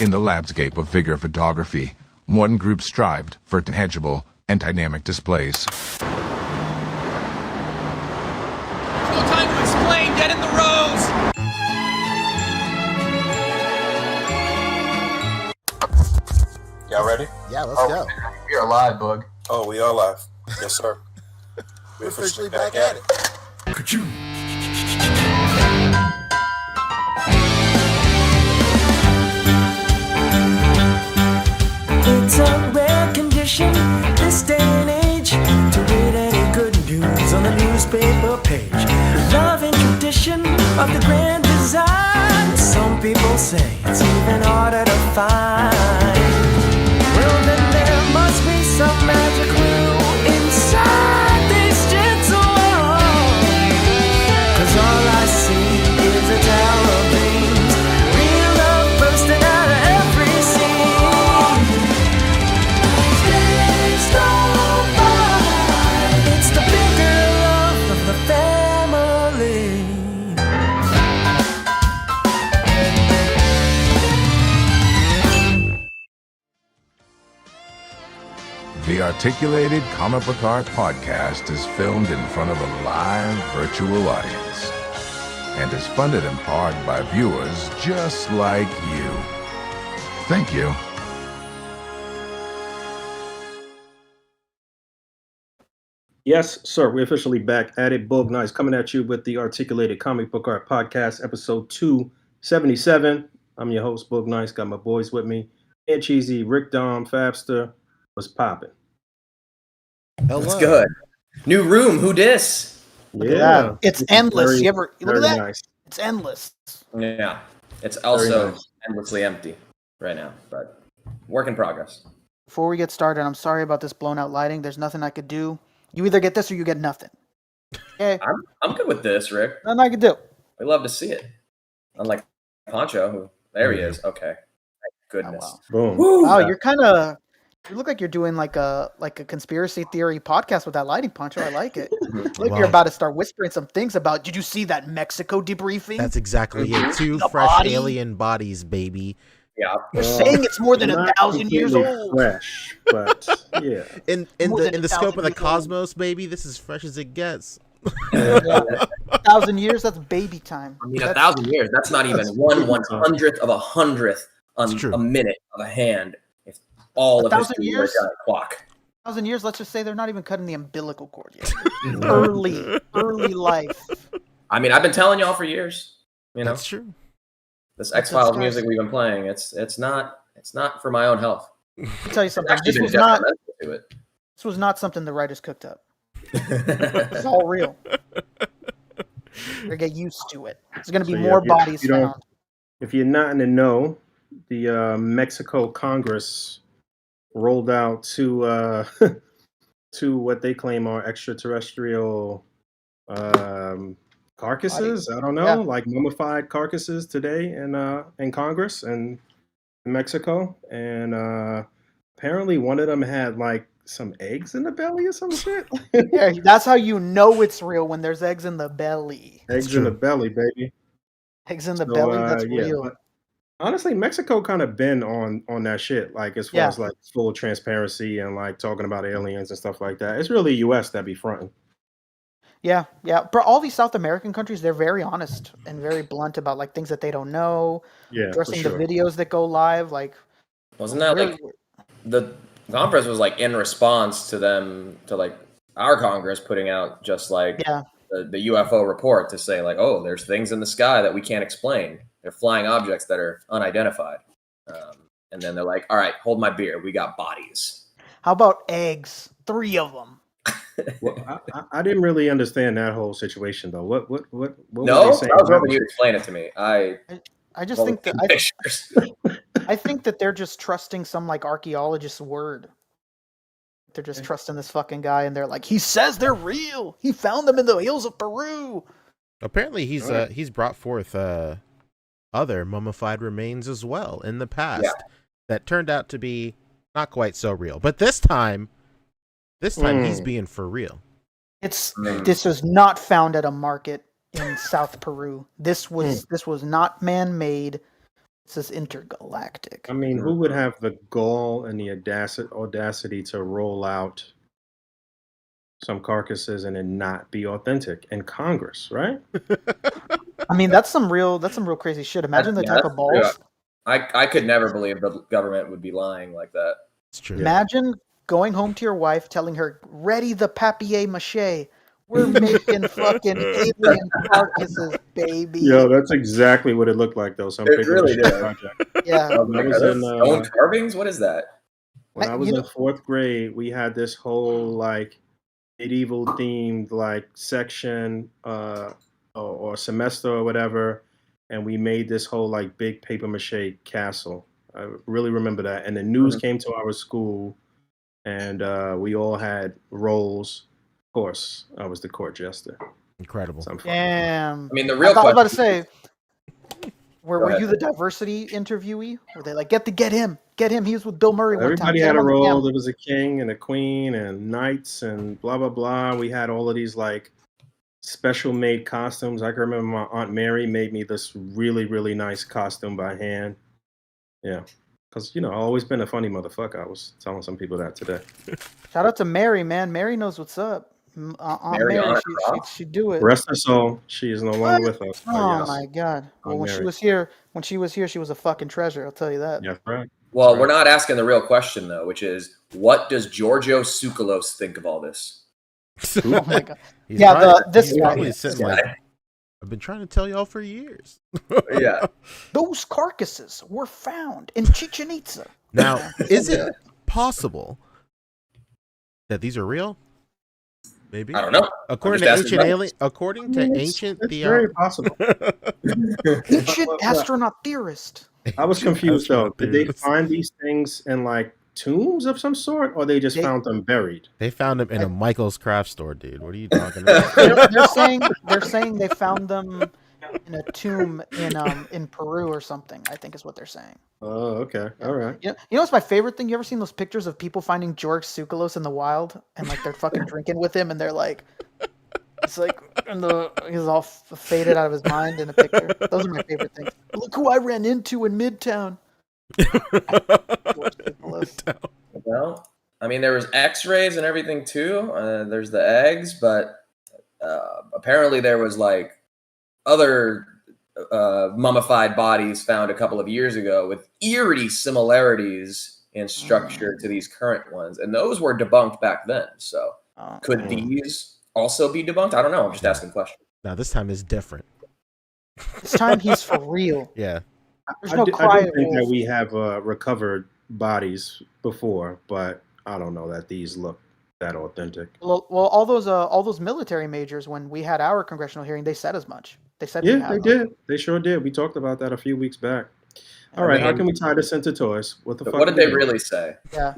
In the landscape of figure photography, one group strived for tangible and dynamic displays. There's no time to explain. Get in the rows. Y'all ready? Yeah, let's go. We are live, Boog. Oh, we are live. Yes, sir. We're officially back at it. Catchup. It's a rare condition this day and age to read any good news on the newspaper page. Love and tradition of the grand design. Some people say it's even harder to find. Well, then there must be some magic clue inside this gentle world. 'Cause all I see is a tower of dreams, real love bursting out of every scene. Days go by, it's the bigger love of the family. The Articulated Comic Book Art Podcast is filmed in front of a live virtual audience and is funded in part by viewers just like you. Thank you. Yes, sir. We're officially back at it. Goodnight coming at you with the Articulated Comic Book Art Podcast, episode 277. I'm your host, Goodnight. Got my boys with me. Pancheezey, Rick Dom, Fabster. What's popping? Hello. That's good. New room. Who dis? Yeah, that. It's endless. very- You ever look at that? Nice. It's endless. Yeah. It's also nice. endlessly empty right now, but work in progress. Before we get started, I'm sorry about this blown out lighting. There's nothing I could do. You either get this or you get nothing. Okay? I'm good with this, Rick. Nothing I could do. We love to see it. Unlike Pancho, who there he is. Okay. Thank goodness. Oh, Boom. Woo! Wow, you look like you're doing like a conspiracy theory podcast with that lighting, Pancho. I like it. Look like you're about to start whispering some things about. Did you see that Mexico debriefing? That's exactly it. Two The fresh body? alien bodies, baby. Yeah. You're saying it's more than Not 1,000 years completely old. fresh, but yeah. In More than the scope 1,000 of the years old. cosmos, baby, this is as fresh as it gets. Yeah. 1,000 years, that's baby time. I mean, That's- 1,000 years. That's not even That's one baby time. 100th of a hundredth on It's true. a minute of a hand. If all of 1,000 history years? was on a clock. 1,000 years, let's just say they're not even cutting the umbilical cord yet. early life. I mean, I've been telling y'all for years. You know, That's true. this That's X-Files disgusting. music we've been playing. It's not for my own health. I'll tell you something. Actually, This been was not detrimental to this was not something the writers cooked up. it. It's all real. They get used to it. There's going to be So, more yeah, bodies you don't- found. If you're not in the know, the Mexico Congress rolled out to to what they claim are extraterrestrial carcasses. I don't know, Yeah. like mummified carcasses today in Congress and in Mexico, and apparently one of them had like some eggs in the belly or some shit. Yeah, that's how you know it's real when there's eggs in the belly. Eggs true. in the belly, baby. Eggs in the So, belly, that's yeah, real. but honestly, Mexico kind of been on that shit, like as far Yeah. as like full transparency and like talking about aliens and stuff like that. It's really U.S. that be fronting. Yeah. But all these South American countries, they're very honest and very blunt about like things that they don't know, Yeah, for addressing sure. the videos that go live. Like, Wasn't that really- like the conference was like in response to them to like our Congress putting out just like yeah. the UFO report to say like, oh, there's things in the sky that we can't explain. They're flying objects that are unidentified. And then they're like, all right, hold my beer. We got bodies. How about eggs? 3 of them. Well, I didn't really understand that whole situation though. What were No, I they saying? was hoping you'd explain it to me. I just think that pictures. I think that they're just trusting some like archaeologist's word. They're just trusting this fucking guy, and they're like, he says they're real. He found them in the hills of Peru. Apparently, he's brought forth other mummified remains as well in the past that turned out to be not quite so real. But this time he's being for real. This was not found at a market in South Peru. This was not man-made. This is intergalactic. I mean, who would have the gall and the audacity to roll out some carcasses and then not be authentic in Congress, right? I mean, that's some real crazy shit. Imagine the type of balls. I could never believe the government would be lying like that. It's true. Imagine going home to your wife, telling her, "Ready the papier-mâché. We're making fucking alien carcasses, baby." Yo, that's exactly what it looked like, though. Some It paper really mache did. project. Yeah. Oh my God, stone carvings? What is that? When I was in 4th grade, we had this whole like medieval themed like section or semester or whatever, and we made this whole like big paper mache castle. I really remember that. And the news came to our school, and we all had roles. Of course, I was the court jester. Incredible. Damn. I mean, the real I was about to question. say, were you the diversity interviewee? Were they like, get him? He was with Bill Murray one time. Everybody had a role. There was a king and a queen and knights and blah, blah, blah. We had all of these like special made costumes. I can remember my Aunt Mary made me this really, really nice costume by hand. Yeah. Because, I've always been a funny motherfucker. I was telling some people that today. Shout out to Mary, man. Mary knows what's up. Aunt Mary, she do it. Rest her soul. She is no longer with us. Oh my God. Well, when she was here, she was a fucking treasure. I'll tell you that. Yeah, right. Well, we're not asking the real question though, which is, what does Giorgio Tsoukalos think of all this? Oh my God. He's this probably guy. sitting like, I've been trying to tell y'all for years. Yeah. Those carcasses were found in Chichen Itza. Now, is it possible that these are real? Maybe. I don't know. According to ancient it's very possible. Ancient astronaut theorist. I was confused though. Did they find these things in like tombs of some sort, or they just found them buried? They found them in a Michael's craft store, dude. What are you talking about? they're saying they found them in a tomb in Peru or something, I think is what they're saying. Oh, okay. All right. You know what's my favorite thing? You ever seen those pictures of people finding George Tsoukalos in the wild and like they're fucking drinking with him and they're like, it's like he's all faded out of his mind in a picture. Those are my favorite things. Look who I ran into in Midtown. Well, I mean, there was X-rays and everything too. There's the eggs, but apparently there was like other mummified bodies found a couple of years ago with eerie similarities in structure to these current ones, and those were debunked back then. So, could these also be debunked? I don't know. I'm just asking questions. Now this time is different. This time he's for real. Yeah. There's no I do think that we have recovered bodies before, but I don't know that these look that authentic. Well, all those military majors, when we had our congressional hearing, they said as much. They said they did. They sure did. We talked about that a few weeks back. All right, how can we tie this into toys? What the fuck? What did they really say? Yeah.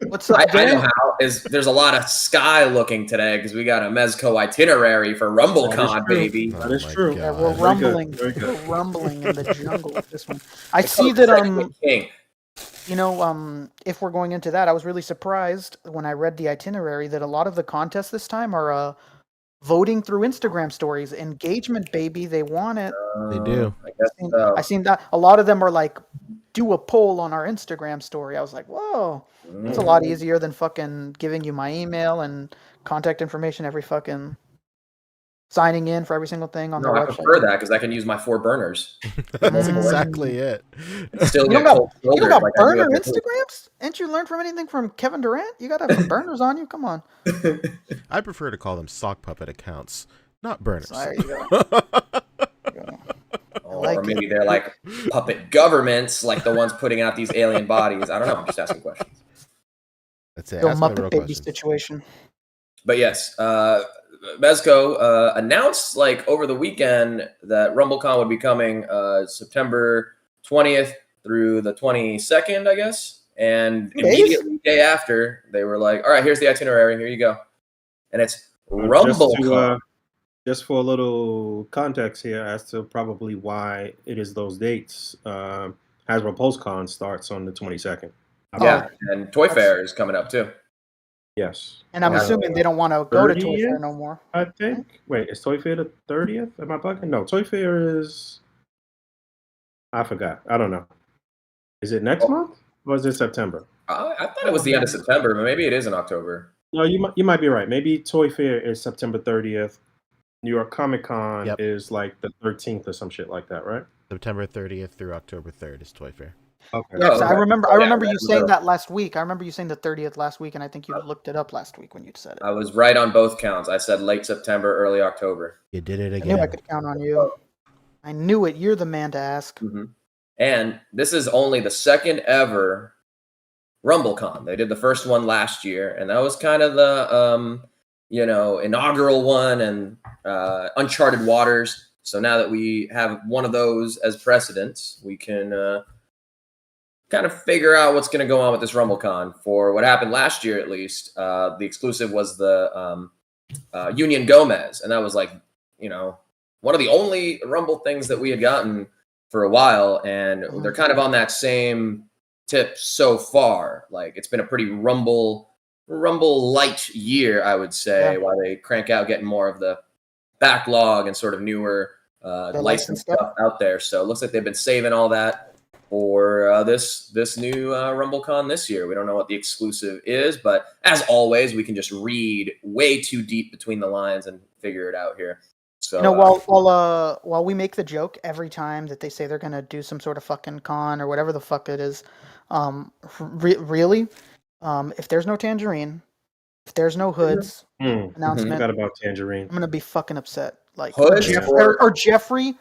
What's up? I know how there's a lot of sky looking today because we got a Mezco itinerary for RumbleCon, baby. That is true. Yeah, we're rumbling. We're rumbling in the jungle with this one. I see that if we're going into that, I was really surprised when I read the itinerary that a lot of the contests this time are voting through Instagram stories. Engagement, baby. They want it. They do. I seen that. A lot of them are like, do a poll on our Instagram story. I was like, whoa, that's a lot easier than fucking giving you my email and contact information every fucking signing in for every single thing on the website. I prefer that because I can use my 4 burners. That's exactly it. Still you don't got burner Instagrams? Ain't you learned from anything from Kevin Durant? You got to have some burners on you. Come on. I prefer to call them sock puppet accounts, not burners. There you go. Or maybe they're like puppet governments, like the ones putting out these alien bodies. I don't know. I'm just asking questions. That's it. Real Muppet Baby situation. But yes, Mezco announced like over the weekend that RumbleCon would be coming September 20th through the 22nd, I guess. And immediately day after, they were like, all right, here's the itinerary. Here you go. And it's RumbleCon. Just for a little context here as to probably why it is those dates. Hasbro Pulsecon starts on the 22nd. Yeah, and Toy Fair is coming up too. Yes. And I'm assuming they don't want to go to Toy Fair no more. I think. Wait, is Toy Fair the 30th? Am I bugging? No, Toy Fair is I forgot. I don't know. Is it next month or is it September? I thought it was the end of September, but maybe it is in October. No, you might be right. Maybe Toy Fair is September 30th. New York Comic Con is like the 13th or some shit like that, right? September 30th through October 3rd is Toy Fair. Okay. Yeah, I remember you saying so- that last week. I remember you saying the 30th last week, and I think you looked it up last week when you said it. I was right on both counts. I said late September, early October. You did it I again. knew I could count on you. I knew it. You're the man to ask. Mm-hmm. And this is only the second ever RumbleCon. They did the first one last year, and that was kind of the inaugural one and uncharted waters. So now that we have one of those as precedents, we can kind of figure out what's going to go on with this RumbleCon. For what happened last year, at least, the exclusive was the Union Gomez, and that was like, one of the only Rumble things that we had gotten for a while, and they're kind of on that same tip so far. Like, it's been a pretty Rumble light year, I would say, while they crank out getting more of the backlog and sort of newer licensed stuff out there. So it looks like they've been saving all that for this new RumbleCon this year. We don't know what the exclusive is, but as always, we can just read way too deep between the lines and figure it out here. So, while we make the joke every time that they say they're gonna do some sort of fucking con or whatever the fuck it is, really, if there's no Tangerine, if there's no Hoods announcement, forgot about Tangerine. I'm gonna be fucking upset. Like Hoods or Jeffrey,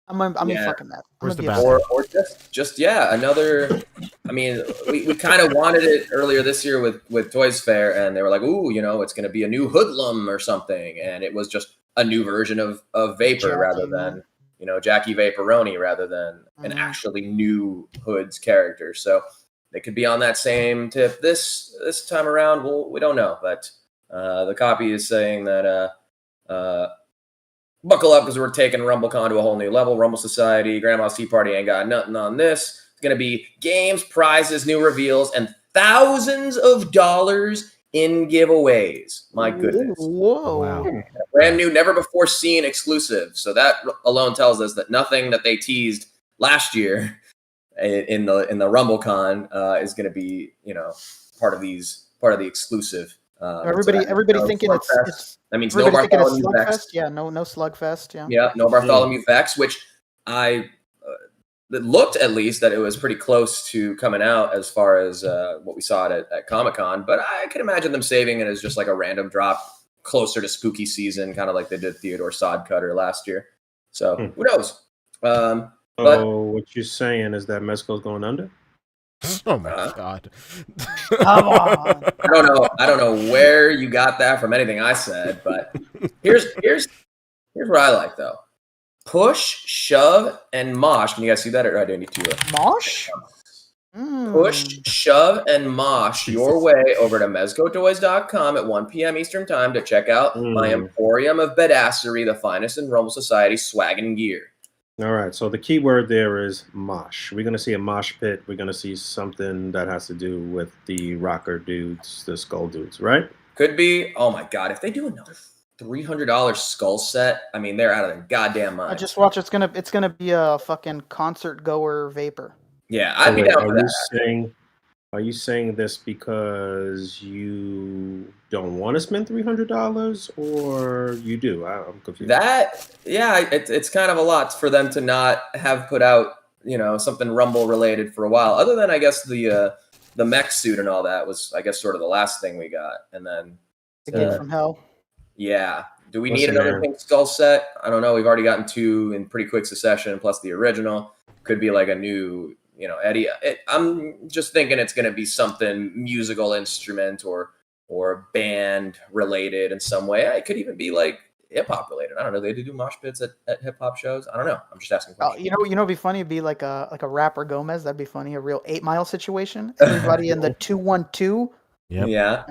I'm be fucking mad. Where's the or just another. I mean, we kind of wanted it earlier this year with Toys Fair, and they were like, "Ooh, it's going to be a new Hoodlum or something," and it was just a new version of Vapor Jackie, rather than Jackie Vaporoni rather than an actually new Hoods character. So they could be on that same tip this time around. Well, we don't know, but the copy is saying that buckle up because we're taking RumbleCon to a whole new level. Rumble Society, Grandma's Tea Party ain't got nothing on this. It's going to be games, prizes, new reveals, and thousands of dollars in giveaways. My goodness. Whoa. Wow. Brand new, never before seen exclusive. So that alone tells us that nothing that they teased last year in the RumbleCon is going to be, part of the exclusive. Everybody thinking it's that means no Bartholomew Vex. Yeah, no Slugfest. Yeah. Yeah, no Bartholomew Vex, which it looked at least that it was pretty close to coming out as far as what we saw at Comic-Con, but I could imagine them saving it as just like a random drop closer to spooky season, kind of like they did Theodore Sodcutter last year. So who knows? But what you're saying is that Mezco's going under? Oh my god! Come on. I don't know where you got that from anything I said, but here's what I like though. Push, shove, and mosh. Can you guys see that? Or I do need to. Mosh? Push, shove, and mosh your way over to mezcotoys.com at 1 p.m. Eastern Time to check out my emporium of badassery, the finest in Rumble Society swag and gear. All right, so the key word there is mosh. We're going to see a mosh pit. We're going to see something that has to do with the rocker dudes, the skull dudes, right? Could be. Oh my god, if they do another $300 skull set, I mean, they're out of their goddamn mind. I just watch. It's gonna be a fucking concert goer Vapor. Yeah, I'd be down for that. Are you saying this because you don't want to spend $300, or you do? I'm confused. It's kind of a lot for them to not have put out, something Rumble related for a while. Other than I guess the mech suit and all that was, I guess, sort of the last thing we got, and then the Gate from Hell. Yeah. Do we need another pink skull set? I don't know. We've already gotten 2 in pretty quick succession, plus the original. Could be like a new. Eddie, I'm just thinking it's going to be something musical instrument or band related in some way. It could even be like hip hop related. I don't know. They do mosh pits at hip hop shows. I don't know. I'm just asking questions. It'd be funny. It'd be like a rapper Gomez. That'd be funny. A real 8 Mile situation. Everybody in the 212. Yep. Yeah.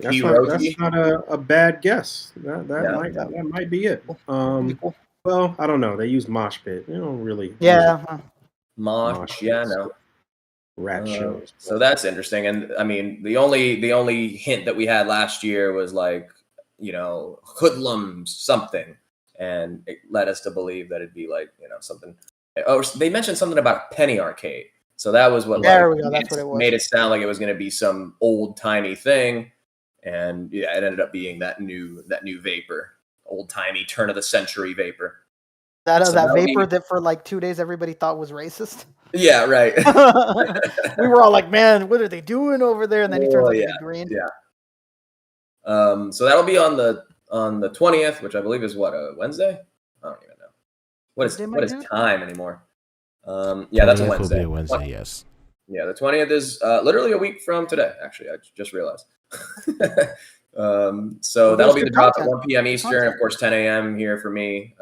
That's not a bad guess. That might be it. Well, I don't know. They use mosh pit. You don't really. Yeah. Mosh, yeah, no. Rap shows. So that's interesting. And I mean, the only hint that we had last year was like, hoodlums something, and it led us to believe that it'd be like, something Oh, they mentioned something about a penny arcade. So that was what There we go. That's what it was. Made it sound like it was going to be some old timey thing, and yeah, it ended up being that new vapor, old timey turn of the century vapor. That vapor that for like 2 days everybody thought was racist. Yeah, right. We were all like, "Man, what are they doing over there?" And then he turns into green. Yeah. So that'll be on the 20th, which I believe is what, a Wednesday? I don't even know. What is time anymore? Yeah, that's a Wednesday. Will be a Wednesday, yes. Yeah, the 20th is literally a week from today. Actually, I just realized. So that'll be the drop at 1 p.m. Eastern, of course, 10 a.m. here for me,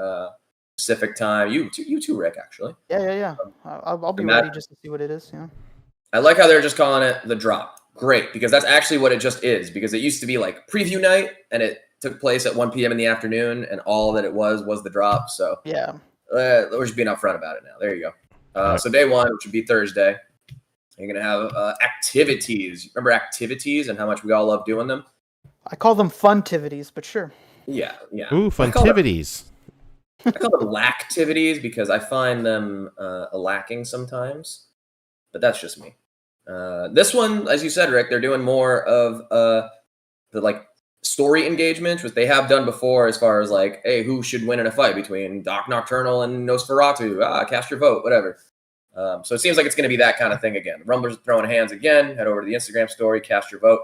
Pacific time. You too, Rick. Actually. Yeah. I'll be ready just to see what it is. Yeah. I like how they're just calling it the drop. Great, because that's actually what it just is. Because it used to be like preview night, and it took place at 1 p.m. in the afternoon, and all that it was the drop. So yeah, we're just being upfront about it now. There you go. So day one, which would be Thursday, you're gonna have activities. Remember activities and how much we all love doing them? I call them funtivities, but sure. Yeah. Ooh, funtivities. I call them lactivities because I find them lacking sometimes, but that's just me. This one, as you said, Rick, they're doing more of the like story engagement, which they have done before, as far as like, hey, who should win in a fight between Doc Nocturnal and Nosferatu? Cast your vote, whatever. So it seems like it's going to be that kind of thing again. The Rumblers are throwing hands again. Head over to the Instagram story, cast your vote.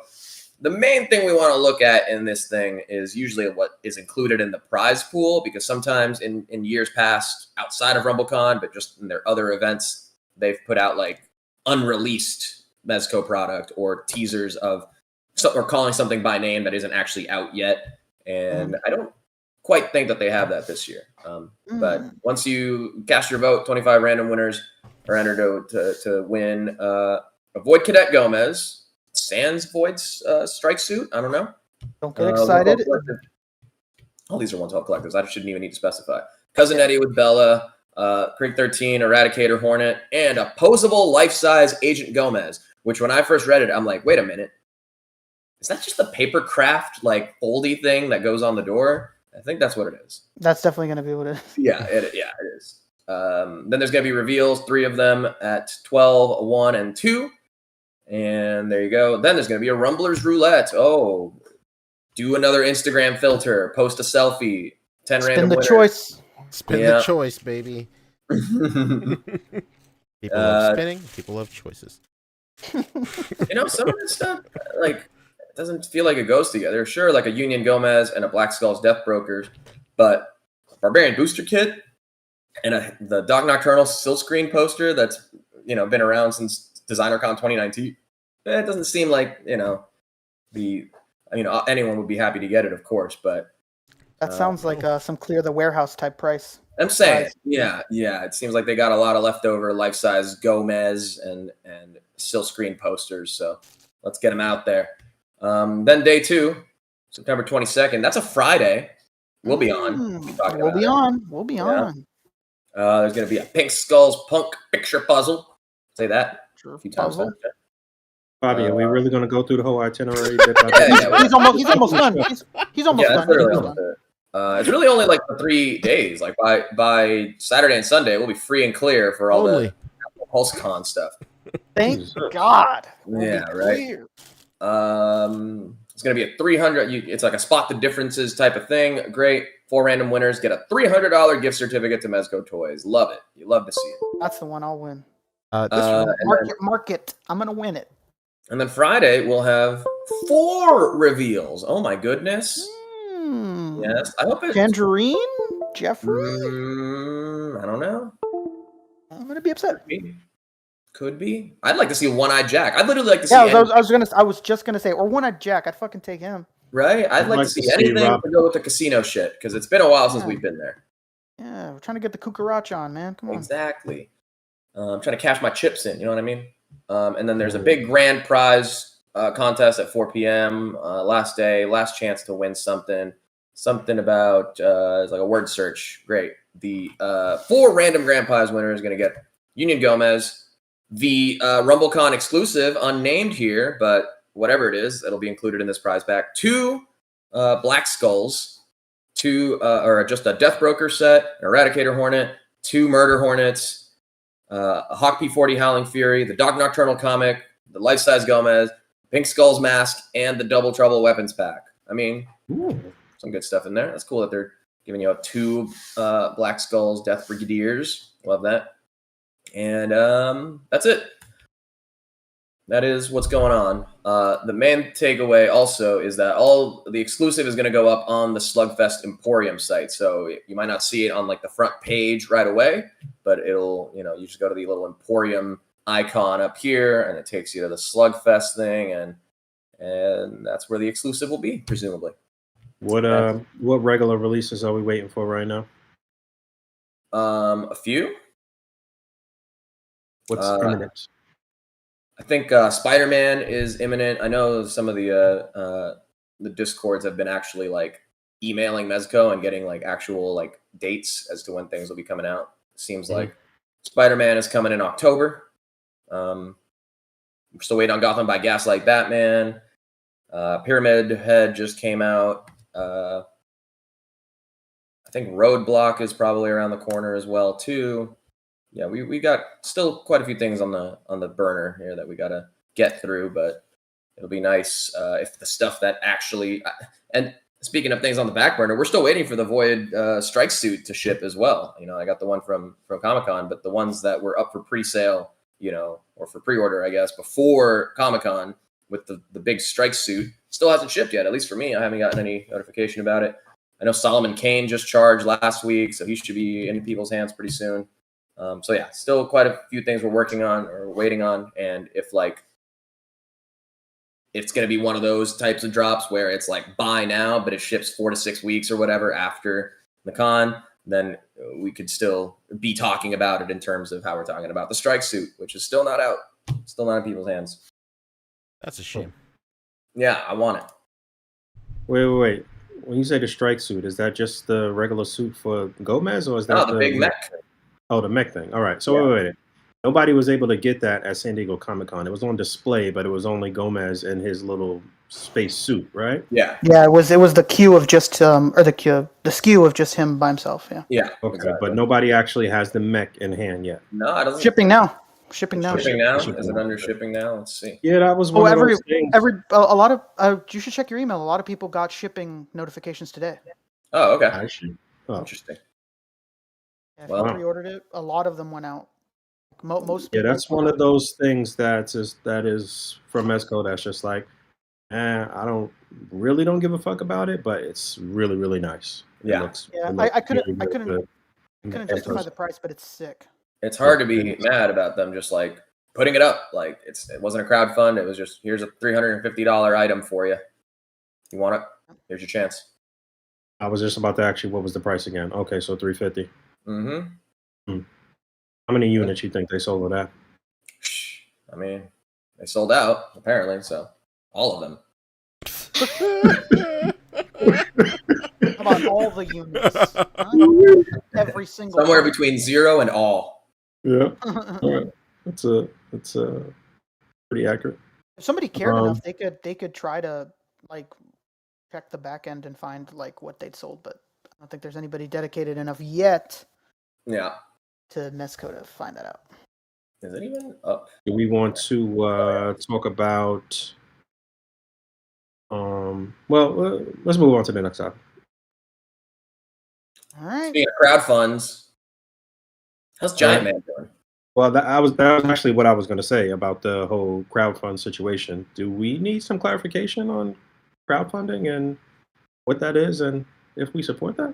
The main thing we want to look at in this thing is usually what is included in the prize pool, because sometimes in years past, outside of RumbleCon, but just in their other events, they've put out like unreleased Mezco product or teasers of or calling something by name that isn't actually out yet. And I don't quite think that they have that this year. But once you cast your vote, 25 random winners are entered to win a Void Cadet Gomez, Sans Void's strike suit. I don't know. Don't get excited. All these are 112 collectives. I shouldn't even need to specify. Cousin Eddie with Bella, Creek 13, Eradicator Hornet, and a posable life-size Agent Gomez, which when I first read it, I'm like, wait a minute. Is that just the paper craft, like, foldy thing that goes on the door? I think that's what it is. That's definitely going to be what it is. Yeah, it is. Then there's going to be reveals, 3 of them at 12, 1, and 2. And there you go. Then there's going to be a Rumblers Roulette. Oh, do another Instagram filter, post a selfie, 10 random winners. Spin the choice, baby. People love spinning. People love choices. Some of this stuff, like, it doesn't feel like it goes together. Sure, like a Union Gomez and a Black Skull's Death Brokers, but Barbarian Booster Kit and the Doc Nocturnal silkscreen poster that's, been around since DesignerCon 2019. It doesn't seem like, anyone would be happy to get it, of course, but that sounds like some clear the warehouse type price. I'm saying, yeah. It seems like they got a lot of leftover life-size Gomez and silkscreen posters, so let's get them out there. Then day 2, September 22nd. That's a Friday. We'll be on. We'll be on. There's going to be a Pink Skulls Punk picture puzzle. Say that a few times. Fabio, are we really going to go through the whole itinerary? He's almost done. He's almost done. Literally almost done. It's really only like for 3 days. Like by Saturday and Sunday, we'll be free and clear for all the Pulsecon stuff. Thank God. Yeah, right. It's going to be a 300. It's like a spot the differences type of thing. Great. 4 random winners get a $300 gift certificate to Mezco Toys. Love it. You love to see it. That's the one I'll win. Mark it. I'm going to win it. And then Friday, we'll have 4 reveals. Oh, my goodness. Yes. I hope it's Tangerine? Jeffrey? I don't know. I'm going to be upset. Could be. I'd like to see One-Eyed Jack. I'd literally like to see. Yeah, I was just gonna say, or One-Eyed Jack. I'd fucking take him. Right. I'd like to see anything to go with the casino shit, because it's been a while since we've been there. Yeah, we're trying to get the Kukarach on, man. Come on. Exactly. I'm trying to cash my chips in. You know what I mean? And then there's a big grand prize contest at 4 p.m. Last day, last chance to win something. Something about it's like a word search. Great. The 4 random grand prize winners are going to get Union Gomez. The RumbleCon exclusive, unnamed here, but whatever it is, it'll be included in this prize pack. 2 Black Skulls, 2 or just a Death Broker set, an Eradicator Hornet, 2 Murder Hornets, a Hawk P40 Howling Fury, the Doc Nocturnal comic, the Life-Size Gomez, Pink Skull's mask, and the Double Trouble weapons pack. I mean, some good stuff in there. That's cool that they're giving you out 2 Black Skulls Death Brigadiers. Love that. And that's it. That is what's going on. The main takeaway also is that all the exclusive is going to go up on the Slugfest Emporium site. So you might not see it on like the front page right away, but it'll, you just go to the little Emporium icon up here and it takes you to the Slugfest thing. And that's where the exclusive will be, presumably. What regular releases are we waiting for right now? A few. What's imminent? I think Spider-Man is imminent. I know some of the Discords have been actually like emailing Mezco and getting like actual like dates as to when things will be coming out. Seems like Spider-Man is coming in October. We're still waiting on Gotham by Gaslight Batman. Pyramid Head just came out. I think Roadblock is probably around the corner as well too. Yeah, we got still quite a few things on the burner here that we got to get through, but it'll be nice if the stuff that actually. And speaking of things on the back burner, we're still waiting for the Void strike suit to ship as well. I got the one from Comic-Con, but the ones that were up for pre-sale, or for pre-order, I guess, before Comic-Con with the big strike suit still hasn't shipped yet. At least for me, I haven't gotten any notification about it. I know Solomon Kane just charged last week, so he should be in people's hands pretty soon. So yeah, still quite a few things we're working on or waiting on. And if it's going to be one of those types of drops where it's like buy now, but it ships 4 to 6 weeks or whatever after the con, then we could still be talking about it in terms of how we're talking about the strike suit, which is still not out, still not in people's hands. That's a shame. Yeah, I want it. Wait. When you say the strike suit, is that just the regular suit for Gomez, or is that the big mech? Oh, the mech thing. All right. So wait. Nobody was able to get that at San Diego Comic-Con. It was on display, but it was only Gomez in his little space suit, right? Yeah. Yeah, it was the queue of just the SKU of just him by himself. Yeah. Yeah. Okay, exactly. but nobody actually has the mech in hand yet. No, I don't. Shipping now. Shipping now. Is it under shipping now? Let's see. Yeah, that was one of those things. A lot of you should check your email. A lot of people got shipping notifications today. Oh, okay. Actually, interesting. Yeah, if you pre-ordered it, a lot of them went out. Most people. Yeah, that's one of those things that is from Mezco. That's just like, I don't give a fuck about it, but it's really, really nice. Yeah, I couldn't justify the price, but it's sick. It's hard to be mad about them just like putting it up. Like it wasn't a crowdfund. It was just, here's a $350 item for you. You want it? Here's your chance. I was just about to ask you, what was the price again? Okay, so $350. Mm-hmm. How many units you think they sold of that? I mean, they sold out apparently, so all of them. How about all the units? Huh? Every single. Somewhere between 0 and all. Yeah. All right. It's pretty accurate. If somebody cared enough, they could try to like check the back end and find like what they'd sold, but I don't think there's anybody dedicated enough yet. Yeah. To Mezco to find that out. Is it even up? Do we want to talk about? Let's move on to the next topic. All right. Speaking of crowdfunds, how's Giant-Man doing? Well, that was actually what I was going to say about the whole crowdfund situation. Do we need some clarification on crowdfunding and what that is, and if we support that?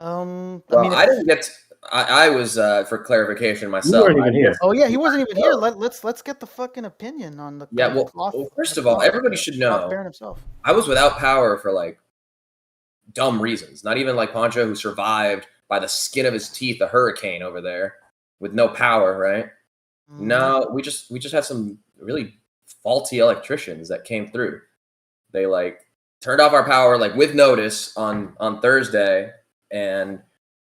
I didn't get. I was for clarification myself. You weren't even here. Oh yeah, he wasn't even here. Let's get the fucking opinion on the. Yeah, well, first of all, everybody should know. I was without power for like dumb reasons. Not even like Pancho, who survived by the skin of his teeth a hurricane over there with no power. Right? Mm-hmm. No, we just had some really faulty electricians that came through. They like turned off our power like with notice on Thursday, and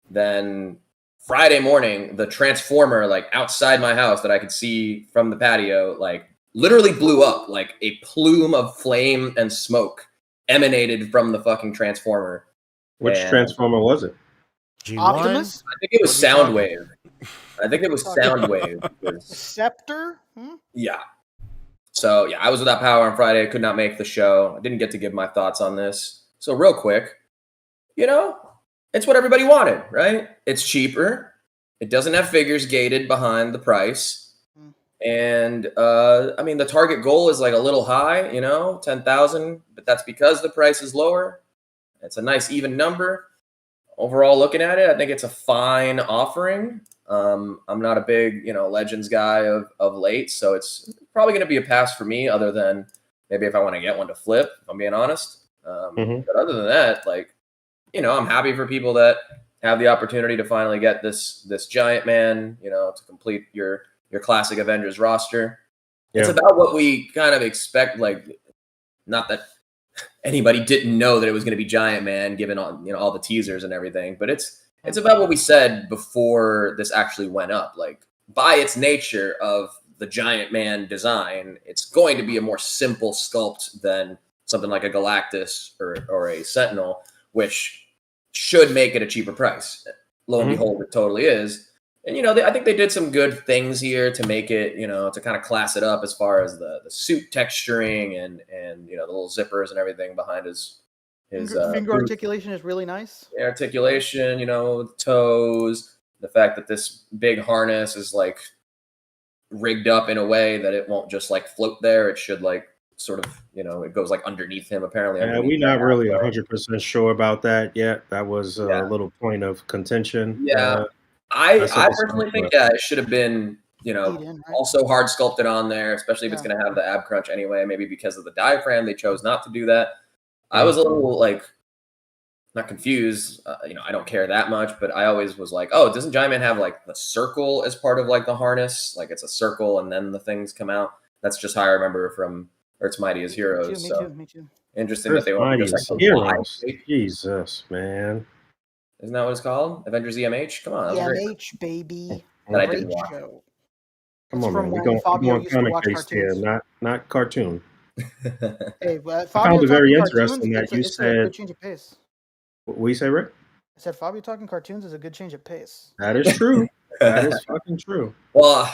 then Friday morning, the transformer like outside my house that I could see from the patio, like literally blew up. Like a plume of flame and smoke emanated from the fucking transformer. Which transformer was it? G1? Optimus? I think it was What are we Soundwave. I think it was Soundwave. Scepter? Yeah. So, yeah, I was without power on Friday. I could not make the show. I didn't get to give my thoughts on this. So, real quick, it's what everybody wanted, right? It's cheaper. It doesn't have figures gated behind the price. And, the target goal is like a little high, 10,000, but that's because the price is lower. It's a nice even number. Overall, looking at it, I think it's a fine offering. I'm not a big, Legends guy of late, so it's probably going to be a pass for me, other than maybe if I want to get one to flip, if I'm being honest. But other than that, I'm happy for people that have the opportunity to finally get this Giant-Man, to complete your classic Avengers roster. Yeah. It's about what we kind of expect, not that anybody didn't know that it was going to be Giant-Man, given all the teasers and everything, but it's about what we said before this actually went up. By its nature of the Giant-Man design, it's going to be a more simple sculpt than something like a Galactus or a Sentinel, which should make it a cheaper price. Lo and behold, it totally is. And, I think they did some good things here to make it, to kind of class it up as far as the suit texturing and the little zippers and everything behind his finger articulation is really nice. Articulation, toes, the fact that this big harness is rigged up in a way that it won't just float there. It should sort of, it goes underneath him apparently. Yeah, we're not really 100% sure about that yet. That was a little point of contention. Yeah. I personally think it should have been, also hard sculpted on there, especially if it's going to have the ab crunch anyway, maybe because of the diaphragm, they chose not to do that. I was a little not confused. I don't care that much, but I always was doesn't Giant-Man have the circle as part of the harness? It's a circle and then the things come out. That's just how I remember from Earth's Mightiest Heroes. Me too. Interesting that they want to just Heroes. Jesus, man. Isn't that what it's called? Avengers EMH? Come on. EMH, baby. That I didn't watch. Come on, man. We're going comic based here, not cartoon. Hey, I found it very interesting that you said. A good change of pace. What you say, Rick? I said Fabio talking cartoons is a good change of pace. That is true. That is fucking true. Well,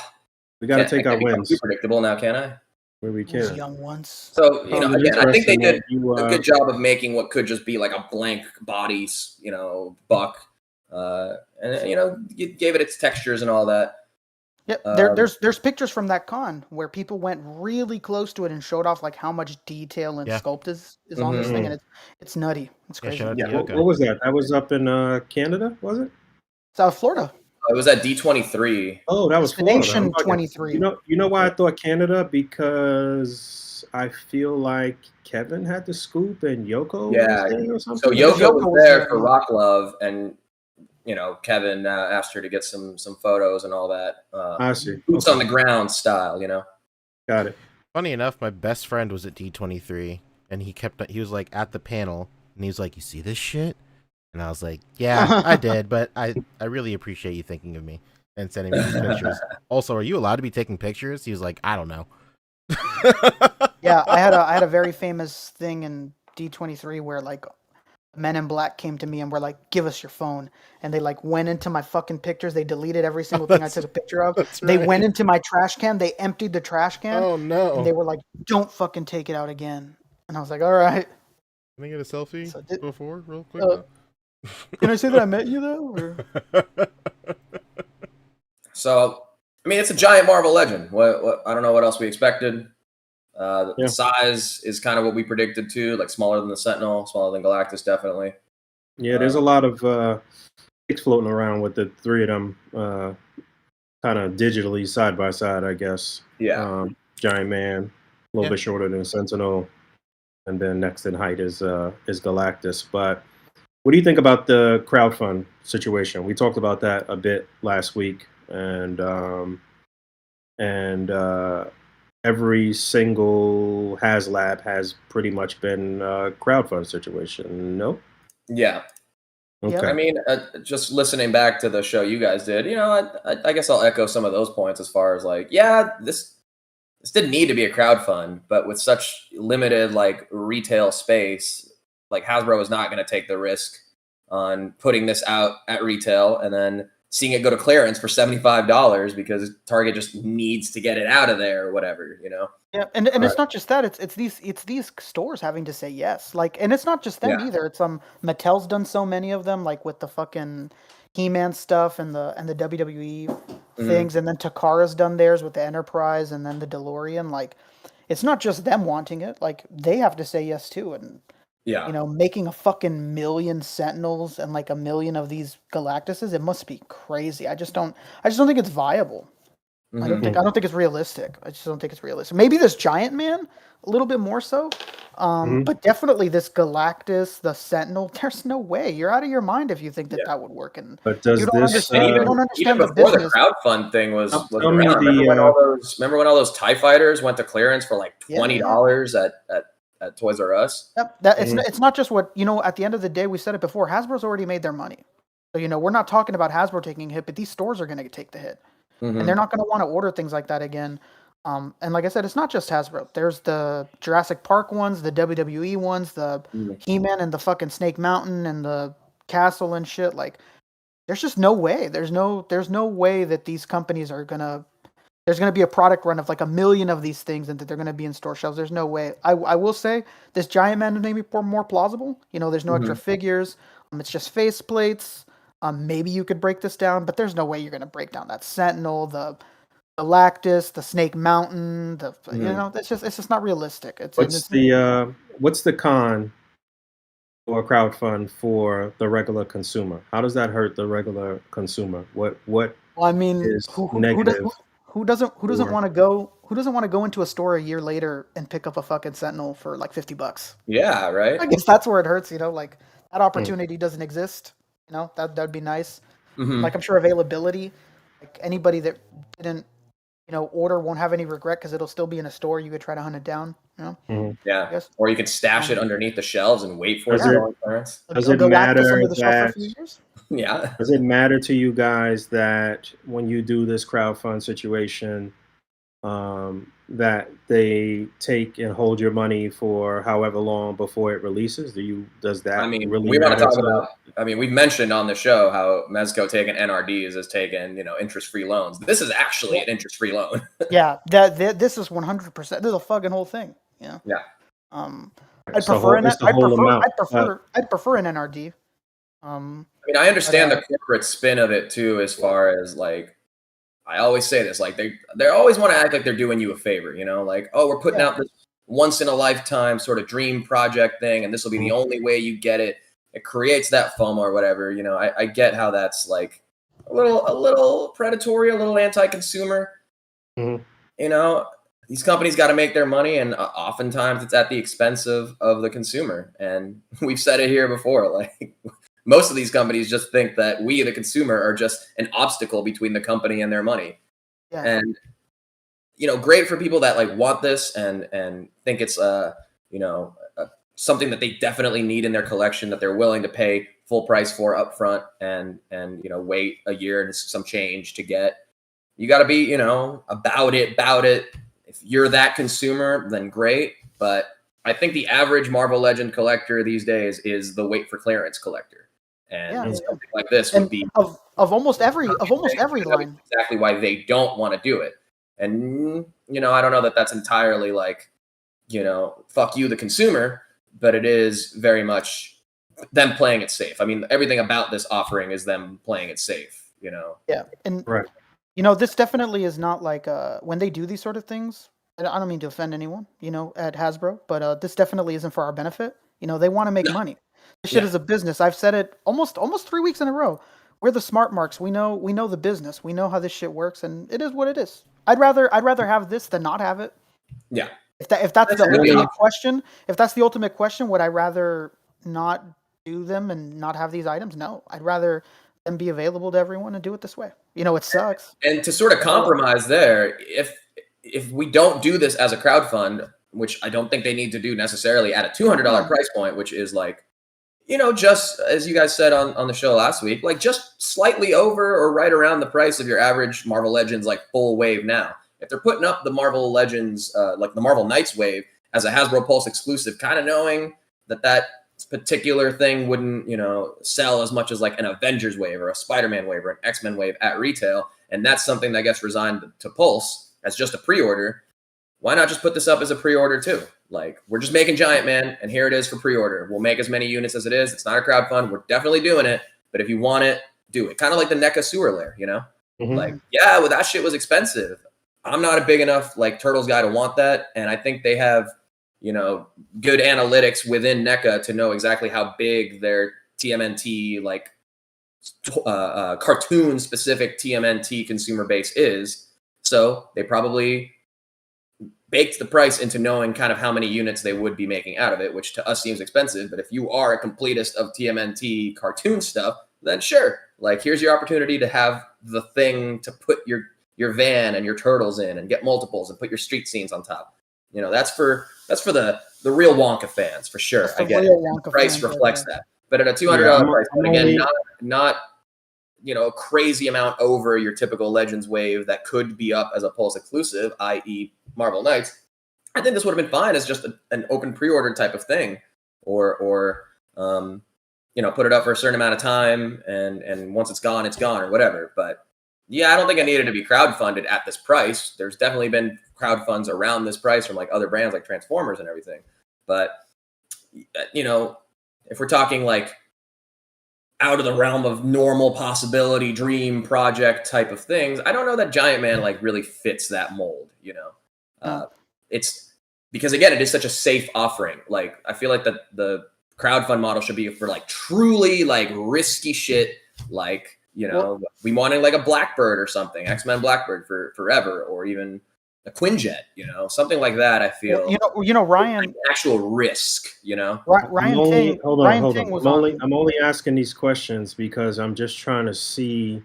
we got to take our wins. Too predictable now, can I? Where we can. Young ones. So again, I think they did a good job of making what could just be a blank body, buck, and you gave it its textures and all that. Yeah, there's pictures from that con where people went really close to it and showed off how much detail and sculpt is on this thing, and it's nutty. It's crazy. What was that? That was up in Canada, was it? South Florida. It was at D23. Oh, that was Florida. Nation 23. You know why I thought Canada? Because I feel like Kevin had the scoop and Yoko was there or something. So Yoko was there for Rock Love, and Kevin asked her to get some photos and all that. I see. Boots on the ground style, Got it. Funny enough, my best friend was at D23, and he was at the panel, and he was like, "You see this shit?" And I was like, "Yeah, I did, but I really appreciate you thinking of me and sending me these pictures. Also, are you allowed to be taking pictures?" He was like, "I don't know." Yeah, I had a very famous thing in D23 where Men in Black came to me and were like, "Give us your phone," and they went into my fucking pictures. They deleted every single thing I took a picture of. They went into my trash can. They emptied the trash can. Oh no! And they were like, "Don't fucking take it out again." And I was like, "All right." Can I get a selfie before, real quick? Can I say that I met you though? Or? So, it's a giant Marvel legend. What I don't know what else we expected. The size is kind of what we predicted too, smaller than the Sentinel, smaller than Galactus, definitely. Yeah, there's a lot of pics floating around with the three of them kind of digitally side by side, I guess. Yeah. Giant-Man, a little bit shorter than Sentinel, and then next in height is Galactus. But what do you think about the crowdfund situation? We talked about that a bit last week, and every single Haslab has pretty much been a crowdfund situation. No? Yeah. Okay. Just listening back to the show you guys did, I guess I'll echo some of those points as far as this didn't need to be a crowdfund, but with such limited retail space, Hasbro is not going to take the risk on putting this out at retail and then seeing it go to clearance for $75 because Target just needs to get it out of there or whatever, you know? Yeah, and it's not just that. It's these stores having to say yes. Like, and it's not just them either. It's Mattel's done so many of them, like with the fucking He-Man stuff and the WWE things, and then Takara's done theirs with the Enterprise and then the DeLorean. Like, it's not just them wanting it. Like, they have to say yes too. And you know, making a fucking million Sentinels and like a million of these Galactuses, it must be crazy. I just don't think it's viable. I don't think it's realistic. I just don't think it's realistic. Maybe this Giant-Man, a little bit more so. But definitely this Galactus, the Sentinel, there's no way. You're out of your mind if you think that would work. And but does you don't this understand, you don't understand even the before business. the crowdfund thing was around, remember when all those TIE fighters went to clearance for like $20 at Toys R Us? Yep. It's not just what, you know, at the end of the day, we said it before, Hasbro's already made their money. So, you know, we're not talking about Hasbro taking a hit, but these stores are going to take the hit. And they're not going to want to order things like that again. And like I said, it's not just Hasbro. There's the Jurassic Park ones, the WWE ones, the He-Man and the fucking Snake Mountain and the castle and shit. Like, there's just no way. There's no way that these companies are going to... There's going to be a product run of like 1 million of these things and that they're going to be in store shelves. There's no way. I will say this Giant-Man is maybe more plausible. You know, there's no extra figures. It's just face plates. Maybe you could break this down, but there's no way you're going to break down that Sentinel, the Galactus, the Snake Mountain. You know, it's just not realistic. What's the con or crowdfund for the regular consumer? How does that hurt the regular consumer? What? Well, I mean, is negative? Who doesn't want to go into a store a year later and pick up a fucking Sentinel for like $50? Yeah, right. I guess that's where it hurts. You know, like that opportunity doesn't exist. You know, that'd be nice. Like, I'm sure availability, like anybody that didn't, you know, order won't have any regret because it'll still be in a store. You could try to hunt it down. You know. Yeah. Or you could stash it underneath the shelves and wait for it to go on clearance. Does it matter that? Yeah. Does it matter to you guys that when you do this crowdfund situation, that they take and hold your money for however long before it releases? Does that really we want to talk about? I mean, we've mentioned on the show how Mezco taking NRDs has taken, you know, interest-free loans. This is actually an interest-free loan. Yeah, this is 100%. This is a fucking whole thing. Yeah. Yeah. I'd prefer an NRD. I mean, I understand the corporate spin of it too, as far as like, I always say this, like they always want to act like they're doing you a favor, you know, like, oh, we're putting out this once in a lifetime sort of dream project thing, and this will be the only way you get it. It creates that FOMO or whatever, you know. I get how that's like a little predatory, a little anti-consumer. You know, these companies got to make their money, and oftentimes it's at the expense of the consumer. And we've said it here before, like. Most of these companies just think that we, the consumer, are just an obstacle between the company and their money. Yeah. And, you know, great for people that like want this and think it's, you know, something that they definitely need in their collection that they're willing to pay full price for upfront and, you know, wait a year and some change to get. You got to be, you know, about it. If you're that consumer, then great. But I think the average Marvel Legend collector these days is the wait for clearance collector. And something like this would be of almost every line. Exactly why they don't want to do it. And you know, I don't know that that's entirely like, you know, fuck you, the consumer, but it is very much them playing it safe. I mean, everything about this offering is them playing it safe. You know. Yeah, and you know, this definitely is not like when they do these sort of things. I don't mean to offend anyone, you know, at Hasbro, but this definitely isn't for our benefit. You know, they want to make money. This shit is a business. I've said it almost 3 weeks in a row. We're the smart marks. We know the business. We know how this shit works, and it is what it is. I'd rather have this than not have it. Yeah. If that's the ultimate question, would I rather not do them and not have these items? No. I'd rather them be available to everyone and do it this way. You know, it sucks. And to sort of compromise there, if we don't do this as a crowdfund, which I don't think they need to do necessarily at a $200 price point, which is like, you know, just as you guys said on the show last week, like just slightly over or right around the price of your average Marvel Legends, like full wave now. If they're putting up the Marvel Legends, like the Marvel Knights wave as a Hasbro Pulse exclusive, kind of knowing that particular thing wouldn't, sell as much as like an Avengers wave or a Spider-Man wave or an X-Men wave at retail, and that's something that gets resigned to Pulse as just a pre-order, why not just put this up as a pre-order too? Like, we're just making Giant-Man, and here it is for pre-order. We'll make as many units as it is. It's not a crowdfund. We're definitely doing it, but if you want it, do it. Kind of like the NECA sewer lair, Mm-hmm. Like, yeah, well, that shit was expensive. I'm not a big enough like Turtles guy to want that, and I think they have good analytics within NECA to know exactly how big their TMNT, like cartoon specific TMNT consumer base is. So they probably baked the price into knowing kind of how many units they would be making out of it, which to us seems expensive. But if you are a completist of TMNT cartoon stuff, then sure, like here's your opportunity to have the thing to put your van and your turtles in and get multiples and put your street scenes on top. That's for the real Wonka fans for sure. I get it. The price reflects that. But at a $200 price, but again, not a crazy amount over your typical Legends wave that could be up as a Pulse exclusive, i.e. Marvel Knights. I think this would have been fine as just an open pre-order type of thing, or put it up for a certain amount of time and once it's gone, or whatever. But yeah, I don't think it needed to be crowdfunded at this price. There's definitely been crowdfunds around this price from like other brands like Transformers and everything. But, if we're talking like out of the realm of normal possibility, dream project type of things, I don't know that Giant-Man like really fits that mold, It's because again, it is such a safe offering. Like I feel like the crowdfund model should be for like truly like risky shit, like we wanted like a Blackbird or something, X-Men Blackbird for forever, or even a Quinjet, something like that. I feel Ryan, like actual risk, Ryan hold on. I'm only asking these questions because I'm just trying to see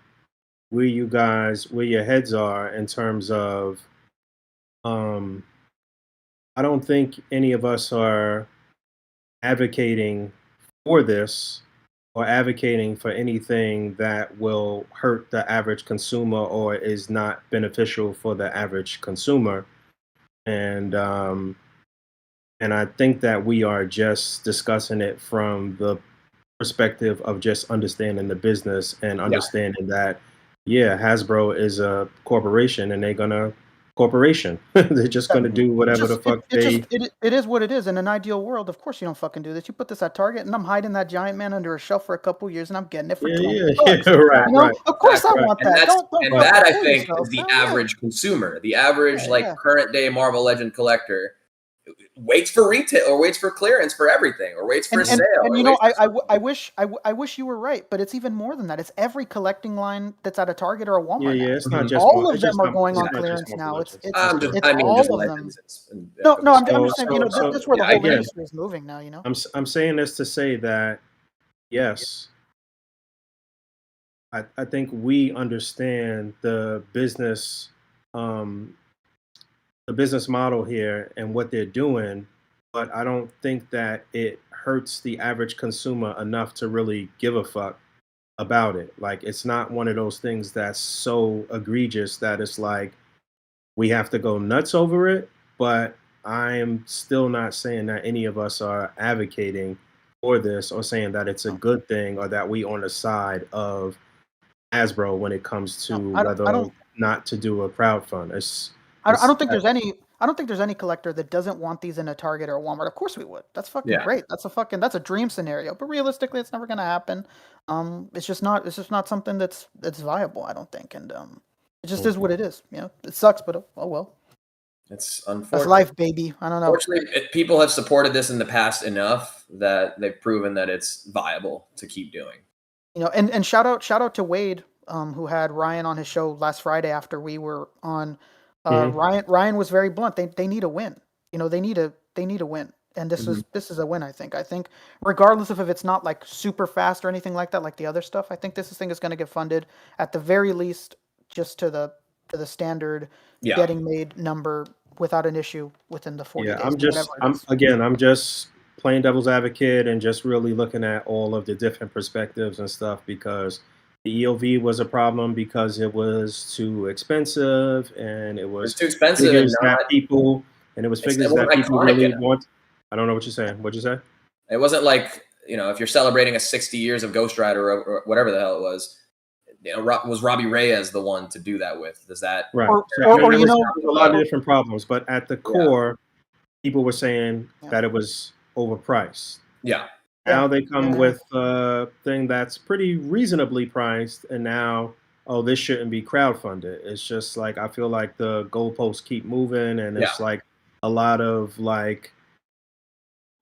where your heads are in terms of I don't think any of us are advocating for this or advocating for anything that will hurt the average consumer or is not beneficial for the average consumer. And I think that we are just discussing it from the perspective of just understanding the business and understanding that, Hasbro is a corporation and they're just going to do whatever the fuck it is what it is. In an ideal world, of course you don't fucking do this. You put this at Target and I'm hiding that Giant-Man under a shelf for a couple years and I'm getting it for $20. Right. Of course I want that. That I think is the average consumer. The average current day Marvel Legend collector waits for retail or waits for clearance for everything or waits for a sale. And I wish you were right, but it's even more than that. It's every collecting line that's at a Target or a Walmart. Yeah, it's not just all of them are going on clearance now. It's all of them. I'm just saying, this is where the whole industry is moving now. I'm saying this to say that yes, I think we understand the business. The business model here and what they're doing, but I don't think that it hurts the average consumer enough to really give a fuck about it. Like, it's not one of those things that's so egregious that it's like we have to go nuts over it, but I'm still not saying that any of us are advocating for this or saying that it's a good thing or that we on the side of Hasbro when it comes to whether or not to do a crowdfund. I don't think there's any collector that doesn't want these in a Target or a Walmart. Of course we would. That's fucking great. That's a dream scenario. But realistically, it's never going to happen. It's just not something that's viable. I don't think, and it just is what it is. It sucks, but oh well. It's unfortunate. That's life, baby. I don't know. Unfortunately, people have supported this in the past enough that they've proven that it's viable to keep doing. And shout out to Wade, who had Ryan on his show last Friday after we were on. Ryan was very blunt. They need a win. They need a win, and this is a win. I think regardless of if it's not like super fast or anything like that, like the other stuff, I think this thing is going to get funded at the very least, just to the standard getting made number without an issue within the 40 days. I'm just playing devil's advocate and just really looking at all of the different perspectives and stuff because. The EOV was a problem because it was too expensive and it was too expensive. Figures that people really want. I don't know what you're saying. What'd you say? It wasn't like, you know, if you're celebrating a 60 years of Ghost Rider or whatever the hell it was, you know, was Robbie Reyes the one to do that with? Does that right? Or There you was know, a lot of different problems, but at the core, people were saying that it was overpriced. Yeah. Now they come Yeah. with a thing that's pretty reasonably priced, and now, oh, this shouldn't be crowdfunded. It's just like I feel like the goalposts keep moving, and it's like a lot of like,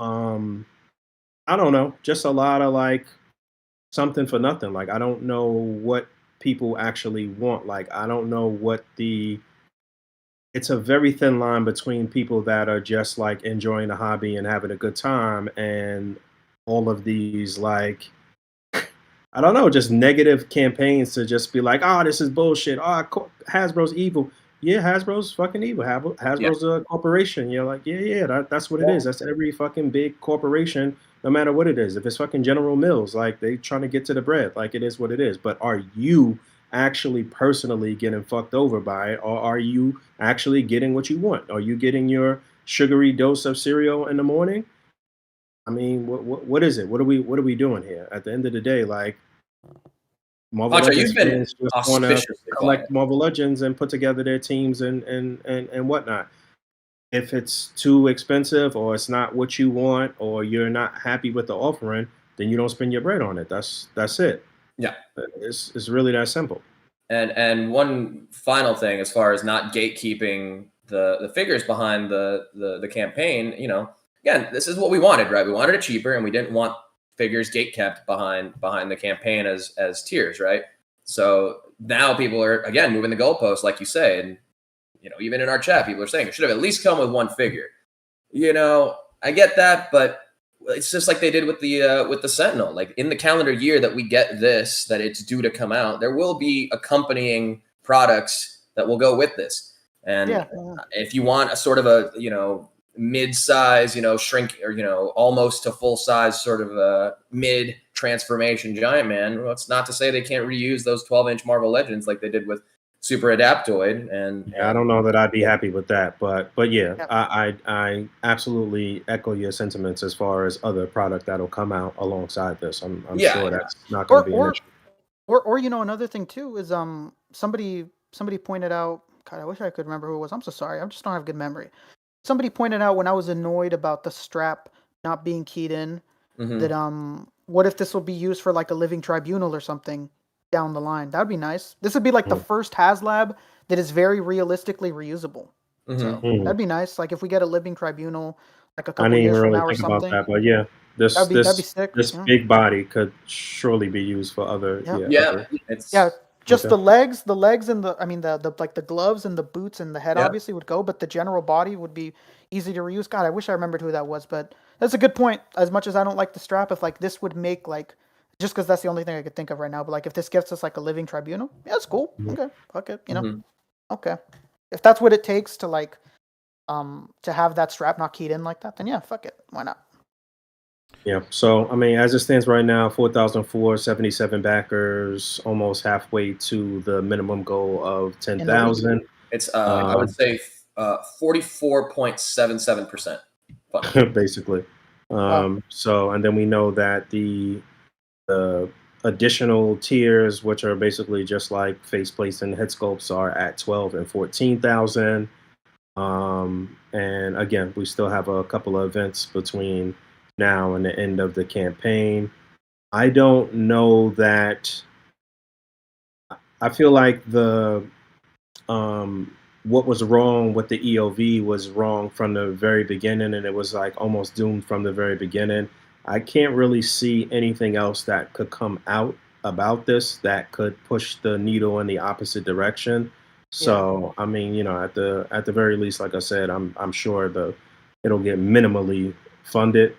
I don't know, just a lot of like something for nothing. Like I don't know what people actually want. Like I don't know what the. It's a very thin line between people that are just like enjoying the hobby and having a good time, and all of these like I don't know, just negative campaigns to just be like, oh, this is bullshit. Oh, Hasbro's evil. Yeah, Hasbro's fucking evil. Hasbro's a corporation. You're like, yeah, that's what it is. That's every fucking big corporation, no matter what it is. If it's fucking General Mills, like they trying to get to the bread, like it is what it is. But are you actually personally getting fucked over by it, or are you actually getting what you want? Are you getting your sugary dose of cereal in the morning? I mean, what is it? What are we doing here? At the end of the day, like Marvel Pancho, Legends you've been fans just want to auspiciously collect quiet. Marvel Legends and put together their teams and whatnot. If it's too expensive or it's not what you want or you're not happy with the offering, then you don't spend your bread on it. That's it. Yeah. It's really that simple. And one final thing, as far as not gatekeeping the figures behind the campaign, you know, again, this is what we wanted, right? We wanted it cheaper, and we didn't want figures gate kept behind the campaign as tiers, right? So now people are again moving the goalposts, like you say, and you know, even in our chat, people are saying it should have at least come with one figure. You know, I get that, but it's just like they did with the Sentinel. Like in the calendar year that we get this, that it's due to come out, there will be accompanying products that will go with this. And if you want a sort of a, you know, mid-size, you know, shrink or, you know, almost to full size sort of a mid transformation Giant Man, well, it's not to say they can't reuse those 12-inch Marvel Legends like they did with Super Adaptoid. And I don't know that I'd be happy with that, but yeah. I absolutely echo your sentiments as far as other product that'll come out alongside this. I'm sure that's not going to be an issue. Or you know, another thing too is somebody pointed out. God, I wish I could remember who it was. I'm so sorry. I just don't have good memory. Somebody pointed out when I was annoyed about the strap not being keyed in that what if this will be used for like a living tribunal or something down the line? That would be nice. This would be like the first Haslab that is very realistically reusable. So that'd be nice. Like if we get a living tribunal like a couple years from now or something. About that, but yeah, that'd be sick. This big body could surely be used for other. Just the legs and the like the gloves and the boots and the head obviously would go, but the general body would be easy to reuse. God, I wish I remembered who that was, but that's a good point. As much as I don't like the strap, if like this would make like, just because that's the only thing I could think of right now, but like if this gets us like a living tribunal, yeah, it's cool. Okay, fuck it, you know. Okay, if that's what it takes to like to have that strap not keyed in like that, then yeah, fuck it, why not? Yeah. So, I mean, as it stands right now, 4,477 backers, almost halfway to the minimum goal of 10,000. It's, I would say 44.77%. Basically. So, and then we know that the additional tiers, which are basically just like faceplates and head sculpts, are at 12 and 14,000. And again, we still have a couple of events between now and the end of the campaign. I don't know that. I feel like the what was wrong with the EOV was wrong from the very beginning, and it was like almost doomed from the very beginning. I can't really see anything else that could come out about this that could push the needle in the opposite direction. So I mean, you know, at the very least, like I said, I'm sure it'll get minimally funded.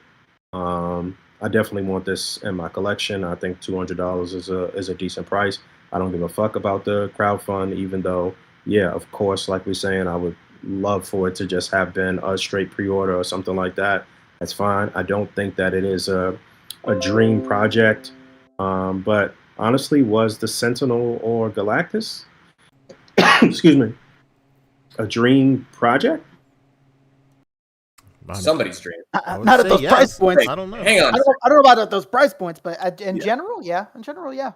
I definitely want this in my collection. I think $200 is a decent price. I don't give a fuck about the crowdfund, even though, yeah, of course, like we're saying, I would love for it to just have been a straight pre-order or something like that. That's fine. I don't think that it is a dream project. But honestly, was the Sentinel or Galactus, excuse me, a dream project? somebody's dream. Not at those price points. I don't know. Hang on. I don't know about those price points, but in general, yeah. In general, yeah.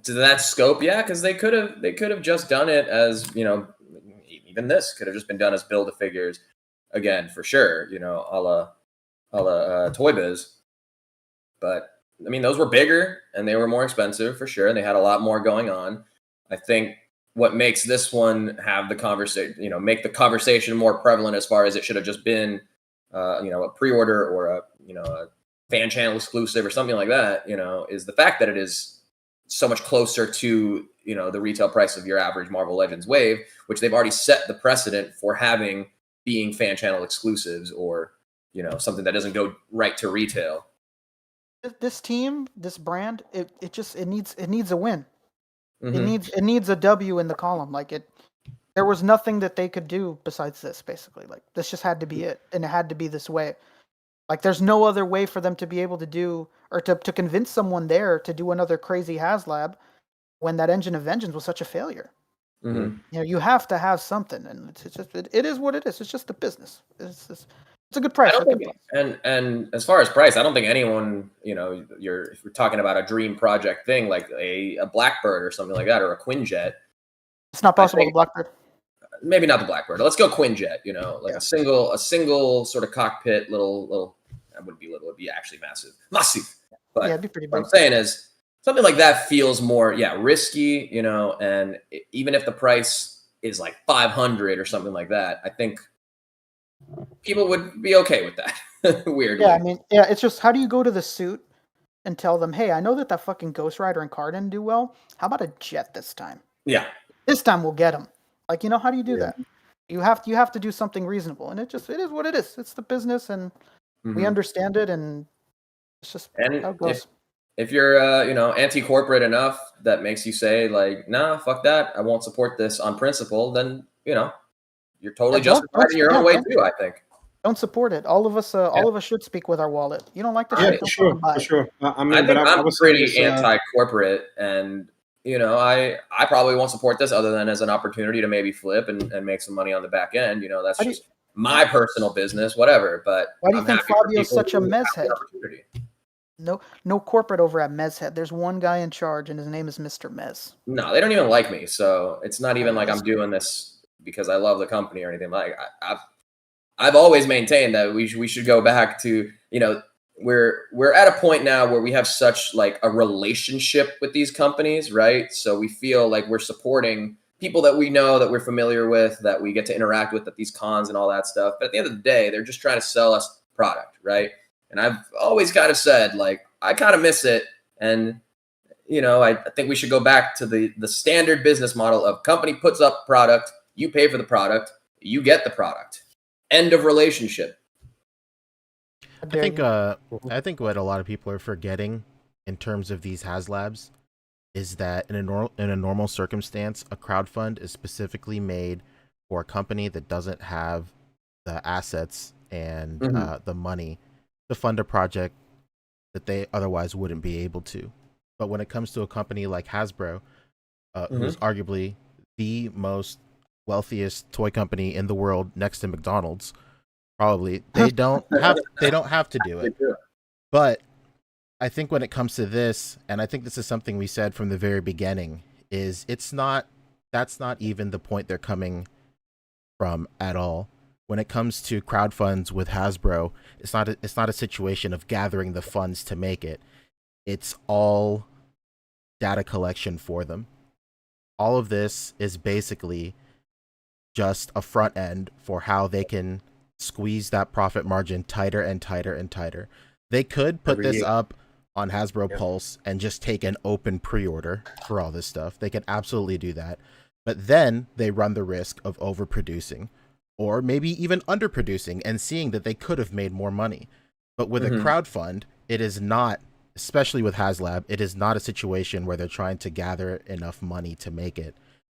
To that scope, yeah, because they could have just done it as, you know, even this could have just been done as build a figures again, for sure, you know, a la Toy Biz. But I mean, those were bigger and they were more expensive for sure, and they had a lot more going on. I think what makes this one have the conversation, you know, make the conversation more prevalent as far as it should have just been, you know, a pre-order or a fan channel exclusive or something like that, you know, is the fact that it is so much closer to, you know, the retail price of your average Marvel Legends wave, which they've already set the precedent for being fan channel exclusives, or, you know, something that doesn't go right to retail. This team, this brand, it needs a win. Mm-hmm. It needs a W in the column. Like there was nothing that they could do besides this, basically. Like this just had to be it, and it had to be this way. Like there's no other way for them to be able to do, or to convince someone there to do another crazy Haslab when that Engine of Vengeance was such a failure. Mm-hmm. You know, you have to have something, and it's just it is what it is. It's just a business. It's a good price. And as far as price, I don't think anyone, you know, if you're talking about a dream project thing like a Blackbird or something like that, or a Quinjet. It's not possible the Blackbird. Maybe not the Blackbird. Let's go Quinjet. You know, like a single sort of cockpit, little. That wouldn't be little. It'd be actually massive. But yeah, it'd be pretty big. What I'm saying is something like that feels more, risky. You know, and even if the price is like $500 or something like that, I think people would be okay with that. Weirdly. Yeah, I mean, it's just, how do you go to the suit and tell them, hey, I know that Fucking Ghost Rider and car didn't do well. How about a jet this time? Yeah. This time we'll get them. Like, you know, how do you do that? You have to do something reasonable, and it is what it is. It's the business, and we understand it, and it's just how it goes. If you're anti-corporate enough that makes you say like, nah, fuck that, I won't support this on principle, then, you know, you're totally justified in your own way too, I think. Don't support it. All of us should speak with our wallet. You don't like the shit? For sure. I think I'm pretty anti-corporate, and you know, I probably won't support this other than as an opportunity to maybe flip and make some money on the back end. You know, that's just my personal business, whatever. But why do you think Fabio's such a mezhead? No corporate over at Mezhead. There's one guy in charge, and his name is Mr. Mez. No, they don't even like me, so it's not even like I'm doing this because I love the company or anything. Like I've always maintained that we should go back to, you know, we're at a point now where we have such like a relationship with these companies, right? So we feel like we're supporting people that we know, that we're familiar with, that we get to interact with at these cons and all that stuff. But at the end of the day, they're just trying to sell us product, right? And I've always kind of said, like, I kind of miss it. And, you know, I think we should go back to the standard business model of company puts up product, you pay for the product, you get the product. End of relationship. I think what a lot of people are forgetting in terms of these Haslabs is that in a normal circumstance, a crowdfund is specifically made for a company that doesn't have the assets and the money to fund a project that they otherwise wouldn't be able to. But when it comes to a company like Hasbro, who's arguably the most wealthiest toy company in the world next to McDonald's, probably they don't have to do it. But I think when it comes to this, and I think this is something we said from the very beginning, is that's not even the point they're coming from at all. When it comes to crowdfunds with Hasbro, it's not a situation of gathering the funds to make it. It's all data collection for them. All of this is basically just a front end for how they can squeeze that profit margin tighter and tighter and tighter. They could put this up on Hasbro Pulse and just take an open pre-order for all this stuff. They can absolutely do that. But then they run the risk of overproducing, or maybe even underproducing and seeing that they could have made more money. But with a crowdfund, it is not, especially with Haslab, it is not a situation where they're trying to gather enough money to make it.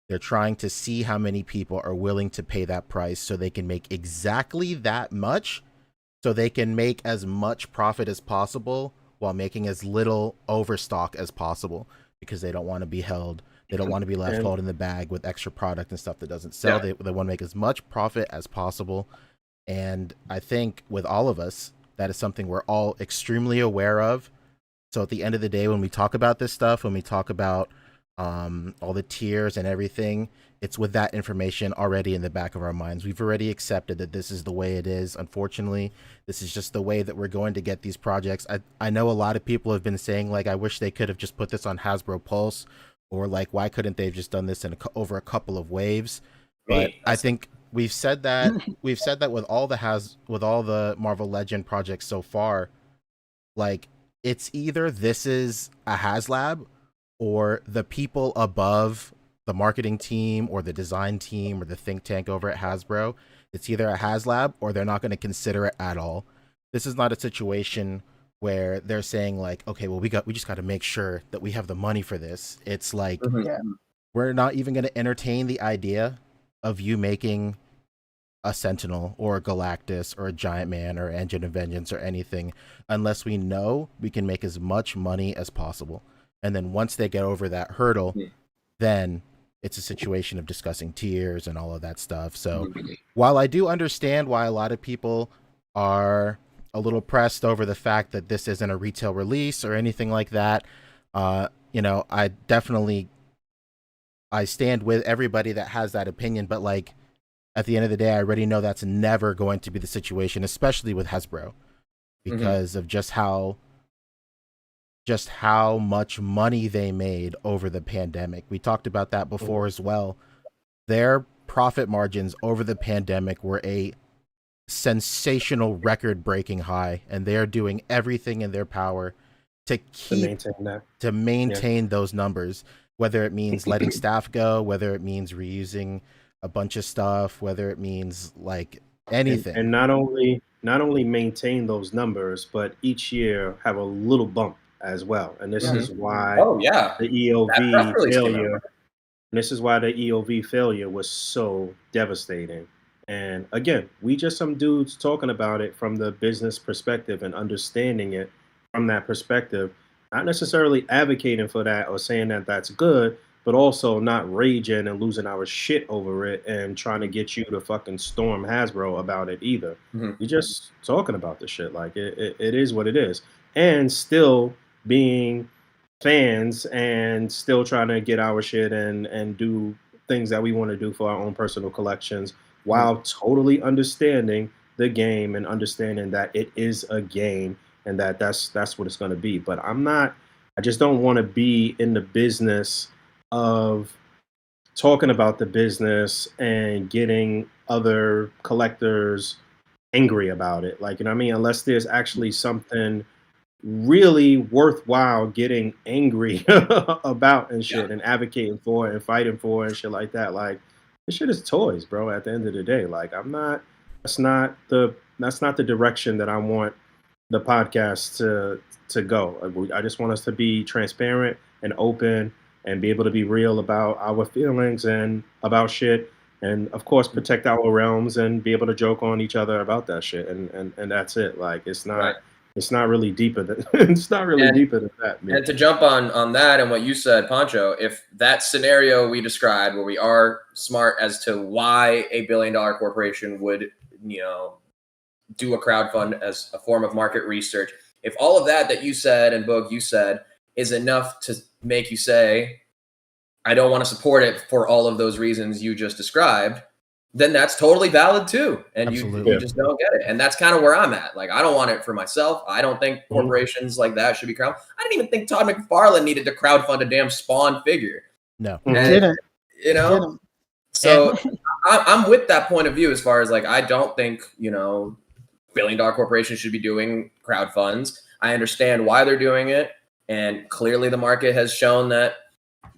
They're trying to see how many people are willing to pay that price so they can make exactly that much, so they can make as much profit as possible while making as little overstock as possible, because they don't want to be held. They don't want to be left holding the bag with extra product and stuff that doesn't sell. They want to make as much profit as possible. And I think with all of us, that is something we're all extremely aware of. So at the end of the day, when we talk about this stuff, when we talk about all the tiers and everything, it's with that information already in the back of our minds. We've already accepted that this is the way it is. Unfortunately, this is just the way that we're going to get these projects. I know a lot of people have been saying, like, I wish they could have just put this on Hasbro Pulse, or like, why couldn't they have just done this in over a couple of waves? But I think we've said that with all the Marvel Legend projects so far. Like, it's either this is a Haslab, or the people above the marketing team or the design team or the think tank over at Hasbro. It's either a Haslab or they're not going to consider it at all. This is not a situation where they're saying like, okay, well, we just got to make sure that we have the money for this. It's like, we're not even going to entertain the idea of you making a Sentinel or a Galactus or a Giant-Man or Engine of Vengeance or anything, unless we know we can make as much money as possible. And then once they get over that hurdle, then it's a situation of discussing tiers and all of that stuff. So while I do understand why a lot of people are a little pressed over the fact that this isn't a retail release or anything like that, you know, I stand with everybody that has that opinion. But like, at the end of the day, I already know that's never going to be the situation, especially with Hasbro, because of just how much money they made over the pandemic. We talked about that before as well. Their profit margins over the pandemic were a sensational record-breaking high, and they are doing everything in their power to maintain those numbers, whether it means letting staff go, whether it means reusing a bunch of stuff, whether it means like anything. And not only maintain those numbers, but each year have a little bump as well. And this is why the EOV failure. And this is why the EOV failure was so devastating. And again, we just some dudes talking about it from the business perspective and understanding it from that perspective, not necessarily advocating for that or saying that that's good, but also not raging and losing our shit over it and trying to get you to fucking storm Hasbro about it either. You're just talking about the shit. Like it is what it is. And still being fans and still trying to get our shit and do things that we want to do for our own personal collections, while totally understanding the game and understanding that it is a game and that's what it's going to be. But I just don't want to be in the business of talking about the business and getting other collectors angry about it. Like, you know what I mean? Unless there's actually something really worthwhile getting angry about and shit and advocating for and fighting for and shit like that. Like, this shit is toys, bro, at the end of the day. Like, that's not the direction that I want the podcast to go. I just want us to be transparent and open and be able to be real about our feelings and about shit, and of course protect our realms and be able to joke on each other about that shit, and that's it. Like, it's not really deeper than deeper than that, man. And to jump on that and what you said, Pancho, if that scenario we described where we are smart as to why a $1 billion corporation would, you know, do a crowdfund as a form of market research, if all of that you said and Boog you said is enough to make you say, I don't want to support it for all of those reasons you just described, then that's totally valid too. And you just don't get it. And that's kind of where I'm at. Like, I don't want it for myself. I don't think corporations like that should be crowd. I didn't even think Todd McFarlane needed to crowdfund a damn Spawn figure. No. And, didn't. You know? So I'm with that point of view as far as like, I don't think, you know, $1 billion corporations should be doing crowdfunds. I understand why they're doing it. And clearly the market has shown that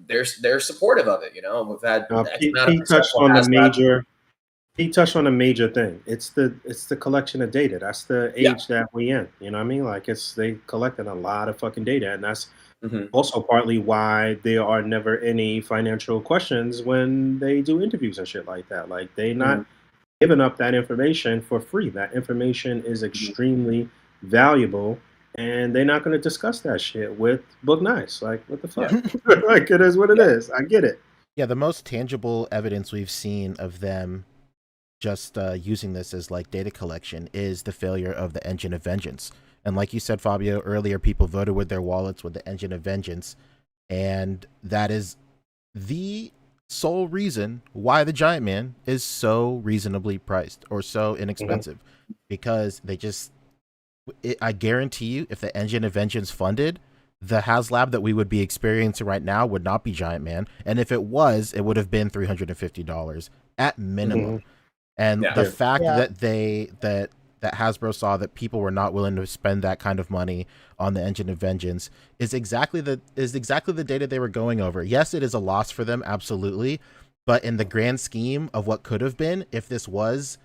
they're supportive of it. You know, we've had he touched on a major thing. It's the collection of data. That's the age that we in. You know what I mean? Like, they collected a lot of fucking data, and that's also partly why there are never any financial questions when they do interviews and shit like that. Like, they not giving up that information for free. That information is extremely valuable. And they're not going to discuss that shit with Boog Nice. Like, what the fuck? Like, it is what it is. I get it. Yeah, the most tangible evidence we've seen of them just using this as like data collection is the failure of the Engine of Vengeance. And like you said, Fabio, earlier, people voted with their wallets with the Engine of Vengeance. And that is the sole reason why the Giant Man is so reasonably priced or so inexpensive. Because they just, I guarantee you, if the Engine of Vengeance funded, the Haslab that we would be experiencing right now would not be Giant Man. And if it was, it would have been $350 at minimum. And the fact that that Hasbro saw that people were not willing to spend that kind of money on the Engine of Vengeance is exactly the data they were going over. Yes, it is a loss for them, absolutely, but in the grand scheme of what could have been, if this wasn't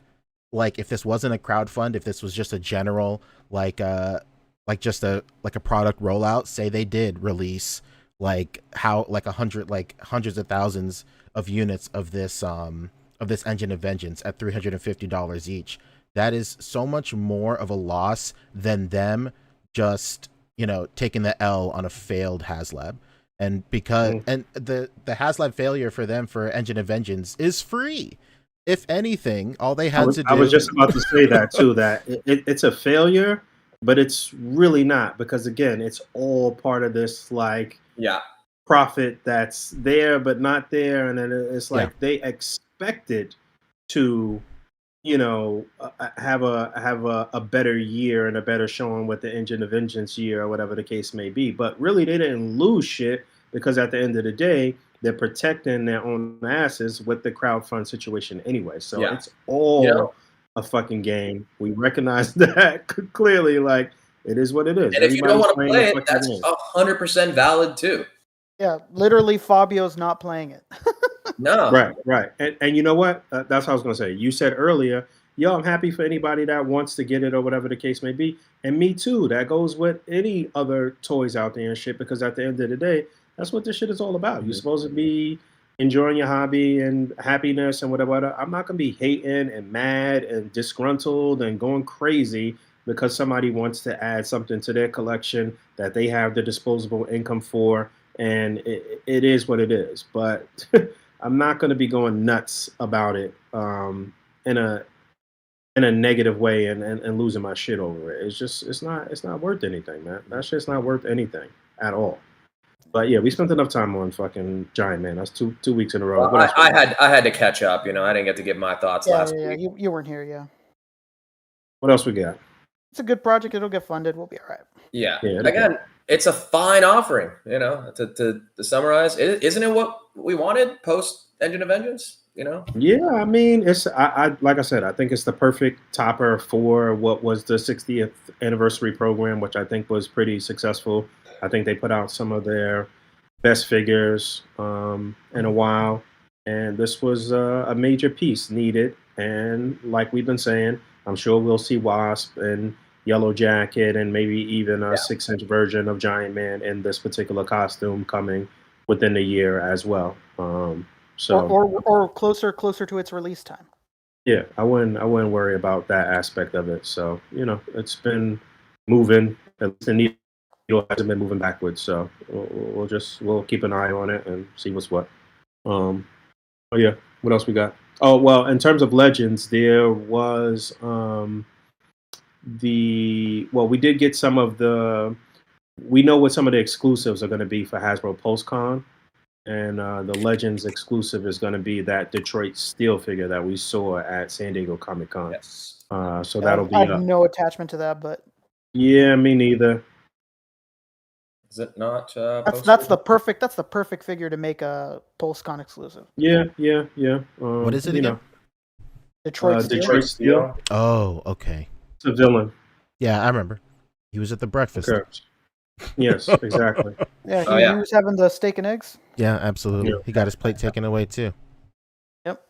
a crowdfund, if this was just a general just a product rollout, say they did release hundreds of thousands of units of this Engine of Vengeance at $350 each. That is so much more of a loss than them just, taking the L on a failed Haslab. And because and the Haslab failure for them for Engine of Vengeance is free. If anything, all they had to do. I was just about to say that too, that it's a failure, but it's really not, because again, it's all part of this profit that's there but not there, and then it's like they expected to have a better year and a better showing with the Engine of Vengeance year or whatever the case may be. But really, they didn't lose shit, because at the end of the day, they're protecting their own asses with the crowdfund situation anyway. So it's all a fucking game. We recognize that clearly. Like, it is what it is. And if you don't want to play it, that's 100% valid too. Yeah, literally, Fabio's not playing it. No. Right. And you know what? That's what I was going to say. You said earlier, I'm happy for anybody that wants to get it or whatever the case may be. And me too. That goes with any other toys out there and shit, because at the end of the day, that's what this shit is all about. You're supposed to be enjoying your hobby and happiness and whatever. I'm not going to be hating and mad and disgruntled and going crazy because somebody wants to add something to their collection that they have the disposable income for. And it is what it is. But I'm not going to be going nuts about it in a negative way and losing my shit over it. It's not worth anything, man. That shit's not worth anything at all. But yeah, we spent enough time on fucking Giant Man. That's two weeks in a row. Well, I had to catch up. I didn't get to give my thoughts last week. You weren't here, What else we got? It's a good project. It'll get funded. We'll be all right. Yeah. Again, it's a fine offering. To summarize, isn't it what we wanted post Engine of Vengeance? Yeah, I mean, I like I said, I think it's the perfect topper for what was the 60th anniversary program, which I think was pretty successful. I think they put out some of their best figures in a while, and this was a major piece needed. And like we've been saying, I'm sure we'll see Wasp and Yellow Jacket and maybe even a 6-inch version of Giant Man in this particular costume coming within the year as well. Or closer to its release time. Yeah, I wouldn't worry about that aspect of it. So it's been moving. At least the needle hasn't been moving backwards. So we'll keep an eye on it and see what's what. What else we got? Oh well, in terms of Legends, there was we did get some of the. We know what some of the exclusives are going to be for Hasbro Pulsecon. And the Legends exclusive is going to be that Detroit Steel figure that we saw at San Diego Comic-Con. Yes. So that'll be. I have no attachment to that, but. Yeah, me neither. Is it not? That's the perfect figure to make a PulseCon exclusive. Yeah. What is it again? Detroit Steel. Oh, okay. It's a villain. Yeah, I remember. He was at the breakfast. Okay. Yes, exactly. Yeah, he was having the steak and eggs. Yeah, absolutely. Yeah. He got his plate taken away too. Yep.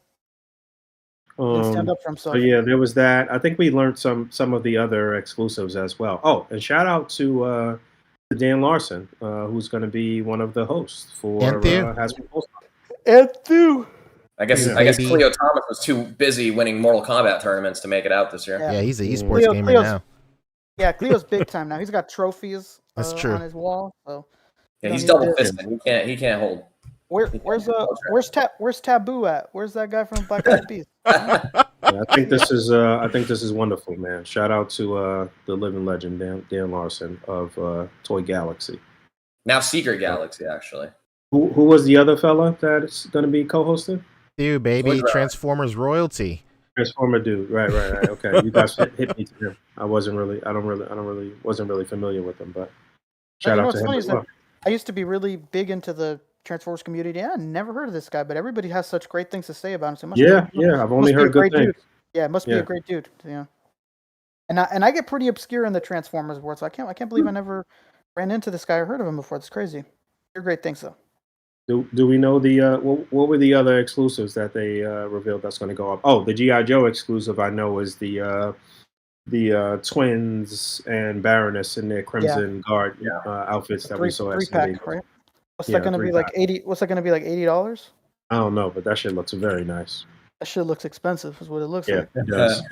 Stand up for himself. So yeah, there was that. I think we learned some of the other exclusives as well. Oh, and shout out to Dan Larson, who's going to be one of the hosts for Hasbro Pulsecon. I guess Cleo Thomas was too busy winning Mortal Kombat tournaments to make it out this year. Yeah, he's an esports gamer now. Yeah, Cleo's big time now. He's got trophies That's true. on his wall. So yeah, he's double fisted. He can't hold. Where's Taboo at? Where's that guy from Black Eyed Peas? I think this is wonderful, man. Shout out to the living legend Dan Larson of Toy Galaxy. Now Secret Galaxy, actually. Who was the other fella that's going to be co-hosting? Dude, baby, Transformers royalty. Transformer dude, right. Okay, you guys hit me to him. I wasn't really familiar with him, but shout out to him as well. I used to be really big into the Transformers community. I never heard of this guy, but everybody has such great things to say about him. So I've only heard good things. Dude. Yeah, it must be a great dude. Yeah, and I get pretty obscure in the Transformers world, so I can't believe I never ran into this guy or heard of him before. That's crazy. You're great things though. Do we know the what were the other exclusives that they revealed that's going to go up? Oh, the G.I. Joe exclusive I know is the twins and Baroness in their Crimson Guard outfits that we saw at pack, right? What's that going to be like $80? What's that going to be like $80? I don't know, but that shit looks very nice. That shit looks expensive, is what it looks like. Yeah, it does.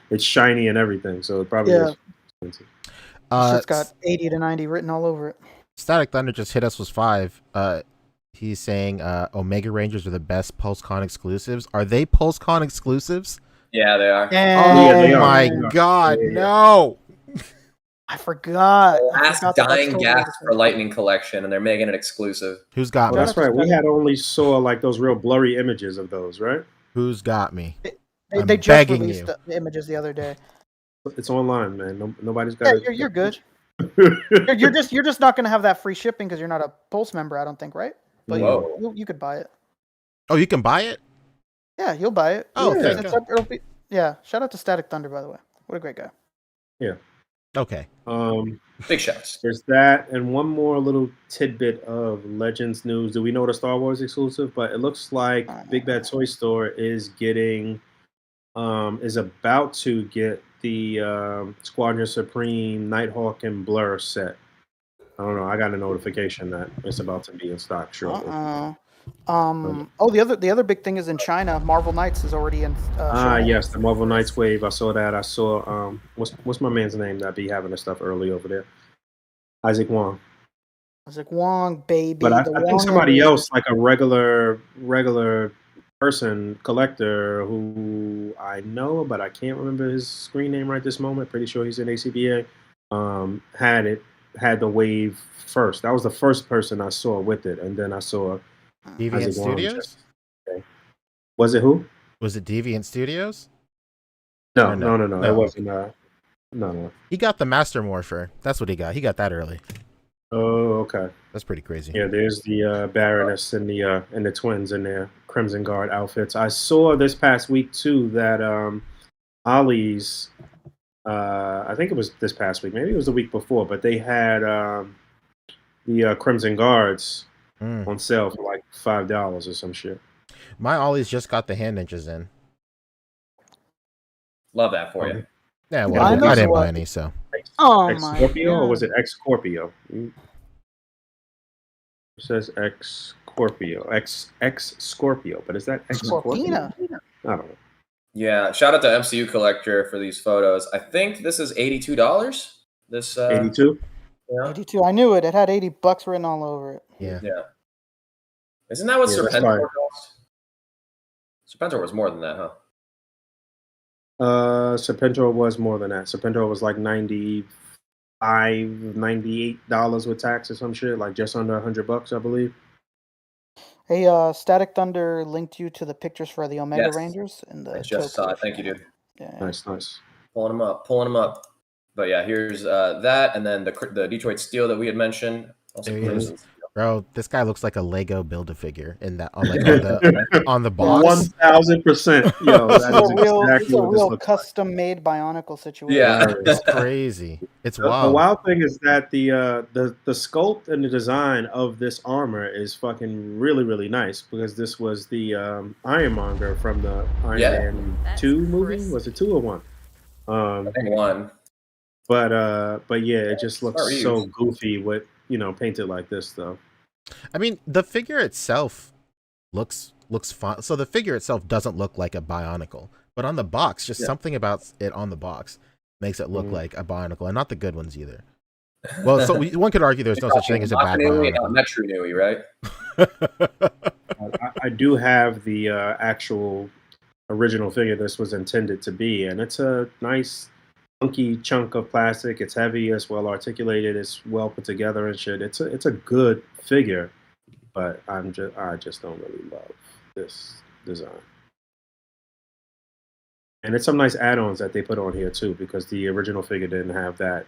It's shiny and everything, so it probably is expensive. It's got 80 to 90 written all over it. Static Thunder just hit us with 5. He's saying Omega Rangers are the best Pulsecon exclusives. Are they Pulsecon exclusives? Yeah, they are. Oh my god, no! I forgot. Last dying gasp for Lightning Collection, and they're making it exclusive. Who's got me? That's right. We had only saw like those real blurry images of those, right? Who's got me? They just released the images the other day. It's online, man. Nobody's got. Yeah, you're good. you're just not going to have that free shipping because you're not a Pulse member, I don't think, right? But you could buy it. Oh, you can buy it? Yeah, you'll buy it. Oh, yeah. Shout out to Static Thunder, by the way. What a great guy. Yeah. Okay. Big shots. There's that, and one more little tidbit of Legends news. Do we know the Star Wars exclusive? But it looks like Big Bad Toy Store is getting, is about to get the Squadron Supreme, Nighthawk, and Blur set. I don't know. I got a notification that it's about to be in stock shortly. The other big thing is in China. Marvel Knights is already in. Yes, the Marvel Knights wave. I saw that. I saw what's my man's name that be having the stuff early over there? Isaac Wong. Isaac Wong, baby. But I think somebody else, like a regular person collector who I know, but I can't remember his screen name right this moment. Pretty sure he's in A.C.B.A. Had the wave first. That was the first person I saw with it, and then I saw Deviant Studios. Was it who? Was it Deviant Studios? No. It wasn't. No. He got the Master Morpher. That's what he got. He got that early. Oh, okay. That's pretty crazy. Yeah, there's the Baroness and the twins in their Crimson Guard outfits. I saw this past week too that Ollie's. I think it was this past week. Maybe it was the week before, but they had the Crimson Guards on sale for like $5 or some shit. My Ollie's just got the hand inches in. Love that for you. Yeah, well, I didn't buy any, so. Scorpio, or was it X Scorpio? It says X Scorpio, X Scorpio, but is that X Scorpio? I don't know. Yeah, shout out to MCU Collector for these photos. I think this is $82. This 82. Yeah. 82. I knew it. It had $80 written all over it. Yeah. Isn't that what Serpentor cost? Serpentor was more than that, huh? Serpentor was more than that. Serpentor was like $98 with tax or some shit, like just under $100, I believe. Hey, Static Thunder linked you to the pictures for the Omega Rangers and the. I just saw it. Thank you, dude. Yeah. Nice. Pulling them up. But yeah, here's that, and then the Detroit Steel that we had mentioned. Also, bro, this guy looks like a Lego Build-A-Figure in that on the box. 1000%. Yo, that is exactly a real custom-made Bionicle situation. Yeah, it's crazy. It's wild. The wild thing is that the sculpt and the design of this armor is fucking really, really nice, because this was the Ironmonger from the Iron Man 2 movie. Was it 2 or 1? I think 1. But yeah, it just looks so goofy with, painted like this though. I mean, the figure itself looks fun. So the figure itself doesn't look like a Bionicle, but on the box, just something about it on the box makes it look like a Bionicle, and not the good ones either. Well, so one could argue there's no such thing as a bad Bionicle. Metro Nui, right? I do have the actual original figure this was intended to be, and it's a nice chunky chunk of plastic. It's heavy, it's well articulated, it's well put together and shit. It's a good figure, but I just don't really love this design. And it's some nice add-ons that they put on here too, because the original figure didn't have that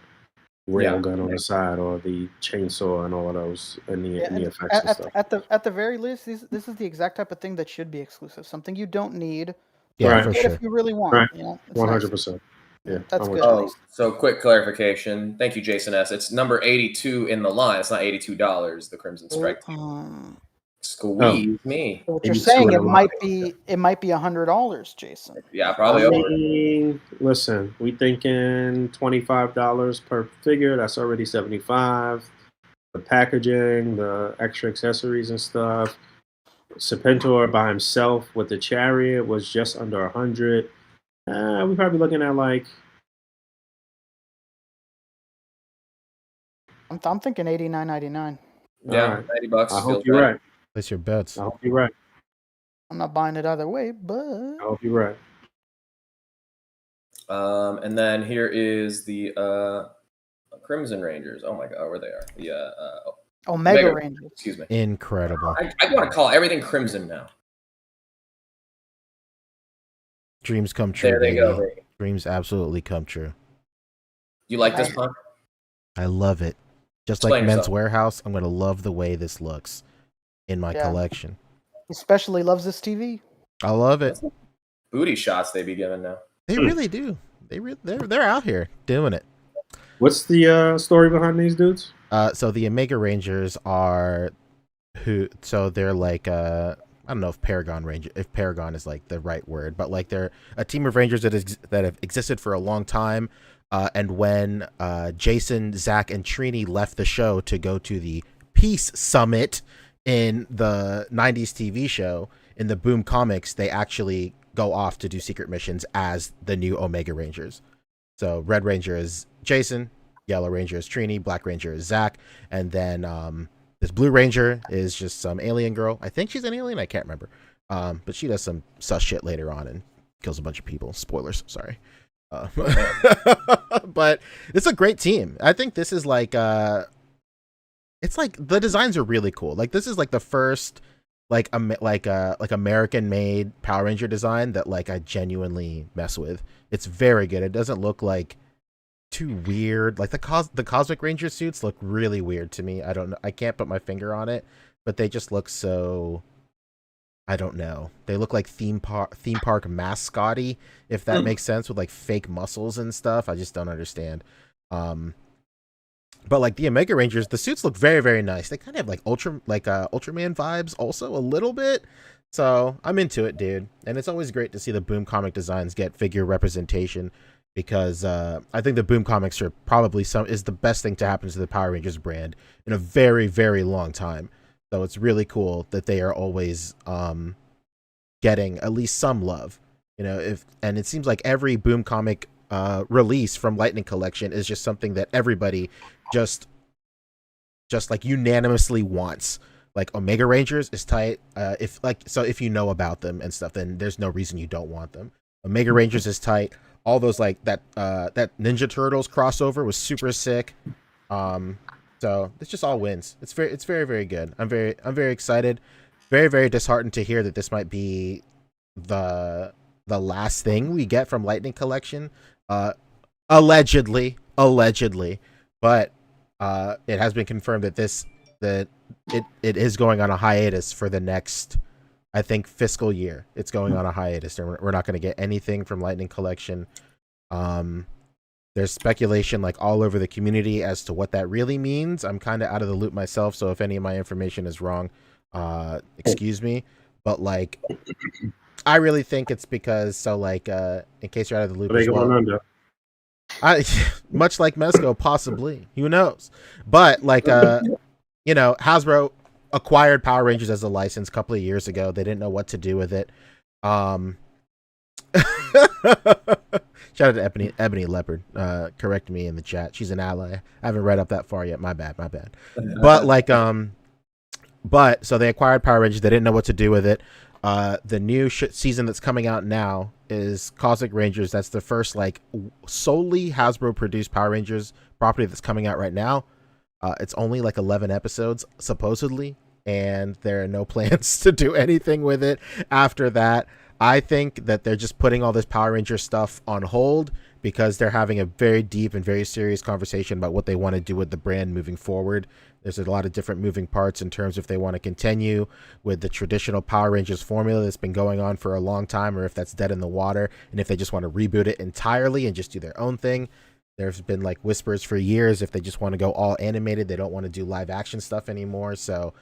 rail gun on the side or the chainsaw and all of those and the effects and stuff. At the very least, this is the exact type of thing that should be exclusive. Something you don't need. Yeah, right. For But sure. if you really want, Right. you know, 100%. Yeah, that's good. Oh, so quick clarification. Thank you, Jason S. It's number 82 in the line. It's not $82. The Crimson Strike. Squeeze me. So what you're saying it might be $100, Jason. Yeah, probably over. Listen, we thinking $25 per figure. That's already $75. The packaging, the extra accessories and stuff. Serpentor by himself with the chariot was just under $100. We're probably looking at like. I'm thinking $89.99. Yeah, right. $90. I hope you're right. Place your bets. I hope you're right. I'm not buying it either way, but I hope you're right. And then here is the Crimson Rangers. Oh my God, where they are? The Omega Rangers. Excuse me. Incredible. I want to call everything Crimson now. Dreams come true. There they baby. go. Baby. Dreams absolutely come true. You like this one? I love it. Just Explain like Men's yourself. Warehouse, I'm gonna love the way this looks in my collection. Especially loves this TV. I love it. Booty shots they be giving now. They really do. They're out here doing it. What's the story behind these dudes? So the Omega Rangers are they're like I don't know if Paragon is like the right word, but like they're a team of Rangers that have existed for a long time. And when Jason, Zach, and Trini left the show to go to the Peace Summit in the 90s TV show, in the Boom comics, they actually go off to do secret missions as the new Omega Rangers. So Red Ranger is Jason, Yellow Ranger is Trini, Black Ranger is Zach, and then this Blue Ranger is just some alien girl. I think she's an alien. I can't remember. But she does some sus shit later on and kills a bunch of people. Spoilers. Sorry. But it's a great team. I think this is like it's like the designs are really cool. Like this is like the first like American made Power Ranger design that like I genuinely mess with. It's very good. It doesn't look like too weird. Like the Cosmic Ranger suits look really weird to me. I don't know. I can't put my finger on it, but they just look so, I don't know. They look like theme park mascotty, if that makes sense, with like fake muscles and stuff. I just don't understand. But like the Omega Rangers, the suits look very, very nice. They kind of have like Ultraman vibes also a little bit. So I'm into it, dude. And it's always great to see the Boom comic designs get figure representation, because I think the Boom comics are probably is the best thing to happen to the Power Rangers brand in a very, very long time. So it's really cool that they are always getting at least some love, you know. And it seems like every Boom comic release from Lightning Collection is just something that everybody just like unanimously wants. Like Omega Rangers is tight. If you know about them and stuff, then there's no reason you don't want them. Omega Rangers is tight. All those like that Ninja Turtles crossover was super sick. So it's just all wins. It's very, very good. I'm very excited. Very, very disheartened to hear that this might be the last thing we get from Lightning Collection. Allegedly, but it has been confirmed that it is going on a hiatus for the next, I think, fiscal year. It's going on a hiatus, and we're not going to get anything from Lightning Collection. There's speculation like all over the community as to what that really means. I'm kind of out of the loop myself, so if any of my information is wrong, excuse me. But like, I really think it's because in case you're out of the loop as well, much like Mezco, possibly, who knows? But like, Hasbro acquired Power Rangers as a license a couple of years ago. They didn't know what to do with it. Shout out to Ebony Leopard. Correct me in the chat. She's an ally. I haven't read up that far yet. My bad. But like, so they acquired Power Rangers. They didn't know what to do with it. The new season that's coming out now is Cosmic Rangers. That's the first like solely Hasbro produced Power Rangers property that's coming out right now. It's only like 11 episodes supposedly, and there are no plans to do anything with it after that. I think that they're just putting all this Power Ranger stuff on hold because they're having a very deep and very serious conversation about what they want to do with the brand moving forward. There's a lot of different moving parts in terms of if they want to continue with the traditional Power Rangers formula that's been going on for a long time, or if that's dead in the water, and if they just want to reboot it entirely and just do their own thing. There's been like whispers for years if they just want to go all animated, they don't want to do live action stuff anymore. So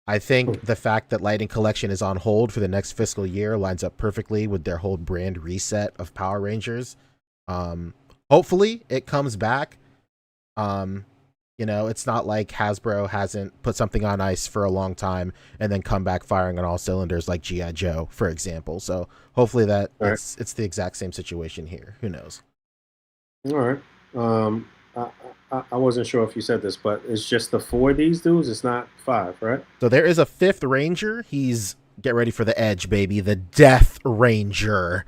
I think the fact that Lightning Collection is on hold for the next fiscal year lines up perfectly with their whole brand reset of Power Rangers. Hopefully it comes back. You know, it's not like Hasbro hasn't put something on ice for a long time and then come back firing on all cylinders like G.I. Joe, for example. So hopefully that it's the exact same situation here. Who knows? All right. I wasn't sure if you said this, but it's just the 4 of these dudes. It's not 5, right? So there is a 5th Ranger. He's, get ready for the edge, baby, the Death Ranger.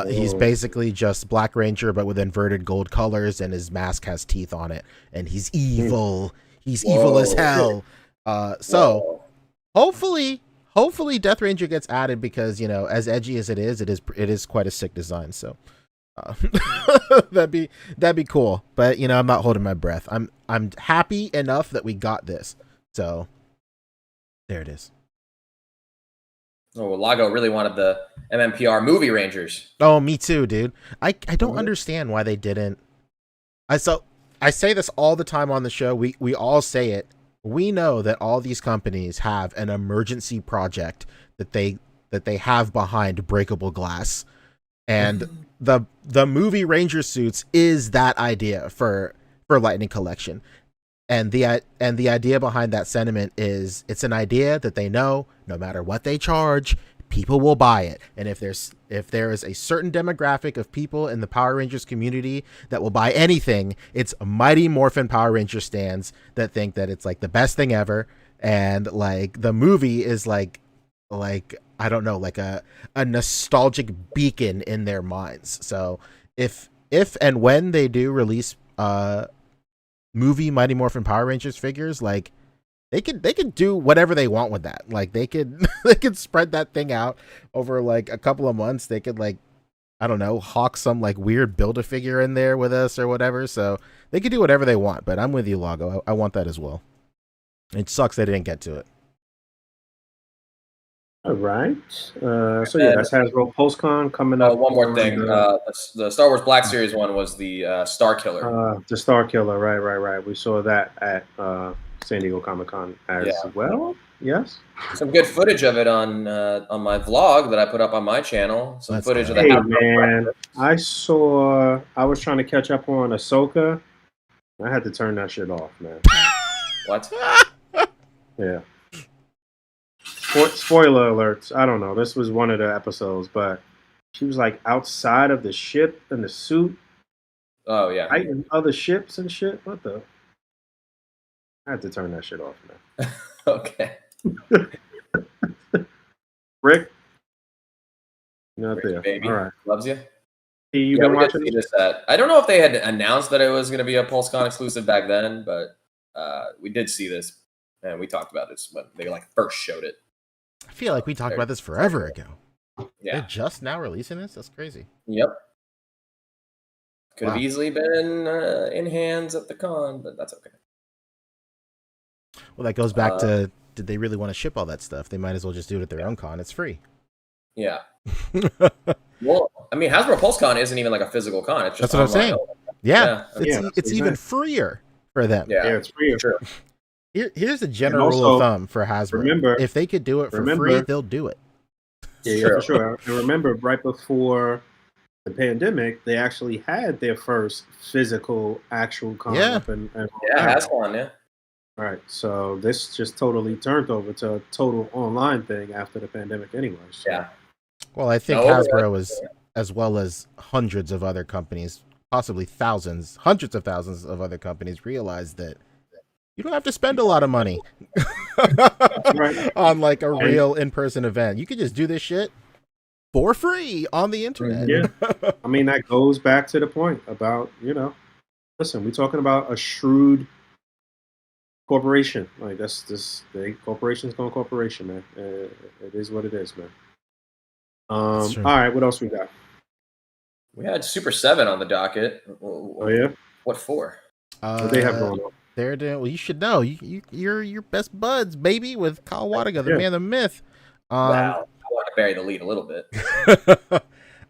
He's basically just Black Ranger, but with inverted gold colors, and his mask has teeth on it, and he's evil. He's evil as hell. So hopefully Death Ranger gets added because, you know, as edgy as it is quite a sick design. So that'd be cool. But, you know, I'm not holding my breath. I'm happy enough that we got this. So there it is. Oh, Lago really wanted the MMPR movie Rangers. Oh, me too, dude. I don't understand why they didn't. I say this all the time on the show. We all say it. We know that all these companies have an emergency project that they have behind breakable glass. And the movie Ranger suits is that idea for Lightning Collection. And the idea behind that sentiment is it's an idea that they know no matter what they charge, people will buy it. And if there is a certain demographic of people in the Power Rangers community that will buy anything, it's Mighty Morphin Power Ranger stands that think that it's like the best thing ever. And like the movie is like I don't know, like a nostalgic beacon in their minds. So if and when they do release movie Mighty Morphin Power Rangers figures, like they could do whatever they want with that. Like they could spread that thing out over like a couple of months. They could, like, I don't know, hawk some like weird Build-A-Figure in there with us or whatever. So they could do whatever they want, but I'm with you, Lago. I want that as well. It sucks they didn't get to it. All right. So yeah, that's Hasbro Pulsecon coming up. One more thing. The Star Wars Black Series one was the Star Killer. The Star Killer, right. We saw that at San Diego Comic-Con as well. Yes. Some good footage of it on my vlog that I put up on my channel. Some footage of the man. I was trying to catch up on Ahsoka. I had to turn that shit off, man. What? Yeah. Spoiler alerts. I don't know. This was one of the episodes, but she was like outside of the ship in the suit. Oh yeah. Fighting other ships and shit. What the? I had to turn that shit off, man. Okay. Rick, you're not there. Baby. All right. Loves you. Hey, you been watching this I don't know if they had announced that it was going to be a PulseCon exclusive back then, but we did see this, and we talked about this when they like first showed it. I feel like we talked about this forever ago. Yeah. They're just now releasing this? That's crazy. Yep. Could have easily been in hands at the con, but that's okay. Well, that goes back to, did they really want to ship all that stuff? They might as well just do it at their own con. It's free. Yeah. Well, I mean, Hasbro PulseCon isn't even like a physical con. It's just that's what I'm saying. Yeah. It's even nice. freer for them. Yeah, it's free. Sure. Here's a general rule of thumb for Hasbro. Remember, if they could do it for free, they'll do it. Yeah, for sure. And remember, right before the pandemic, they actually had their first physical, actual con. Hasbro, yeah. All right, so this just totally turned over to a total online thing after the pandemic anyway. So. Yeah. Well, I think Hasbro is, as well as hundreds of other companies, possibly thousands, hundreds of thousands of other companies, realized that You don't have to spend a lot of money Right. on like a real in-person event. You could just do this shit for free on the internet. Yeah. I mean, that goes back to the point about, listen, we're talking about a shrewd corporation. Like, corporation's going corporation, man. It is what it is, man. All right, what else we got? We had Super 7 on the docket. Oh, yeah? What for? What they have going on? They're doing, well, you should know. You're your best buds, baby, with Kawadaga, the man, the myth. Wow, I want to bury the lead a little bit.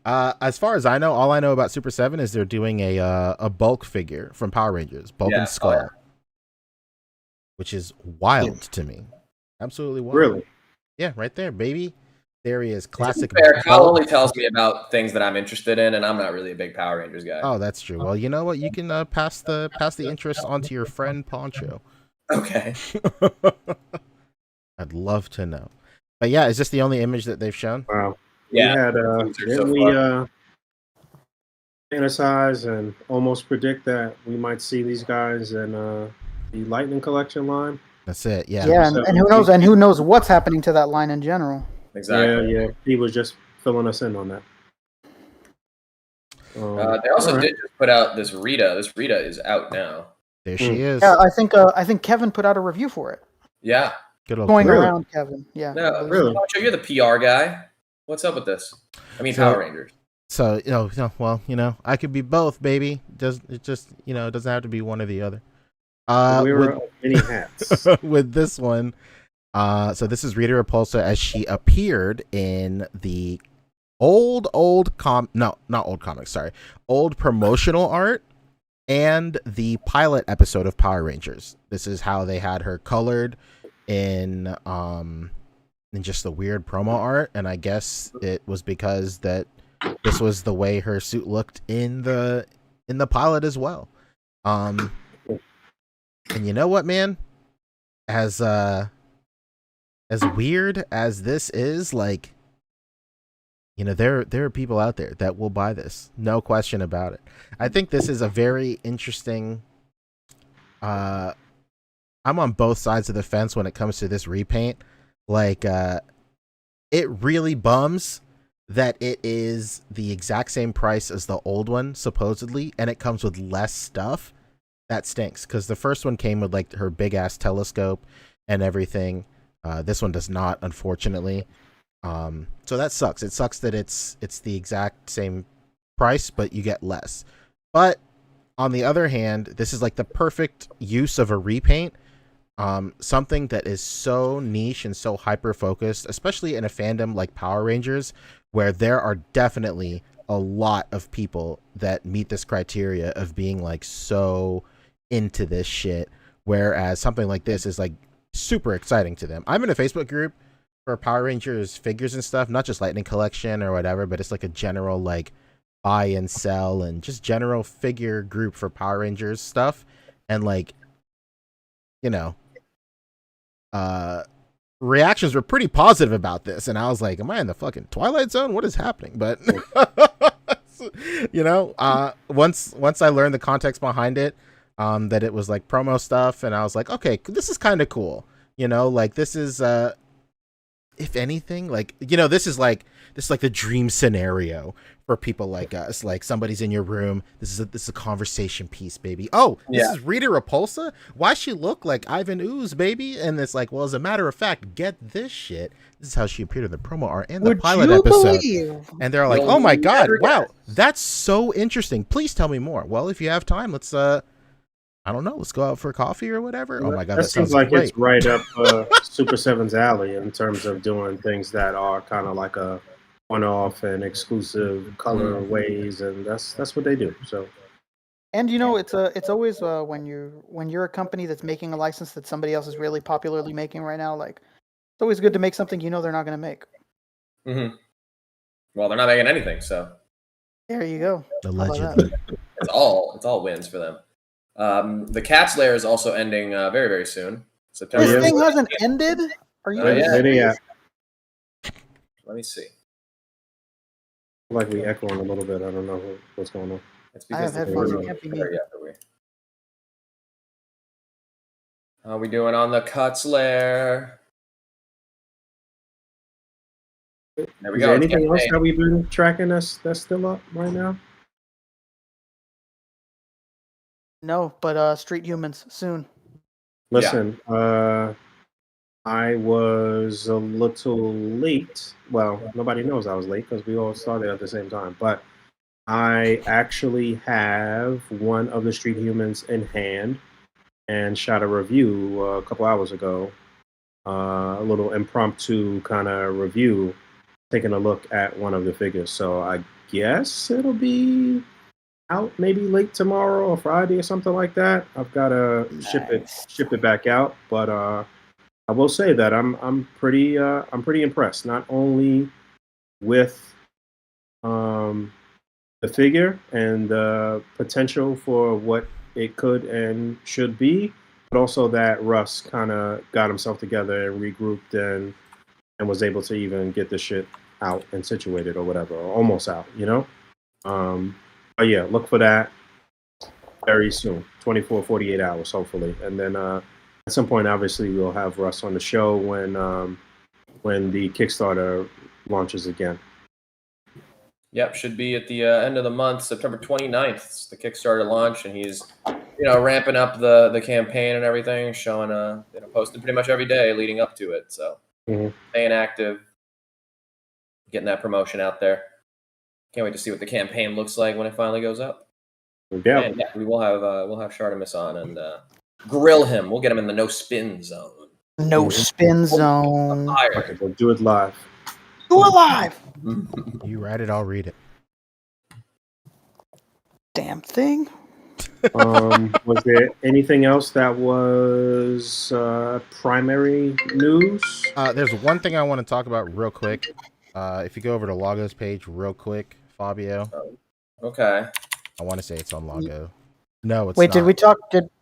As far as I know, all I know about Super 7 is they're doing a bulk figure from Power Rangers, Bulk and Skull, which is wild to me. Absolutely wild. Really? Yeah, right there, baby. There he is, classic. Kyle only tells me about things that I'm interested in, and I'm not really a big Power Rangers guy. Oh, that's true. Well, you know what? You can pass the interest on to your friend Pancho. Okay. I'd love to know. But yeah, is this the only image that they've shown? Wow. Yeah. Didn't we fantasize and almost predict that we might see these guys in the Lightning Collection line? That's it. Yeah. Yeah, and who knows? And who knows what's happening to that line in general? Exactly. Yeah. He was just filling us in on that. They also did just put out this Rita. This Rita is out now. There she is. Yeah, I think Kevin put out a review for it. Yeah. Good old Going around, Kevin. Yeah. No, really? Pancho, you're the PR guy. What's up with this? I mean, Power Rangers. So I could be both, baby. It just it doesn't have to be one or the other. We were many hats with this one. So this is Rita Repulsa as she appeared in the old promotional art and the pilot episode of Power Rangers. This is how they had her colored in just the weird promo art, and I guess it was because that this was the way her suit looked in the pilot as well. And you know what, man? As weird as this is, like, there are people out there that will buy this, no question about it. I think this is a very interesting. I'm on both sides of the fence when it comes to this repaint. Like, it really bums that it is the exact same price as the old one, supposedly, and it comes with less stuff. That stinks, because the first one came with like her big ass telescope and everything. This one does not, unfortunately. So that sucks. It sucks that it's the exact same price, but you get less. But on the other hand, this is like the perfect use of a repaint. Something that is so niche and so hyper focused, especially in a fandom like Power Rangers, where there are definitely a lot of people that meet this criteria of being like so into this shit, whereas something like this is like super exciting to them. I'm in a Facebook group for Power Rangers figures and stuff, not just Lightning Collection or whatever, but it's like a general like buy and sell and just general figure group for Power Rangers stuff. And like, reactions were pretty positive about this, and I was like, am I in the fucking Twilight Zone? What is happening? But once I learned the context behind it, that it was like promo stuff, and I was like, okay, this is kind of cool. Like this is if anything, like, this is like the dream scenario for people like us. Like, somebody's in your room. This is a conversation piece, baby. Oh, this is Rita Repulsa? Why she look like Ivan Ooze, baby? And it's like, well, as a matter of fact, get this shit. This is how she appeared in the promo art and the pilot episode. And they're like, oh my god, wow, that's so interesting. Please tell me more. Well, if you have time, let's I don't know, let's go out for coffee or whatever. Oh my god, that seems like great. It's right up Super 7's alley in terms of doing things that are kind of like a one-off and exclusive color ways, and that's what they do. So, and it's always when you're a company that's making a license that somebody else is really popularly making right now, like, it's always good to make something they're not going to make. Mm-hmm. Well, they're not making anything, so there you go. Allegedly, it's all wins for them. The Cat's Lair is also ending very, very soon. September. This thing hasn't ended? Are you? Yeah. Let me see. Like we echoing a little bit. I don't know what's going on. It's because I have headphones. It can't be me. How we doing on the cuts, Lair? There we Is go. there anything else that we've been tracking that's still up right now? No, but Street Humans soon. Listen, I was a little late. Well, nobody knows I was late because we all started at the same time. But I actually have one of the Street Humans in hand and shot a review a couple hours ago. A little impromptu kind of review, taking a look at one of the figures. So I guess it'll be out maybe late tomorrow or Friday or something like that. I've got to ship it back out, but I will say that I'm pretty impressed, not only with the figure and the potential for what it could and should be, but also that Russ kind of got himself together and regrouped and was able to even get the shit out and situated or whatever, or almost out, you know? But yeah, look for that very soon, 24, 48 hours, hopefully. And then at some point, obviously, we'll have Russ on the show when the Kickstarter launches again. Yep, should be at the end of the month, September 29th. It's the Kickstarter launch, and he's, ramping up the campaign and everything, showing, posting pretty much every day leading up to it. So staying active, getting that promotion out there. Can't wait to see what the campaign looks like when it finally goes up. Yeah, and we will have Shartimus on and grill him. We'll get him in the no spin zone. No spin zone. Okay, we'll do it live. Do it live. You write it, I'll read it. Damn thing. Was there anything else that was primary news? There's one thing I want to talk about real quick. If you go over to Lago's page real quick, Fabio. Okay. I want to say it's on Lago. No, it's Wait, not.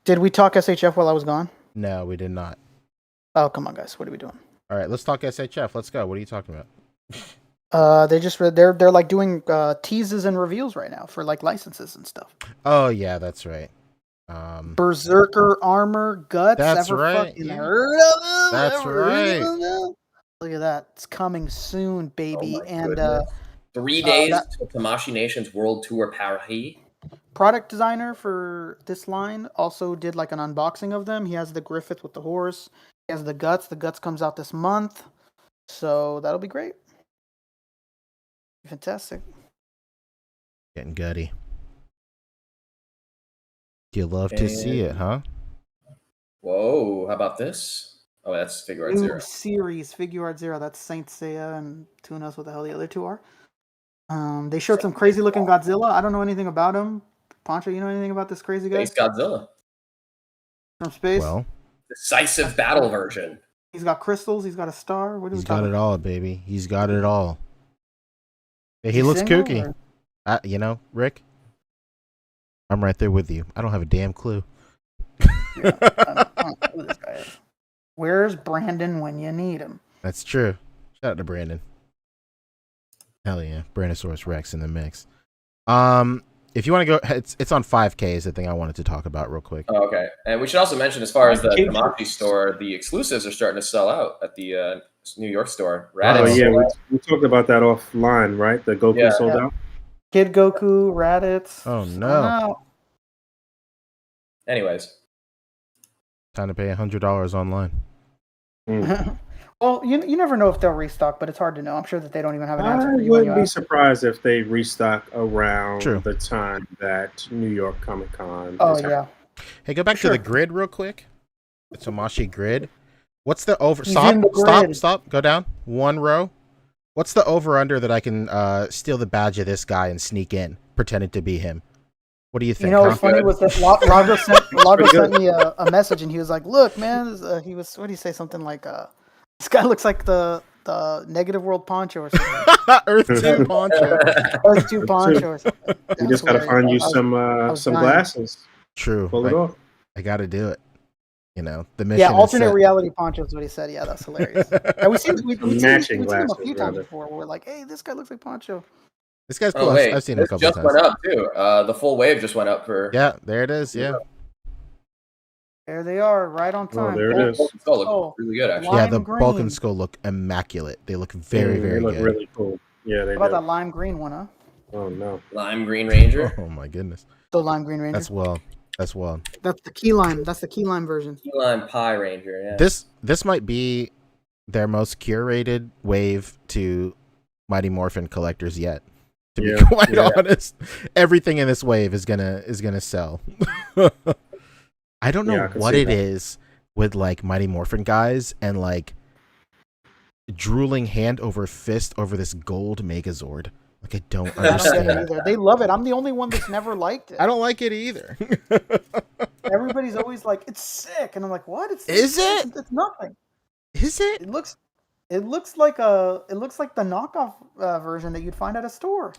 did we talk SHF while I was gone? No, we did not. Oh, come on, guys. What are we doing? All right, let's talk SHF. Let's go. What are you talking about? They're like doing teases and reveals right now for like licenses and stuff. Oh yeah, that's right. Berserker armor guts. That's ever right. Fucking heard of them? That's Ever right. heard of them? Look at that. It's coming soon, baby. And 3 days to Tamashii Nation's World Tour Paris. Product designer for this line also did like an unboxing of them. He has the Griffith with the horse. He has the guts. The guts comes out this month. So that'll be great. Fantastic. Getting gutty. You love to see it, huh? Whoa, how about this? Oh, that's Figuarts Zero. Series, Figuarts Zero. That's Saint Seiya, and who knows what the hell the other two are. They showed some crazy looking Godzilla. I don't know anything about him. Pancho, you know anything about this crazy guy? Space Godzilla. From space? Well, decisive battle version. He's got crystals. He's got a star. He's got it all, baby. He's got it all. He looks kooky. Rick, I'm right there with you. I don't have a damn clue. Yeah, I don't know who this guy is. Where's Brandon when you need him? That's true. Shout out to Brandon. Hell yeah, Brandosaurus Rex in the mix. If you want to go, it's on 5K is the thing I wanted to talk about real quick. Oh, okay, and we should also mention as far as the Tamashii store, the exclusives are starting to sell out at the New York store. Oh yeah, we talked about that offline, right? The Goku sold out. Kid Goku, Raditz. Oh no. Anyways, time to pay $100 online. Well, you never know if they'll restock, but it's hard to know. I'm sure that they don't even have an answer. I wouldn't be surprised if they restock around the time that New York Comic Con. Oh yeah. Hey, go back to the grid real quick. The Tamashii grid. What's the over? Stop. Go down one row. What's the over under that I can steal the badge of this guy and sneak in, pretending to be him? What do you think? You know what's funny was that Lago sent me a message and he was like, "Look, man," what did he say? Something like, "This guy looks like the Negative World Poncho or something." Earth 2 Poncho. Earth 2 Poncho. Or something. You just gotta find you some glasses. True. Pull it off. I gotta do it. The mission. Yeah, alternate reality Poncho is what he said. Yeah, that's hilarious. And we've seen him a few times before. We're like, "Hey, this guy looks like Poncho." This guy's cool. I've seen him a couple just times. Went up too. The full wave just went up for. Yeah, there it is. Yeah. There they are, right on time. Oh, there it is. Skull look really good, actually. Yeah, the Lime bulk green. and skull look immaculate. They look very, very They look good. really cool. Yeah, they How about do. that lime green one, huh? Oh no. Lime Green Ranger. Oh my goodness. The lime green ranger. That's well. That's the key lime. That's the key lime version. Key Lime Pie Ranger. Yeah. This might be their most curated wave to Mighty Morphin collectors yet. To be quite honest, everything in this wave is gonna sell. I don't know what it is with like Mighty Morphin guys and like drooling hand over fist over this gold Megazord. Like I don't understand. I don't get it either. They love it. I'm the only one that's never liked it. I don't like it either. Everybody's always like, "It's sick," and I'm like, "What? It's It's nothing. Is it? It looks like the knockoff version that you'd find at a store."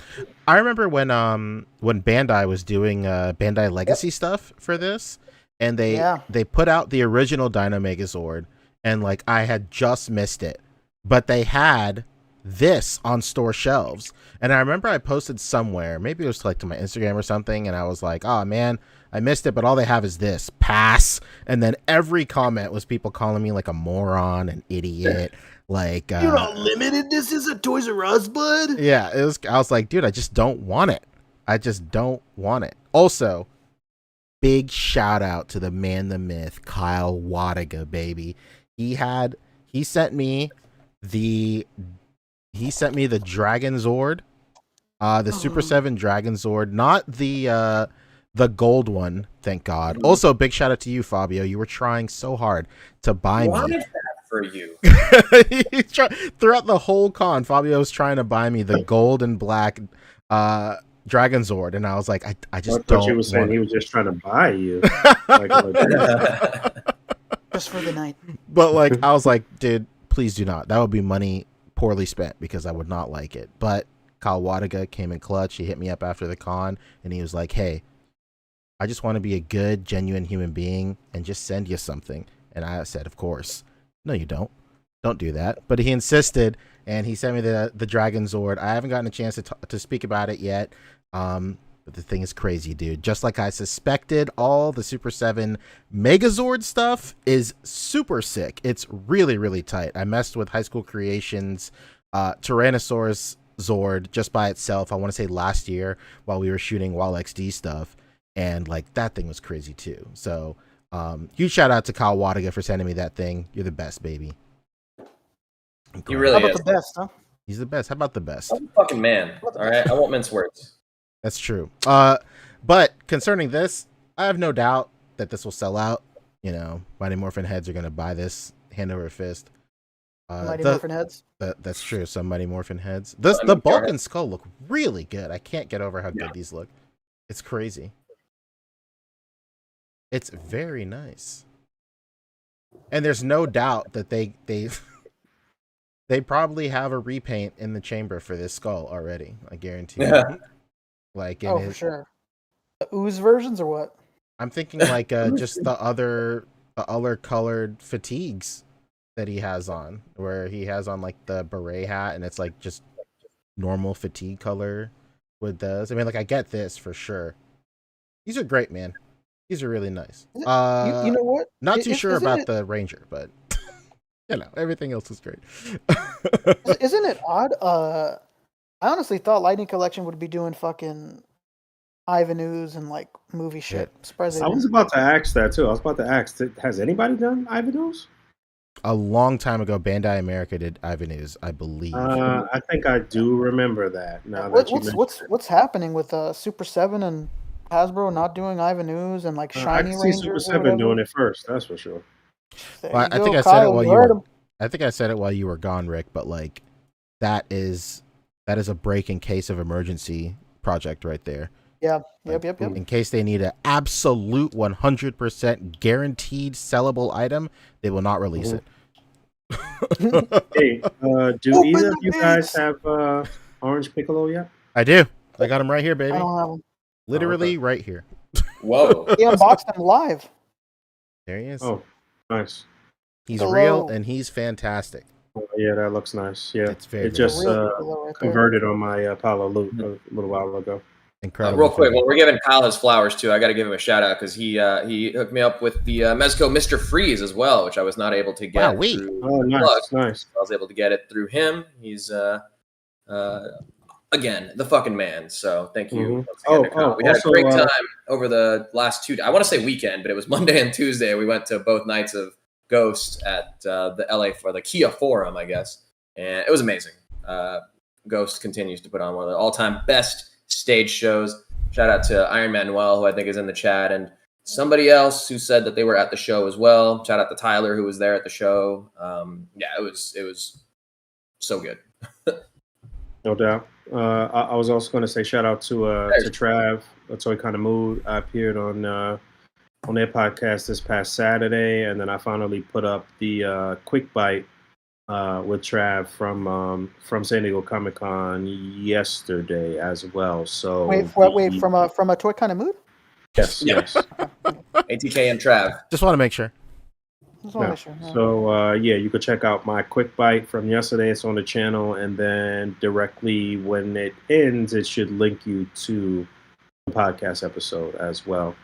I remember when Bandai was doing Bandai Legacy stuff for this, and they put out the original Dino Megazord, and like I had just missed it, but they had this on store shelves, and I remember I posted somewhere, maybe it was like to my Instagram or something, and I was like, "Oh man, I missed it, but all they have is this. Pass." And then every comment was people calling me like a moron, an idiot. Like you're not limited. This is a Toys R Us, bud. Yeah, it was. I was like, dude, I just don't want it. I just don't want it. Also, big shout out to the man, the myth, Kyle Wadiga, baby. He sent me the Dragon Zord, the Super 7 Dragon Zord, not the gold one. Thank God. Also, big shout out to you, Fabio. You were trying so hard to buy me. For you. Throughout the whole con, Fabio was trying to buy me the gold and black Dragon Zord, and I was like, I just don't. You were saying he was just trying to buy you, just for the night. But like, I was like, dude, please do not. That would be money poorly spent because I would not like it. But Kyle Wadiga came in clutch. He hit me up after the con, and he was like, hey, I just want to be a good, genuine human being and just send you something. And I said, of course. No, you don't. Don't do that. But he insisted, and he sent me the Dragon Zord. I haven't gotten a chance to speak about it yet. But the thing is crazy, dude. Just like I suspected, all the Super 7 Megazord stuff is super sick. It's really, really tight. I messed with High School Creations Tyrannosaurus Zord just by itself, I want to say last year, while we were shooting Wall XD stuff. And like that thing was crazy too. So huge shout out to Kyle Wadiga for sending me that thing. You're the best, baby. You really How is. about the best, huh? He's the best. How about the best? I'm a fucking man. All right, I won't mince words. That's true. But concerning this, I have no doubt that this will sell out. You know, Mighty Morphin heads are going to buy this hand over fist. Mighty Morphin heads? That's true. Some Mighty Morphin heads. The bulk and skull look really good. I can't get over how good these look. It's crazy. It's very nice. And there's no doubt that they probably have a repaint in the chamber for this skull already. I guarantee you. Like for sure. The ooze versions or what? I'm thinking like just the other colored fatigues that he has on, where he has on like the beret hat and it's like just normal fatigue color with those. I mean, like I get this for sure. These are great, man. These are really nice. You know what? Not too sure about the Ranger, but you know, everything else is great. Isn't it odd? I honestly thought Lightning Collection would be doing fucking Ivanhoes and like movie shit. Surprised I was about to ask that too. I was about to ask, has anybody done Ivanhoes? A long time ago, Bandai America did Ivanhoes, I believe. I think I do remember that. Now what's happening with Super 7 and Hasbro not doing Ivanhoes and like Shiny Rangers? I can see Super 7 doing it first. That's for sure. Well, I think I said it while you were. I think I said it while you were gone, Rick. But like, that is a break in case of emergency project right there. Yeah. Like, Yep. In case they need an absolute 100% guaranteed sellable item, they will not release it. Hey, do either of you guys have Orange Piccolo yet? I do. I got him right here, baby. I don't have them. Literally right here. Whoa. He unboxed them live. There he is. Oh, nice. He's real and he's fantastic. Oh, yeah, that looks nice. Yeah, it's very. It just right converted on my Apollo loot a little while ago. Incredible. Real quick, well, we're giving Kyle his flowers too. I got to give him a shout out because he hooked me up with the Mezco Mr. Freeze as well, which I was not able to get. Through nice. I was able to get it through him. He's again the fucking man. So thank you. We had a great time over the last 2 days. I want to say weekend, but it was Monday and Tuesday. We went to both nights of Ghost at the LA for the Kia Forum, I guess, and it was amazing. Ghost continues to put on one of the all-time best stage shows. Shout out to Iron Manuel, who I think is in the chat, and somebody else who said that they were at the show as well. Shout out to Tyler, who was there at the show. It was so good. No doubt. I was also going to say shout out to Trav, A Toy Kind of Mood. I appeared on their podcast this past Saturday, and then I finally put up the Quick Bite with Trav from San Diego Comic-Con yesterday as well. So wait, from a Toy Kind of Mood? Yes. ATK and Trav. Just want to make sure. So you could check out my Quick Bite from yesterday. It's on the channel, and then directly when it ends, it should link you to the podcast episode as well.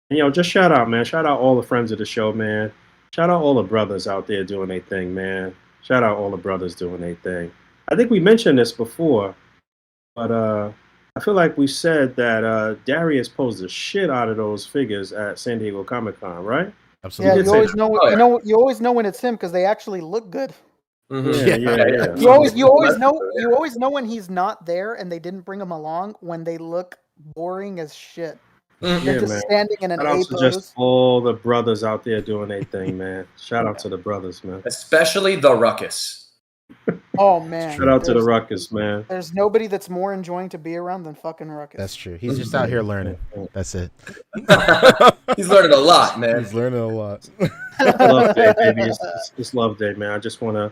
And just shout out, man. Shout out all the friends of the show, man. Shout out all the brothers out there doing their thing, man. Shout out all the brothers doing their thing. I think we mentioned this before, but I feel like we said that Darius posed the shit out of those figures at San Diego Comic-Con, right? Absolutely. Yeah, you always know when it's him because they actually look good. Mm-hmm. Yeah. You always know when he's not there and they didn't bring him along when they look boring as shit. They're just standing in an A pose. Just all the brothers out there doing their thing, man. Shout out to the brothers, man. Especially the Ruckus. Oh man! Shout out to the Ruckus, man. There's nobody that's more enjoying to be around than fucking Ruckus. That's true. He's just out here learning. That's it. He's learning a lot, man. He's learning a lot. Love day, baby. It's love day, man. I just wanna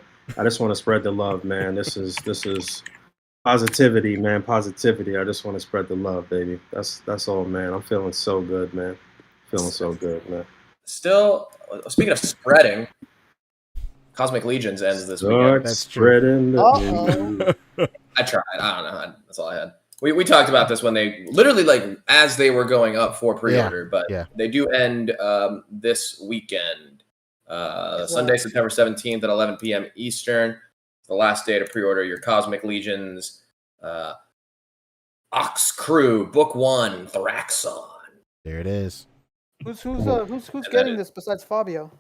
spread the love, man. This is positivity, man. Positivity. I just want to spread the love, baby. That's all, man. I'm feeling so good, man. Feeling so good, man. Still, speaking of spreading, Cosmic Legions ends this weekend. That's spreading the news. I tried. I don't know. That's all I had. We talked about this when they literally as they were going up for pre-order, but they do end this weekend, Sunday, September 17th at 11 p.m. Eastern. The last day to pre-order your Cosmic Legions, Ox Crew, Book 1, Thraxon. There it is. Who's getting this besides Fabio?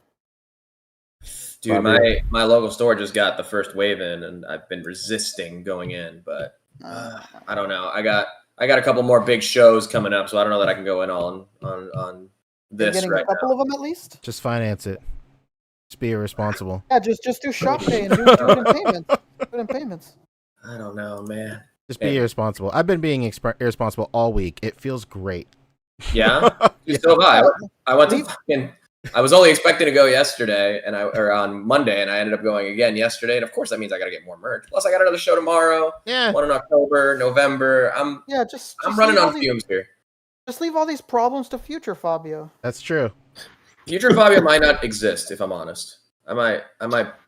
Dude, my local store just got the first wave in, and I've been resisting going in, but I don't know. I got a couple more big shows coming up, so I don't know that I can go in on this. You're getting right a couple now. of them at least. Just finance it. Just be irresponsible. Yeah, just do shop pay and do it in payments. Do it in payments. I don't know, man. Just be irresponsible. I've been being irresponsible all week. It feels great. Yeah, so have I. I went to fucking. I was only expecting to go yesterday, or on Monday, and I ended up going again yesterday. And of course, that means I got to get more merch. Plus, I got another show tomorrow. Yeah, one in October, November. I'm running on fumes here. Just leave all these problems to future Fabio. That's true. Future Fabio might not exist, if I'm honest. I might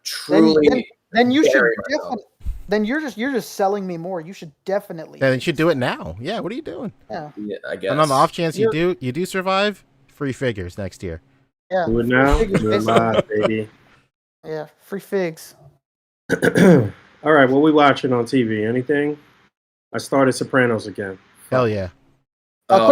truly. Then you should definitely. Then you're just selling me more. You should definitely. Yeah, you should do it now. Yeah, what are you doing? Yeah, I guess. And on the off chance you do survive, free figures next year. Yeah, do it now. Do it live, baby. Yeah, free figs. All right, what we watching on TV? Anything? I started Sopranos again. Hell yeah. I'm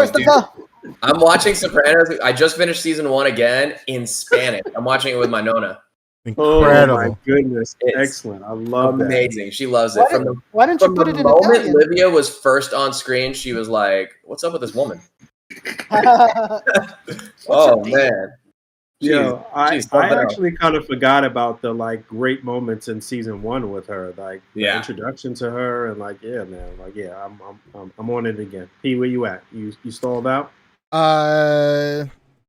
watching Sopranos. I just finished season 1 again in Spanish. I'm watching it with my Nona. Incredible. Oh my goodness. Excellent. I love amazing. That. She loves it. Why didn't you put it in Italian? The moment Italian? Livia was first on screen, she was like, "What's up with this woman?" Oh man. Yo, I actually kind of forgot about the great moments in season 1 with her, the introduction to her, and I'm on it again. P, where you at? You stalled out?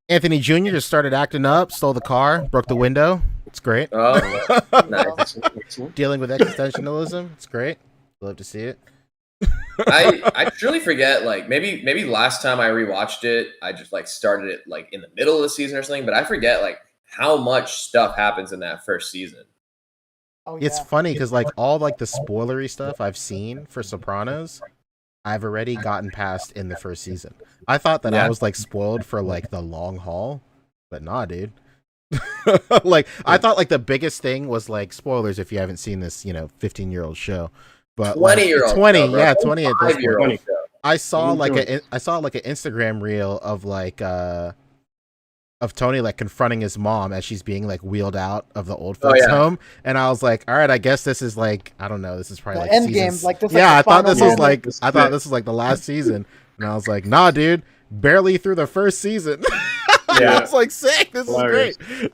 Anthony Jr. just started acting up, stole the car, broke the window. It's great. Oh, nice. Dealing with existentialism. It's great. Love to see it. I truly forget, maybe last time I rewatched it, I just started it in the middle of the season or something, but I forget how much stuff happens in that first season. Oh, yeah. It's funny because all the spoilery stuff I've seen for Sopranos I've already gotten past in the first season. I thought that I was like spoiled for like the long haul, but nah, dude. Like I thought like the biggest thing was like spoilers if you haven't seen this, 15-year-old show. But 20-year-old 20, show, bro. yeah, 20 at this point. Show. I saw like an Instagram reel of like of Tony like confronting his mom as she's being like wheeled out of the old folks home, and I was like, all right, I guess this is like, I don't know, this is probably the like end season. game, like this. Yeah, like I thought this moment. was like the last season, and I was like, nah, dude, barely through the first season. Yeah, it's like sick. This hilarious. Is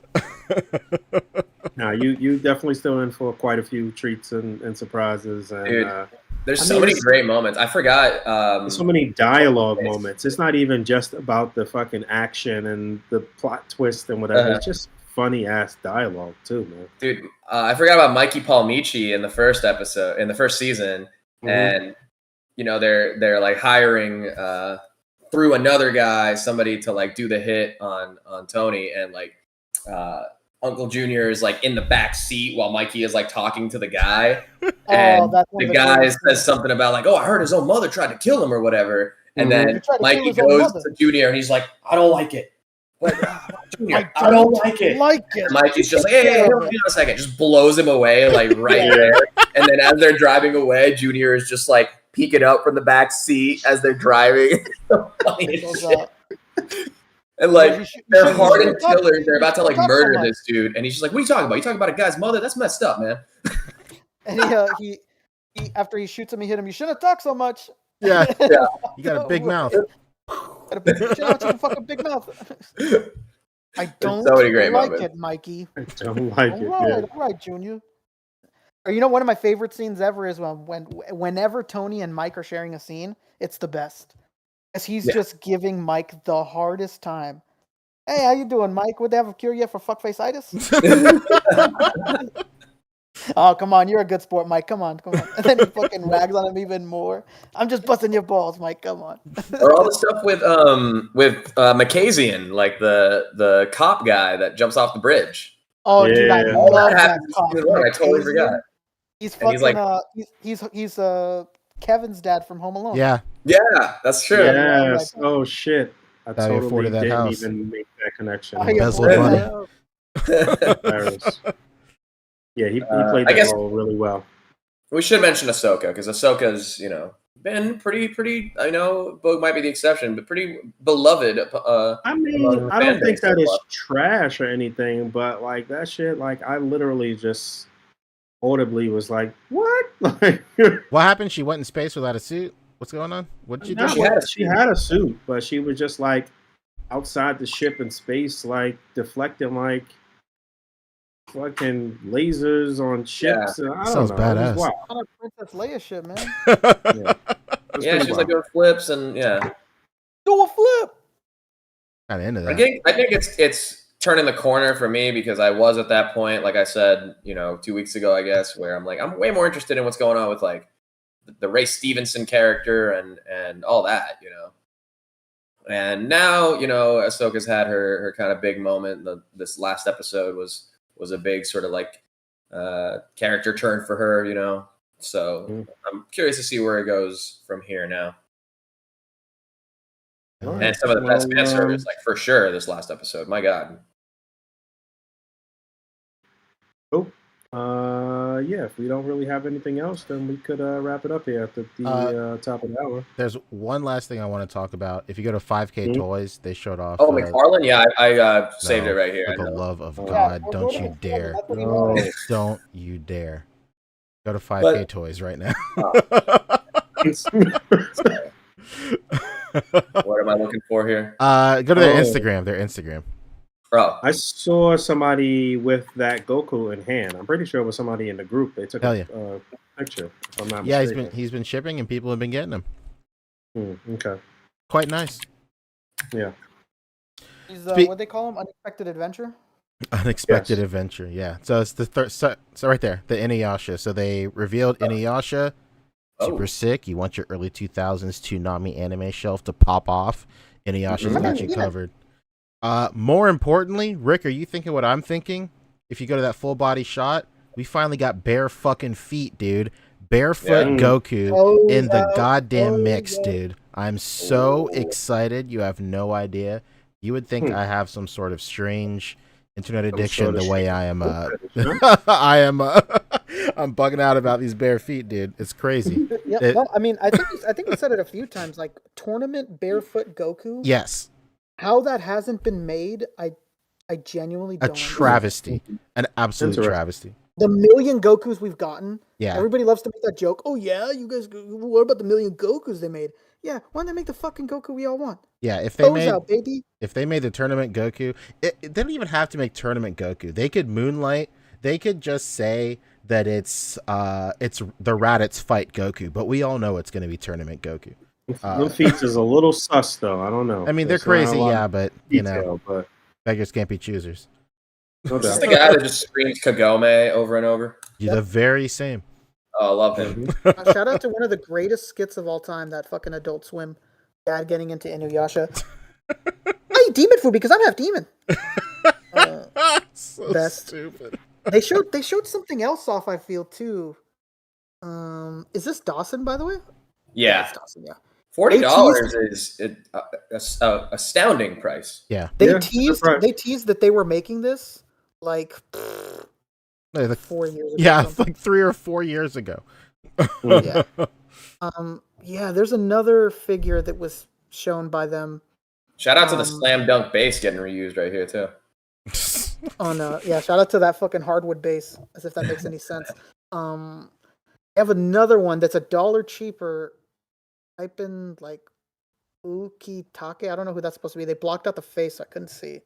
great. Now you definitely still in for quite a few treats and surprises, and Dude, there's so many great moments. I forgot. So many dialogue moments. It's not even just about the fucking action and the plot twist and whatever. It's just funny ass dialogue too, man. Dude, I forgot about Mikey Palmici in the first episode, in the first season, and they're like hiring through another guy somebody to like do the hit on Tony, and like Uncle Junior is like in the back seat while Mikey is like talking to the guy, and the guy says something about like, oh, I heard his own mother tried to kill him or whatever, and then Mikey goes to Junior and he's like, I don't like it. Junior, I don't like it. And Mikey's just like, hey, hold on a second, just blows him away like right there, and then as they're driving away, Junior is just like peeking up from the back seat as they're driving. And like they're hardened killers. They're about to like murder this dude, and he's just like, "What are you talking about? You talking about a guy's mother? That's messed up, man." And he after he shoots him, he hit him. You shouldn't have talked so much. Yeah. You got a big mouth. Fucking big mouth. I don't like it, Mikey. I don't like it. All right, Junior. Or one of my favorite scenes ever is whenever Tony and Mike are sharing a scene, it's the best. As he's just giving Mike the hardest time. Hey, how you doing, Mike? Would they have a cure yet for fuckface-itis? Oh, come on. You're a good sport, Mike. Come on. And then he fucking rags on him even more. I'm just busting your balls, Mike. Come on. Or all the stuff with Macasian, like the cop guy that jumps off the bridge. Oh, dude, I love that cop. I totally forgot. He's fucking, he's Kevin's dad from Home Alone. Yeah, that's true. Yes. Oh shit! I totally that didn't house. even make that connection. Embezzled money. Yeah, he played that role really well. We should mention Ahsoka because Ahsoka's been pretty. I know Boog might be the exception, but pretty beloved. I mean, I don't think that is trash or anything, but like that shit, like I literally just audibly was like, "What?" Like, what happened? She went in space without a suit. What's going on? What did you do? She had a suit, but she was just like outside the ship in space, like deflecting like fucking lasers on ships. Yeah. Sounds badass. On a Princess Leia ship, man. Yeah, she was like doing flips and do a flip. Kind of into that. I think it's turning the corner for me because I was at that point, like I said, 2 weeks ago, I guess, where I'm like, I'm way more interested in what's going on with like the Ray Stevenson character and all that, And now, Ahsoka's had her kind of big moment. This last episode was a big sort of like character turn for her, So I'm curious to see where it goes from here now. Right. And some of the best fan service, like for sure, this last episode. My God. Oh, yeah. If we don't really have anything else, then we could wrap it up here at the top of the hour. There's one last thing I want to talk about. If you go to 5K Toys, they showed off. Oh, McFarlane? Yeah, I saved it right here. For the love of God, don't you dare! Don't you dare! Go to 5K Toys right now. What am I looking for here? Go to their Instagram. Their Instagram. Oh. I saw somebody with that Goku in hand. I'm pretty sure it was somebody in the group. They took a picture. If I'm not mistaken. he's been shipping and people have been getting them. Okay. Quite nice. Yeah. He's what they call him? Unexpected Adventure? Unexpected Adventure, yeah. So it's the third. So right there, the Inuyasha. So they revealed Inuyasha. Super sick. You want your early 2000s Toonami anime shelf to pop off. Inuyasha's got you covered. More importantly, Rick, are you thinking what I'm thinking? If you go to that full body shot, we finally got bare fucking feet, dude. Barefoot Goku in the goddamn mix, yeah. dude. I'm so excited. You have no idea. You would think I have some sort of strange internet addiction the way I am. I am. I'm bugging out about these bare feet, dude. It's crazy. Yeah, well, I mean, I think we said it a few times. Like tournament barefoot Goku. Yes. How that hasn't been made, I genuinely don't. A travesty, an absolute travesty. The million Gokus we've gotten. Yeah. Everybody loves to make that joke. Oh yeah, you guys. What about the million Gokus they made? Yeah. Why don't they make the fucking Goku we all want? Yeah. If they made, out, baby. If they made the tournament Goku, they don't even have to make tournament Goku. They could moonlight. They could just say that it's the Raditz fight Goku, but we all know it's going to be tournament Goku. Them feats is a little sus, though. I don't know. I mean, they're crazy, yeah, but beggars can't be choosers. No doubt. The guy that just screams Kagome over and over. You're the very same. Oh, I love him. Shout out to one of the greatest skits of all time, that fucking Adult Swim dad getting into Inuyasha. I eat demon food because I'm half demon. So best. Stupid. They showed something else off, I feel, too. Is this Dasin, by the way? Yeah. It's Dasin, yeah. $40 is an astounding price. Yeah. They teased that they were making this like 4 years ago. Yeah, like 3 or 4 years ago. Yeah. Yeah, there's another figure that was shown by them. Shout out to the slam dunk base getting reused right here too. Oh no, yeah, shout out to that fucking hardwood base, as if that makes any sense. I have another one that's $1 cheaper. Type in like Ukitake. I don't know who that's supposed to be. They blocked out the face, so I couldn't see.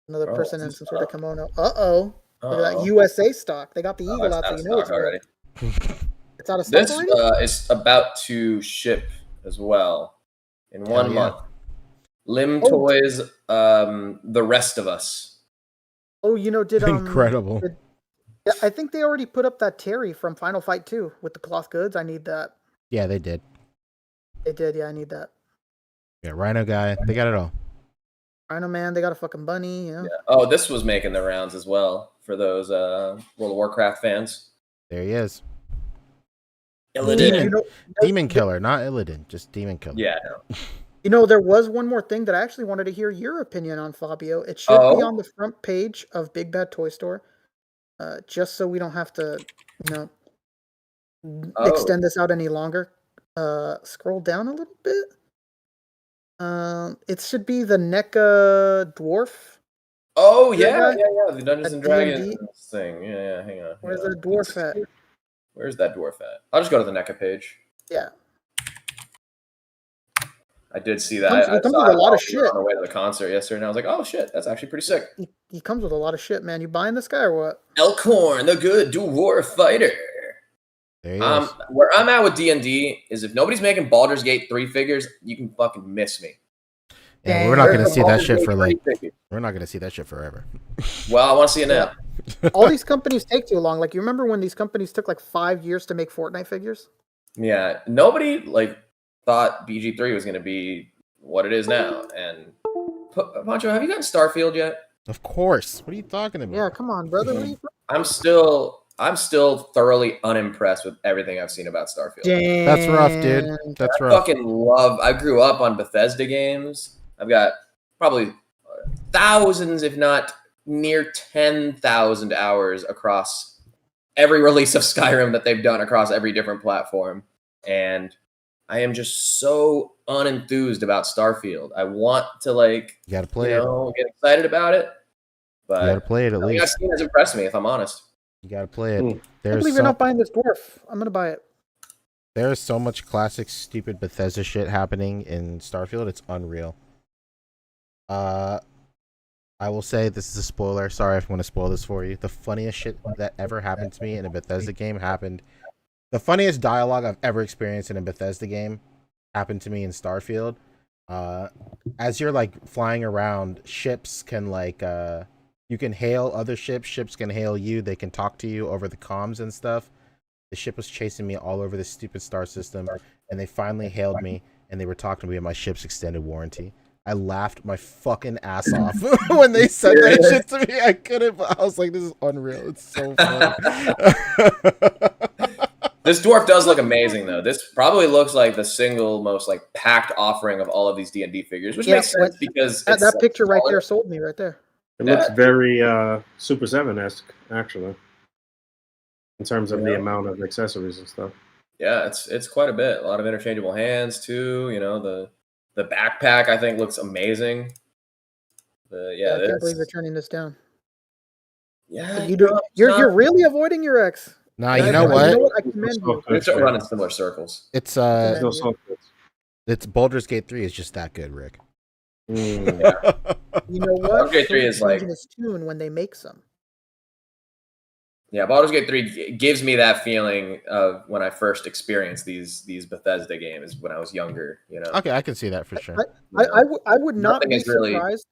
Another person in some sort of kimono. Look at that USA stock. They got the eagle out, so you know it's already. It's out of stock already? Is about to ship as well in 1 month. Lim Toys, The Rest of Us. Oh, did incredible. Yeah, I think they already put up that Terry from Final Fight 2 with the cloth goods. I need that. Yeah, they did. They did, yeah, I need that. Yeah, Rhino guy, they got it all. Rhino Man, they got a fucking bunny, Yeah. Oh, this was making the rounds as well for those World of Warcraft fans. There he is. Illidan. Demon Killer, not Illidan, just Demon Killer. Yeah. There was one more thing that I actually wanted to hear your opinion on, Fabio. It should be on the front page of Big Bad Toy Store, just so we don't have to, extend this out any longer. Scroll down a little bit. It should be the NECA Dwarf. Oh yeah, the Dungeons and Dragons thing. Yeah, hang on. Where's the dwarf at? Where's that dwarf at? I'll just go to the NECA page. Yeah. I did see that. He comes with a lot of shit. On the way to the concert yesterday, and I was like, "Oh shit, that's actually pretty sick." He comes with a lot of shit, man. You buying this guy or what? Elkhorn, the good dwarf fighter. There he is. Where I'm at with D&D is if nobody's making Baldur's Gate 3 figures, you can fucking miss me. Yeah, we're not going to see that shit for we're not going to see that shit forever. Well, I want to see it now. All these companies take too long. Like, you remember when these companies took like 5 years to make Fortnite figures? Yeah, nobody thought BG3 was going to be what it is now. And Pancho, have you gotten Starfield yet? Of course. What are you talking about? Yeah, come on, brother. I'm still thoroughly unimpressed with everything I've seen about Starfield. Damn. That's rough, dude. That's rough. I grew up on Bethesda games. I've got probably thousands, if not near 10,000 hours across every release of Skyrim that they've done across every different platform. And I am just so unenthused about Starfield. I want to you gotta play it. Get excited about it. But you gotta play it at least. I've seen has impressed me, if I'm honest. You gotta play it. I believe you're not buying this dwarf. I'm gonna buy it. There is so much classic, stupid Bethesda shit happening in Starfield. It's unreal. I will say this is a spoiler. Sorry if I want to spoil this for you. The funniest shit that ever happened to me in a Bethesda game happened. The funniest dialogue I've ever experienced in a Bethesda game happened to me in Starfield. As you're flying around, ships can you can hail other ships. Ships can hail you. They can talk to you over the comms and stuff. The ship was chasing me all over this stupid star system, and they finally hailed me, and they were talking to me about my ship's extended warranty. I laughed my fucking ass off when they said that shit to me. I couldn't, but I was like, this is unreal. It's so funny. This dwarf does look amazing, though. This probably looks like the single most like packed offering of all of these D&D figures, which makes sense because that picture right there sold me right there. It looks very Super 7-esque, actually, in terms of the amount of accessories and stuff. Yeah, it's quite a bit. A lot of interchangeable hands too. You know, the backpack I think looks amazing. I can't believe you're turning this down. Yeah, you're really avoiding your ex. Nah, you know what? I commend you. We start running similar circles. It's Baldur's Gate 3 is just that good, Rick. Yeah. You know what? Baldur's Gate 3 is like his tune when they make some. Yeah, Baldur's Gate 3 gives me that feeling of when I first experienced these Bethesda games when I was younger. You know. Okay, I can see that for sure. I would not be surprised.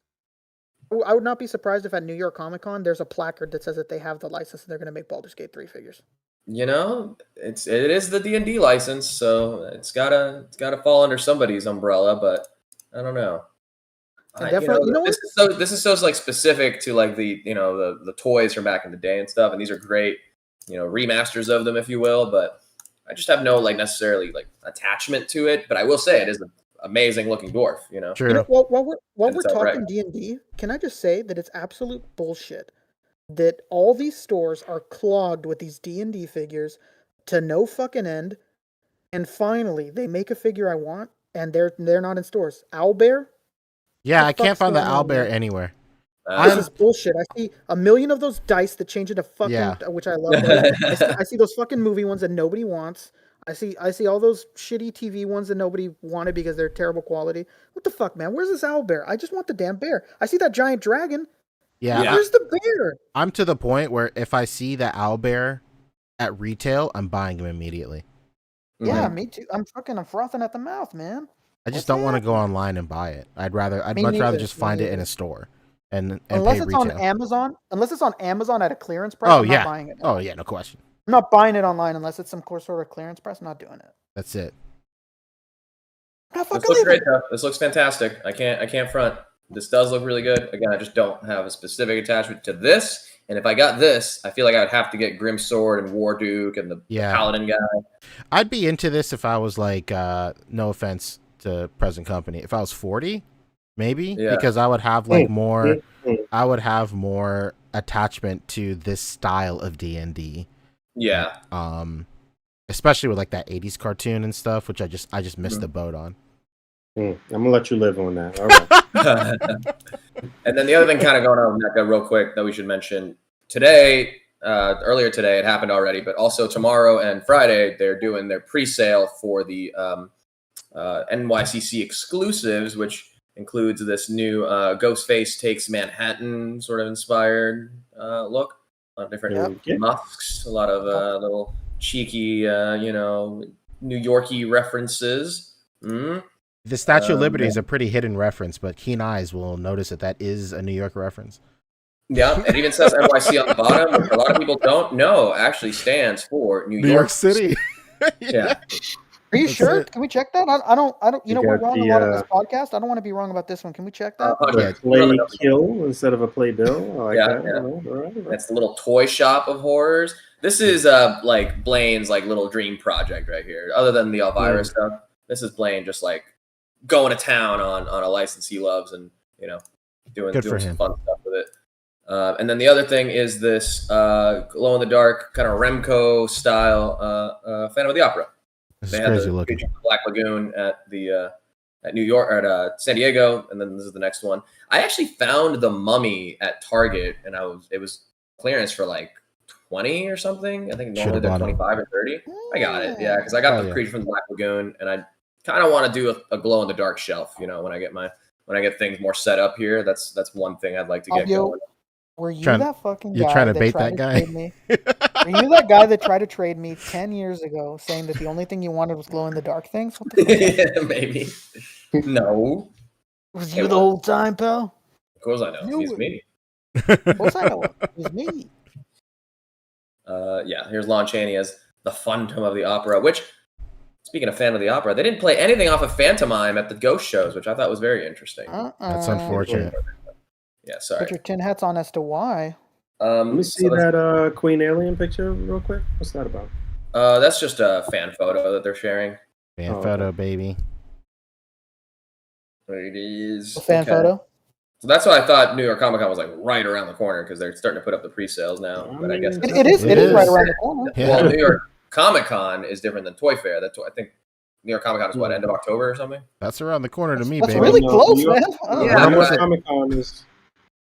I would not be surprised if at New York Comic Con there's a placard that says that they have the license and they're going to make Baldur's Gate 3 figures. You know, it is the D&D license, so it's gotta fall under somebody's umbrella. But I don't know. This is so like specific to like the toys from back in the day and stuff, and these are great, remasters of them, if you will. But I just have no like necessarily like attachment to it. But I will say it is an amazing looking dwarf. True. While we're talking D&D, can I just say that it's absolute bullshit that all these stores are clogged with these D&D figures to no fucking end, and finally they make a figure I want and they're not in stores. Owlbear. Yeah, I can't find the owlbear anywhere. This is bullshit. I see a million of those dice that change into fucking, which I love. I see those fucking movie ones that nobody wants. I see all those shitty TV ones that nobody wanted because they're terrible quality. What the fuck, man? Where's this owlbear? I just want the damn bear. I see that giant dragon. Yeah. Where's the bear? I'm to the point where if I see the owlbear at retail, I'm buying him immediately. Yeah, me too. I'm frothing at the mouth, man. I just don't want to go online and buy it. I'd much rather just find it in a store and unless pay it's retail. on Amazon. Unless it's on Amazon at a clearance price, I'm not buying it. Oh yeah, no question. I'm not buying it online unless it's some sort of clearance price. I'm not doing it. That's it. This looks great though. This looks fantastic. I can't front. This does look really good. Again, I just don't have a specific attachment to this. And if I got this, I feel like I would have to get Grim Sword and War Duke and the Paladin guy. I'd be into this if I was like, no offense to present company, if I was 40, maybe, because I would have like more. I would have more attachment to this style of D&D. Yeah. Especially with like that 80s cartoon and stuff, which I just missed the boat on. I'm gonna let you live on that. All right. And then the other thing kind of going on with NECA real quick that we should mention today, earlier today, it happened already, but also tomorrow and Friday, they're doing their pre-sale for the NYCC exclusives, which includes this new Ghostface Takes Manhattan sort of inspired look. A lot of different masks, a lot of little cheeky, New Yorkie references. The Statue of Liberty is a pretty hidden reference, but keen eyes will notice that is a New York reference. Yeah, it even says NYC on the bottom, which a lot of people don't know actually stands for New York City. Yeah. Are you sure? Can we check that? I don't. We're wrong a lot on this podcast. I don't want to be wrong about this one. Can we check that? Play kill instead of a play bill. I like that. Yeah. Right. That's the little toy shop of horrors. This is like Blaine's like little dream project right here. Other than the Elvira stuff, this is Blaine just like going to town on a license he loves and doing some fun stuff with it. And then the other thing is this glow in the dark kind of Remco style Phantom of the Opera. They had the Black Lagoon at the at New York or at San Diego, and then this is the next one. I actually found the Mummy at Target, and it was clearance for like 20 or something. I think normally they're 25 or 30. I got it, because I got the creature from the Black Lagoon, and I kind of want to do a glow in the dark shelf. When I get things more set up here, that's one thing I'd like to get going. Were you that fucking guy? You're trying to bait that guy? Were you that guy that tried to trade me 10 years ago, saying that the only thing you wanted was glow in the dark things? What the fuck? Maybe. No. Was you the whole time, pal? Of course I know. He's me. Of course I know. It was me. Here's Lon Chaney as the Phantom of the Opera, which, speaking of Phantom of the Opera, they didn't play anything off of Phantomime at the Ghost shows, which I thought was very interesting. That's unfortunate. Yeah, sorry. Put your tin hats on as to why. Let me see that Queen Alien picture real quick. What's that about? That's just a fan photo that they're sharing. Fan photo, baby. There it is. A fan photo. So that's why I thought New York Comic Con was like right around the corner because they're starting to put up the pre-sales now. But I guess it is right around the corner. Yeah. Well, New York Comic Con is different than Toy Fair. That's what I think. New York Comic Con is what, end of October or something? That's around the corner to me, That's baby. really close, man. Yeah,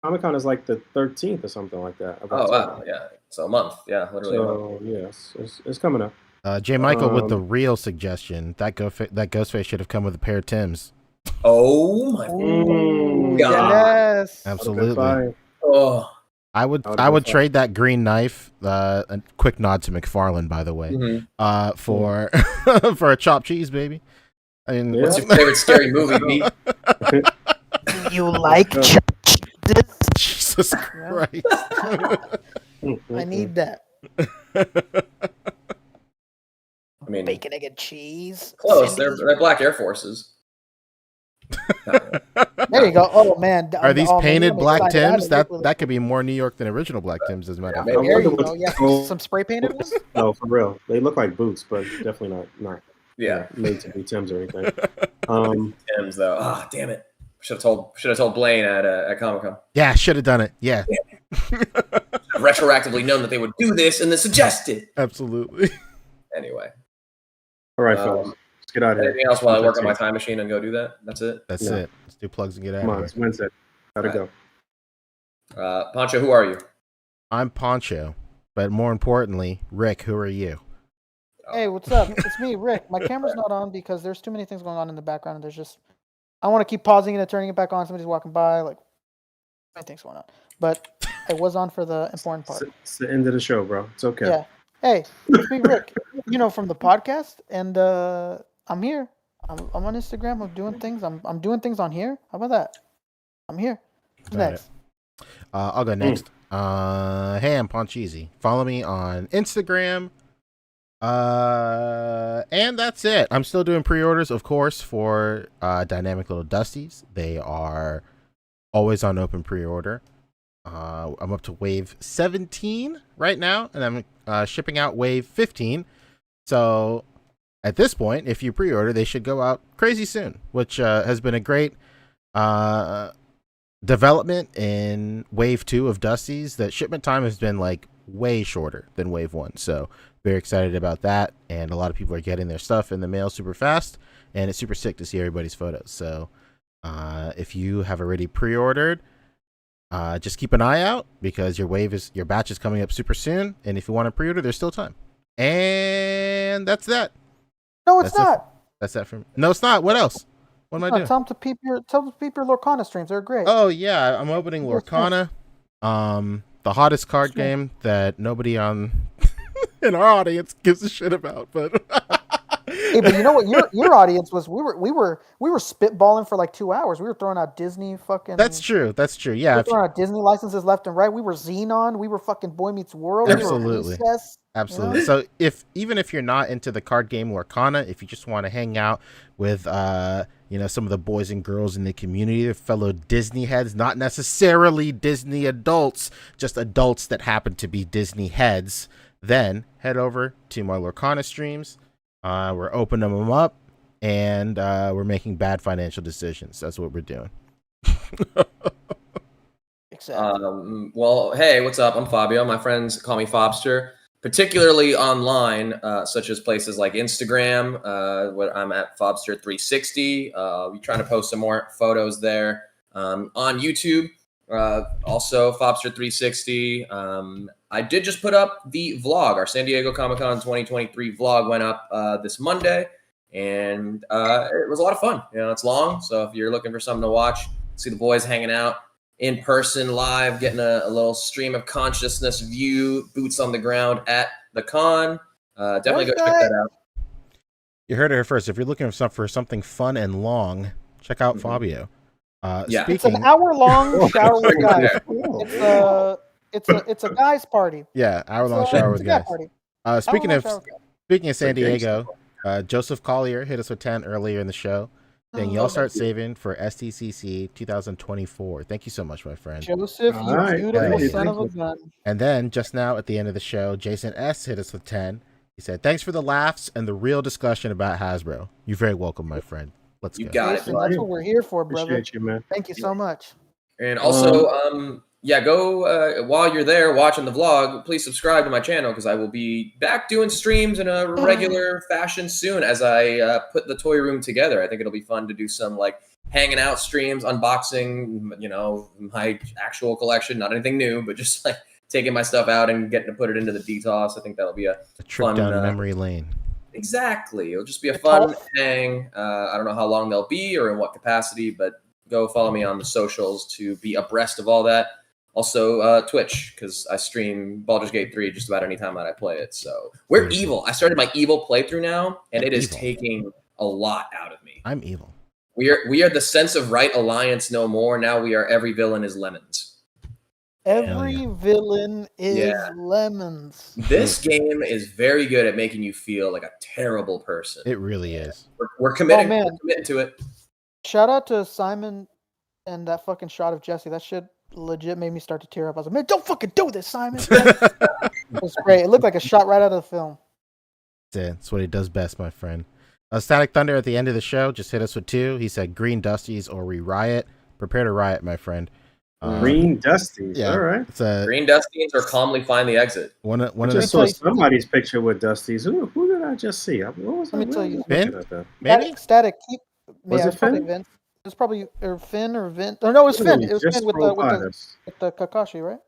Comic Con is like the 13th or something like that. Oh wow, yeah. So a month, yeah, literally. So yes, it's coming up. J. Michael with the real suggestion that Ghostface should have come with a pair of Tims. Oh my god! Yes, absolutely. Oh, I would trade that green knife. A quick nod to McFarlane, by the way, for for a chopped cheese, baby. I mean, what's your favorite scary movie? Meat? You like Jesus Christ! I need that. I mean, bacon, egg, and cheese. Close. They're Black Air Forces. There you go. Oh man, are these painted black Tims? That could be more New York than original black Tims, as a matter of fact. There you go. Yeah, some spray painted ones. No, for real. They look like boots, but definitely not. Yeah, made to be Tims or anything. Tims though. Ah, damn it. Should have told Blaine at Comic-Con. Yeah, should have done it. Yeah. Retroactively known that they would do this and then suggest it. Absolutely. Anyway. All right, fellas. Let's get out of here. Anything else while I work on my time machine and go do that? That's it? That's it. Let's do plugs and get out Come of on, here. it's Wednesday. Gotta go. Pancho, who are you? I'm Pancho. But more importantly, Rick, who are you? Hey, what's up? It's me, Rick. My camera's not on because there's too many things going on in the background. And there's just, I want to keep pausing it and turning it back on. Somebody's walking by, like, many things going on. But I was on for the important part. It's the end of the show, bro. It's okay. Yeah. Hey, it's me, Rick. From the podcast, and I'm here. I'm on Instagram. I'm doing things. I'm doing things on here. How about that? I'm here. Who's next? I'll go next. Hey, I'm Pancheezey. Follow me on Instagram. And that's it. I'm still doing pre-orders, of course, for Dynamic Little Dusties. They are always on open pre-order. I'm up to wave 17 right now, and I'm shipping out wave 15. So at this point, if you pre-order, they should go out crazy soon, which has been a great development in wave 2 of Dusties. That shipment time has been like way shorter than wave 1. So very excited about that, and a lot of people are getting their stuff in the mail super fast, and it's super sick to see everybody's photos. So if you have already pre-ordered, just keep an eye out because your batch is coming up super soon, and if you want to pre-order, there's still time. And that's that. No, it's not. That's that from. No, it's not. What else? What am I doing? Tell them to peep your Lorcana streams. They're great. Oh yeah, I'm opening Lorcana, the hottest card game that nobody in our audience gives a shit about, but. Hey, but you know what? Your audience was. We were spitballing for like 2 hours. We were throwing out Disney fucking. That's true. Yeah. We were throwing out Disney licenses left and right. We were Xenon. We were fucking Boy Meets World. Absolutely. We were Recess, Absolutely. You know? So even if you're not into the card game Lorcana, if you just want to hang out with some of the boys and girls in the community, the fellow Disney heads, not necessarily Disney adults, just adults that happen to be Disney heads, then head over to my Lorcana streams. We're opening them up, and we're making bad financial decisions. That's what we're doing. Exactly. Well, hey, what's up? I'm Fabio. My friends call me Fobster, particularly online, such as places like Instagram. Where I'm at Fobster360. We're trying to post some more photos there. On YouTube, also Fobster360. I did just put up the vlog. Our San Diego Comic-Con 2023 vlog went up this Monday, and it was a lot of fun. It's long, so if you're looking for something to watch, see the boys hanging out in person, live, getting a little stream of consciousness view, boots on the ground at the con. Definitely go check that out. You heard it here first. If you're looking for something fun and long, check out Fabio. Yeah, it's an hour-long shower with guys. It's a guys' party. Yeah, hour-long shower with guys. Speaking of San Diego, Joseph Collier hit us with 10 earlier in the show, saying y'all start saving for STCC 2024. Thank you so much, my friend. Joseph, you beautiful son of a gun. And then just now at the end of the show, Jason S hit us with 10, He said, "Thanks for the laughs and the real discussion about Hasbro. You're very welcome, my friend. Let's You go." got it, Jason, bud. that's what we're here for, brother. Appreciate you, man. Thank you so much. And also, go while you're there watching the vlog, please subscribe to my channel because I will be back doing streams in a regular fashion soon as I put the toy room together. I think it'll be fun to do some like hanging out streams, unboxing, you know, my actual collection, not anything new, but just like taking my stuff out and getting to put it into the DTOS. I think that'll be a trip fun, down memory lane. Exactly. It'll just be a fun hang. I don't know how long they'll be or in what capacity, but go follow me on the socials to be abreast of all that. Also, Twitch, because I stream Baldur's Gate 3 just about any time that I play it. So we're evil. I started my evil playthrough now, and it is taking a lot out of me. I'm evil. We are the sense of right alliance no more. Now we are every villain is lemons. Every villain is lemons. This game is very good at making you feel like a terrible person. It really is. We're committing. Oh, man. We're committing to it. Shout out to Simon and that fucking shot of Jesse. That shit legit made me start to tear up. I was like, man, don't fucking do this, Simon. It was great. It looked like a shot right out of the film. That's what he does best, my friend. Static Thunder at the end of the show just hit us with 2. He said, "Green Dusties or we riot. Prepare to riot, my friend." Green Dusties. Yeah, All right. It's a Green Dusties or calmly find the exit. one of just saw somebody's picture with Dusties. Who did I just see? What was Let me tell you. Finn? Maybe? Static. Was it probably Finn? Vince. It was probably or Finn or Vince. Oh no, it was Finn. It was Just Finn with scroll by us. the Kakashi, right?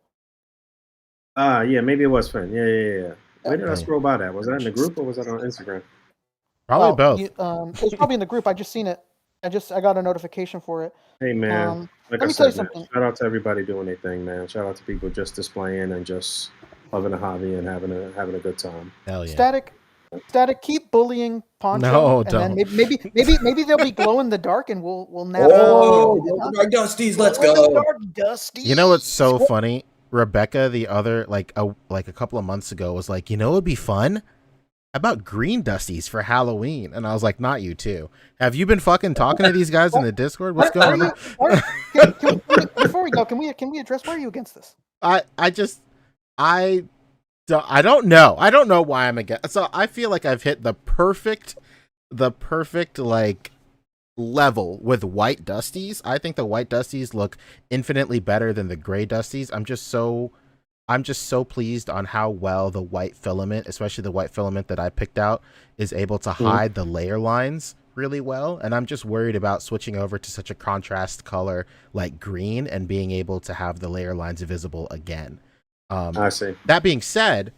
Yeah, maybe it was Finn. Yeah. Where did I scroll by that? Was that in the group or was that on Instagram? Probably both. It was probably in the group. I just seen it. I got a notification for it. Hey man, like let I me tell you said, man, something. shout out to everybody doing their thing, man. Shout out to people just displaying and just loving the hobby and having a good time. Hell yeah. Static, keep bullying Pancho. No, and don't. then maybe they'll be glow in the dark, and we'll nab. Dark Dusties, let's go. Dark Dusties. You know what's so funny? Rebecca, the other like a couple of months ago, was like, "You know, it'd be fun. How about Green Dusties for Halloween?" And I was like, "Not you too. Have you been fucking talking to these guys in the Discord? What's going on?" Before we go, can we address why are you against this? I don't know. I don't know why I'm against. So I feel like I've hit the perfect like level with white Dusties. I think the white Dusties look infinitely better than the gray Dusties. I'm just so pleased on how well the white filament, especially the white filament that I picked out, is able to hide the layer lines really well. And I'm just worried about switching over to such a contrast color like green and being able to have the layer lines visible again. I see. That being said,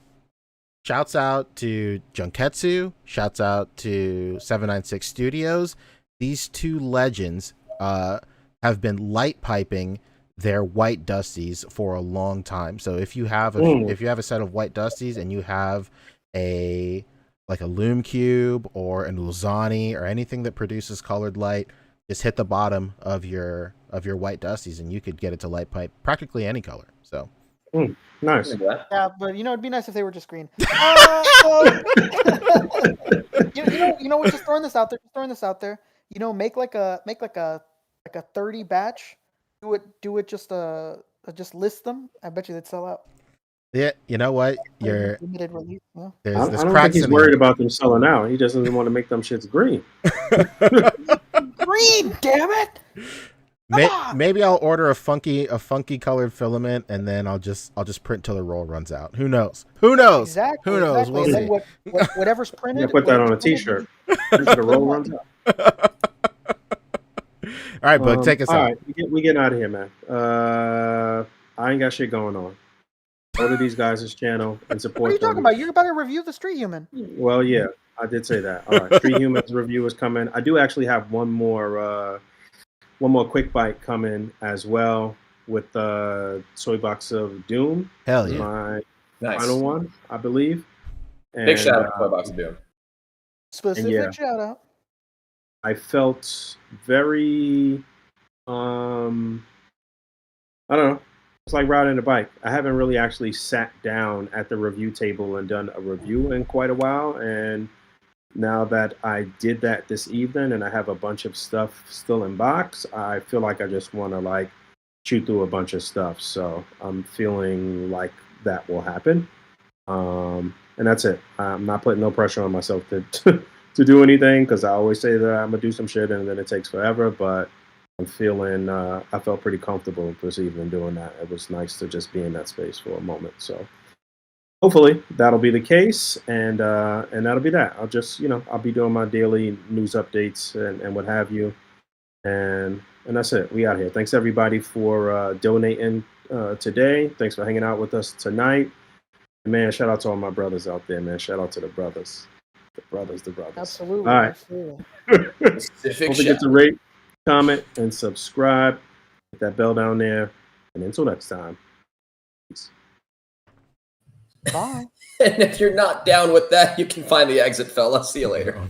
shouts out to Junketsu, shouts out to 796 Studios. These two legends have been light piping their white Dusties for a long time. So if you have a set of white Dusties and you have a Loom Cube or an Ulzani or anything that produces colored light, just hit the bottom of your white Dusties and you could get it to light pipe practically any color. So nice. Yeah, but it'd be nice if they were just green. You know what? Just throwing this out there. You know, make like a 30 batch. Do it. Just list them. I bet you they'd sell out. Yeah, you know what? You're limited release. Yeah. I don't think he's worried about them selling out. He doesn't want to make them shits green. Green, damn it! Maybe I'll order a funky colored filament and then I'll just print till the roll runs out. Who knows? Exactly. Who knows? Exactly. We'll see. Whatever's printed. Yeah, put that on a T-shirt. Until the roll runs out. All right, Boog, take us out. All right, we getting out of here, man. I ain't got shit going on. Go to these guys' channel and support them. What are you talking about? You're about to review the Street Human. Well, yeah, I did say that. All right, Street Human's review is coming. I do actually have one more quick bite coming as well with Soy Box of Doom. Hell yeah. My Nice. final one, I believe. And, Big shout out to Soy Box of Doom. Specific shout out. I felt very, I don't know. It's like riding a bike. I haven't really actually sat down at the review table and done a review in quite a while. And now that I did that this evening and I have a bunch of stuff still in box, I feel like I just want to chew through a bunch of stuff. So I'm feeling like that will happen. that's it. I'm not putting no pressure on myself to do anything, because I always say that I'm gonna do some shit and then it takes forever. But I'm feeling I felt pretty comfortable this evening doing that. It was nice to just be in that space for a moment. So hopefully that'll be the case, and that'll be that. I'll just I'll be doing my daily news updates and what have you, and that's it. We out here. Thanks everybody for donating today. Thanks for hanging out with us tonight. Man, shout out to all my brothers out there, man. Shout out to the brothers. The brothers. Absolutely. All right. Absolutely. Don't forget to rate, comment, and subscribe. Hit that bell down there. And until next time, peace. Bye. And if you're not down with that, you can find the exit, fella. See you later.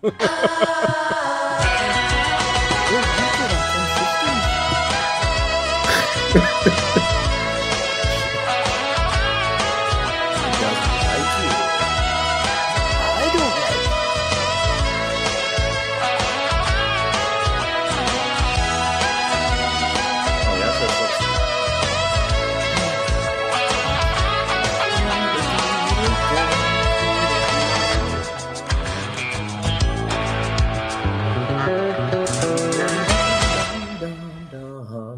No.